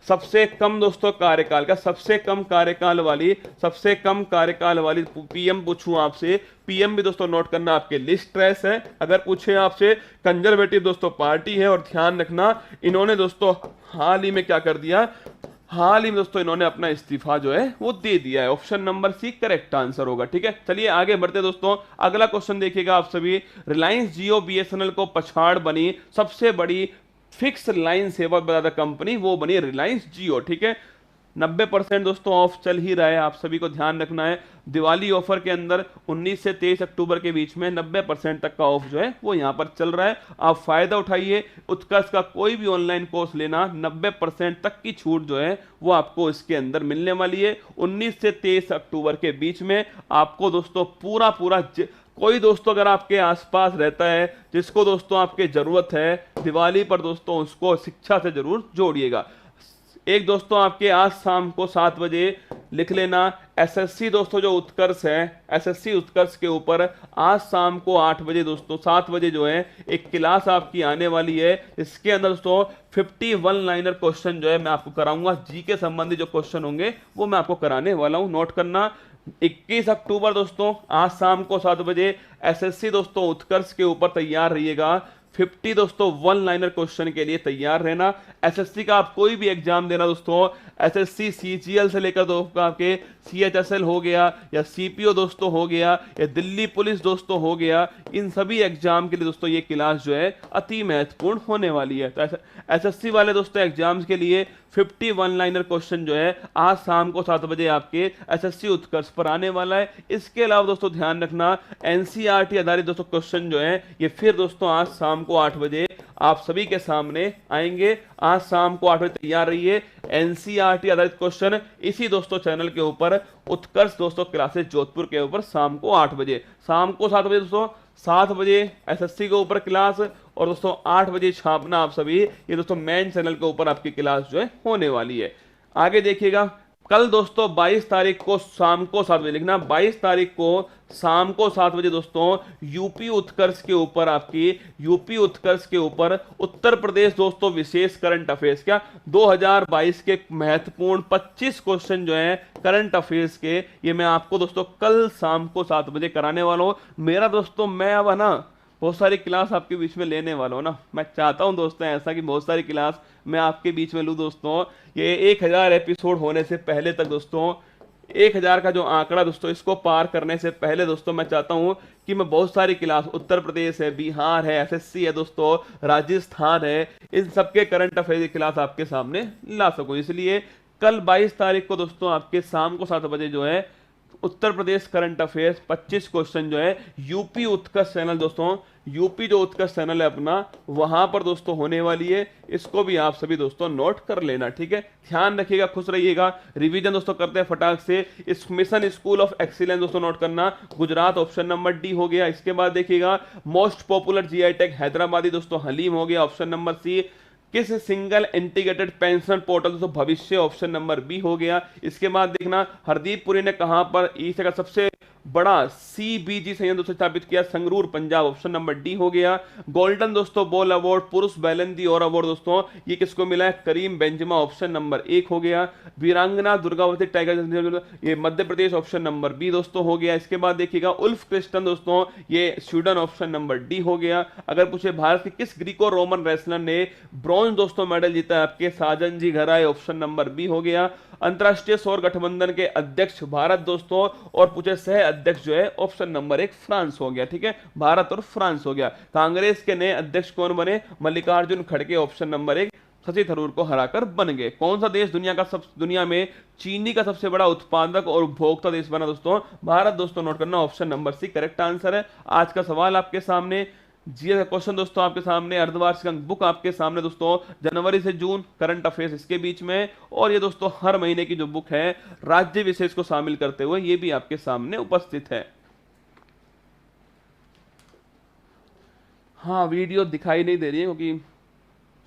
Speaker 2: सबसे कम दोस्तों कार्यकाल का, सबसे कम कार्यकाल वाली पीएम पूछूं आपसे, पीएम भी दोस्तों नोट करना, आपके लिस्ट ट्रेस है। अगर पूछे आपसे, कंजर्वेटिव दोस्तों पार्टी है। और ध्यान रखना, इन्होंने दोस्तों हाल ही में क्या कर दिया, हाल ही में दोस्तों इन्होंने अपना इस्तीफा जो है वो दे दिया है। Option number C correct answer होगा। ठीक है, चलिए आगे बढ़ते दोस्तों। अगला क्वेश्चन देखिएगा आप सभी, रिलायंस जियो बीएसएनएल को पछाड़ बनी सबसे बड़ी फिक्स लाइन सेवा प्रदाता कंपनी, वो बनी रिलायंस जियो। ठीक है, 90% दोस्तों ऑफ चल ही रहा है, आप सभी को ध्यान रखना है। दिवाली ऑफर के अंदर 19 से 23 अक्टूबर के बीच में 90% तक का ऑफ जो है वो यहां पर चल रहा है। आप फायदा उठाइए। उत्कर्ष का कोई भी ऑनलाइन कोर्स लेना, 90% तक की छूट जो है वो आपको इसके अंदर मिलने वाली है। 19 से 23 अक्टूबर के बीच में आपको दोस्तों पूरा कोई दोस्तों अगर आपके आसपास रहता है जिसको दोस्तों आपके जरूरत है दिवाली पर दोस्तों, उसको शिक्षा से जरूर जोड़िएगा। एक दोस्तों आपके आज शाम को 7 बजे लिख लेना, एसएससी दोस्तों जो उत्कर्ष है, एसएससी उत्कर्ष के ऊपर आज शाम को 8 बजे दोस्तों 7 बजे जो है एक क्लास आपकी आने वाली है। इसके अंदर दोस्तों 51 लाइनर क्वेश्चन जो है मैं आपको कराऊंगा। जी के संबंधी जो क्वेश्चन होंगे वो मैं आपको कराने वाला हूं, नोट करना। 21 अक्टूबर दोस्तों आज शाम को 7 बजे एसएससी दोस्तों उत्कर्ष के ऊपर तैयार रहिएगा। 50 दोस्तों 1 लाइनर क्वेश्चन के लिए तैयार रहना। एसएससी का आप कोई भी एग्जाम देना दोस्तों, एसएससी सीजीएल से लेकर दोस्तों आपके सीएचएसएल हो गया या सीपीओ दोस्तों हो गया या दिल्ली पुलिस दोस्तों हो गया, इन सभी एग्जाम के लिए दोस्तों ये क्लास जो है अति महत्वपूर्ण होने वाली है। तो एसएससी वाले दोस्तों एग्जाम्स के लिए 51 लाइनर क्वेश्चन जो है आज शाम को 7 बजे आपके एसएससी उत्कर्ष पर आने वाला है। इसके अलावा दोस्तों ध्यान रखना, एनसीईआरटी आधारित दोस्तों क्वेश्चन जो है ये फिर दोस्तों आज शाम को 8 बजे आप सभी के सामने आएंगे। आज शाम को 8 बजे तैयार रहिए। एनसीईआरटी आधारित क्वेश्चन इसी दोस्तों चैनल के ऊपर, उत्कर्ष दोस्तों क्लासेस जोधपुर के ऊपर शाम को 8 बजे, शाम को 7 बजे दोस्तों, 7 बजे एसएससी के ऊपर क्लास और दोस्तों 8 बजे छापना आप सभी, ये दोस्तों मेन चैनल के ऊपर आपकी क्लास जो है होने वाली है। आगे देखिएगा, कल दोस्तों 22 तारीख को शाम को 7 बजे लिखना, 22 तारीख को शाम को 7 बजे दोस्तों यूपी उत्कर्ष के ऊपर आपकी, यूपी उत्कर्ष के ऊपर उत्तर प्रदेश दोस्तों विशेष करंट अफेयर्स, क्या 2022 के महत्वपूर्ण 25 क्वेश्चन जो हैं करंट अफेयर्स के, ये मैं आपको दोस्तों कल शाम को 7 बजे कराने वाला हूं। मेरा दोस्तों मैं अब ना बहुत सारी क्लास आपके बीच में लेने वाला हूं ना, मैं चाहता हूं दोस्तों ऐसा कि बहुत सारी क्लास मैं आपके बीच में लूं दोस्तों। ये 1000 एपिसोड होने से पहले तक दोस्तों 1000 का जो आंकड़ा दोस्तों, इसको पार करने से पहले दोस्तों मैं चाहता हूं कि मैं बहुत सारी क्लास, उत्तर प्रदेश है, बिहार है, एसएससी है दोस्तों, राजस्थान है, इन सबके करंट अफेयर की क्लास आपके सामने ला सकूं। इसलिए कल 22 तारीख को दोस्तों आपके शाम को 7 बजे जो है Uttar Pradesh current affairs 25 question जो है यूपी उत्कर्ष चैनल दोस्तों, यूपी जो उत्कर्ष चैनल है अपना, वहां पर दोस्तों होने वाली है। इसको भी आप सभी दोस्तों नोट कर लेना, ठीक है। ध्यान रखिएगा, खुश रहिएगा। रिवीजन दोस्तों करते हैं फटाक से। इस मिशन स्कूल ऑफ एक्सीलेंस दोस्तों नोट करना, गुजरात ऑप्शन नंबर डी हो गया। इसके बाद देखिएगा most popular GI tag Hyderabadi दोस्तों हलीम हो गया, ऑप्शन नंबर सी। किस सिंगल इंटीग्रेटेड पेंशन पोर्टल दोस्तों भविष्य, ऑप्शन नंबर बी हो गया। इसके बाद देखना हरदीप पुरी ने कहां पर ईस्ट का सबसे बड़ा सीबीजी संयंत्र दोस्तों स्थापित किया, Sangrur Punjab, option number D हो गया। गोल्डन दोस्तों बॉल अवार्ड, पुरुष बैलन दी और अवार्ड दोस्तों ये किसको मिला है, करीम बेंजमा, ऑप्शन नंबर 1 हो गया। वीरांगना दुर्गावती टाइगर ये Madhya Pradesh, option number B दोस्तों हो गया। इसके बाद देखिएगा उल्फ क्रिस्टन दोस्तों ये स्वीडन, ऑप्शन नंबर डी हो गया। अगर पूछे भारत के किस ग्रीको रोमन रेसलर ने ब्रॉन्ज दोस्तों मेडल जीता है, आपके साजन जी घराए, ऑप्शन नंबर बी हो गया। अंतरराष्ट्रीय सौर गठबंधन के अध्यक्ष भारत दोस्तों, और पूछे सह अध्यक्ष जो है, ऑप्शन नंबर 1 फ्रांस हो गया, ठीक है। भारत और फ्रांस हो गया। कांग्रेस के नए अध्यक्ष कौन बने, मल्लिकार्जुन खड़गे, ऑप्शन नंबर 1 शशि थरूर को हराकर बन गए। कौन सा देश दुनिया में चीनी का सबसे बड़ा उत्पादक और उपभोक्ता देश बना दोस्तों, भारत दोस्तों नोट करना, option number C correct answer है। आज का सवाल आपके सामने, जीएस क्वेश्चन दोस्तों आपके सामने, अर्धवार्षिक अंक बुक आपके सामने दोस्तों, जनवरी से जून करंट अफेयर्स इसके बीच में, और ये दोस्तों हर महीने की जो बुक है राज्य विशेष को शामिल करते हुए ये भी आपके सामने उपस्थित है। हाँ, वीडियो दिखाई नहीं दे रही है क्योंकि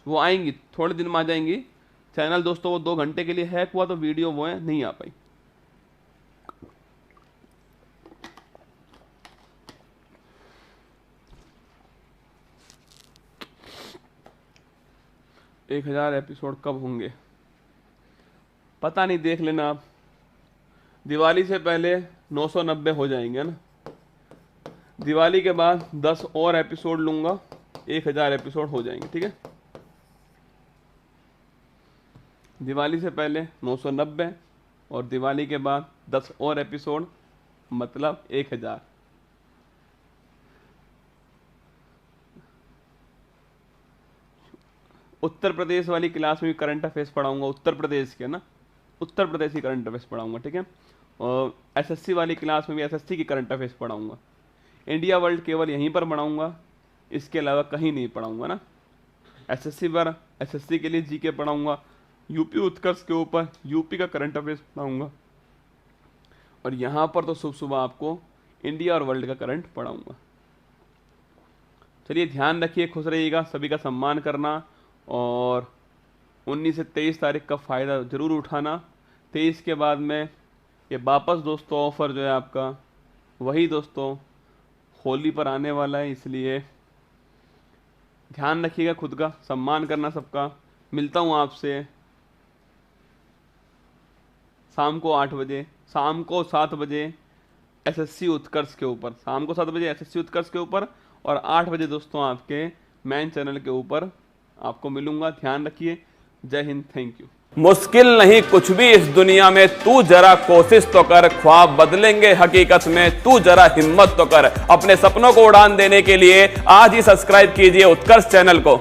Speaker 2: वो आएंगी, थोड़े दिन में आ जाएंगी। चैनल दोस्तों वो 2 घंटे के लिए हैक हुआ तो वीडियो वो है नहीं आ पाई। एक 1000 एपिसोड कब होंगे पता नहीं, देख लेना आप। दिवाली से पहले 990 हो जाएंगे ना, दिवाली के बाद 10 और एपिसोड लूंगा, 1000 एपिसोड हो जाएंगे, ठीक है। दिवाली से पहले 990 और दिवाली के बाद 10 और एपिसोड, मतलब 1000। उत्तर प्रदेश वाली क्लास में भी करंट अफेयर्स पढ़ाऊंगा, उत्तर प्रदेश के ना, उत्तर प्रदेश की करंट अफेयर्स पढ़ाऊंगा, ठीक है। और एसएससी वाली क्लास में भी एसएससी की करंट अफेयर्स पढ़ाऊंगा। इंडिया वर्ल्ड केवल यहीं पर पढ़ाऊंगा, इसके अलावा कहीं नहीं पढ़ाऊंगा ना। एसएससी पर एसएससी के लिए जीके पढ़ाऊंगा, यूपी उत्कर्ष के ऊपर यूपी का करंट अफेयर्स पढ़ाऊंगा, और यहाँ पर तो सुबह सुबह आपको इंडिया और वर्ल्ड का करंट पढ़ाऊंगा। चलिए ध्यान रखिए, खुश रहिएगा, सभी का सम्मान करना, और 19 से 23 तारीख का फ़ायदा ज़रूर उठाना। 23 के बाद में ये वापस दोस्तों ऑफ़र जो है आपका वही दोस्तों होली पर आने वाला है, इसलिए ध्यान रखिएगा, खुद का सम्मान करना सबका। मिलता हूँ आपसे शाम को 8 बजे, शाम को 7 बजे एसएससी उत्कर्ष के ऊपर, शाम को 7 बजे एसएससी उत्कर्ष के ऊपर, और 8 बजे दोस्तों आपके मेन चैनल के ऊपर आपको मिलूंगा। ध्यान रखिए, जय हिंद, थैंक यू।
Speaker 1: मुश्किल नहीं कुछ भी इस दुनिया में, तू जरा कोशिश तो कर, ख्वाब बदलेंगे हकीकत में, तू जरा हिम्मत तो कर। अपने सपनों को उड़ान देने के लिए आज ही सब्सक्राइब कीजिए उत्कर्ष चैनल को।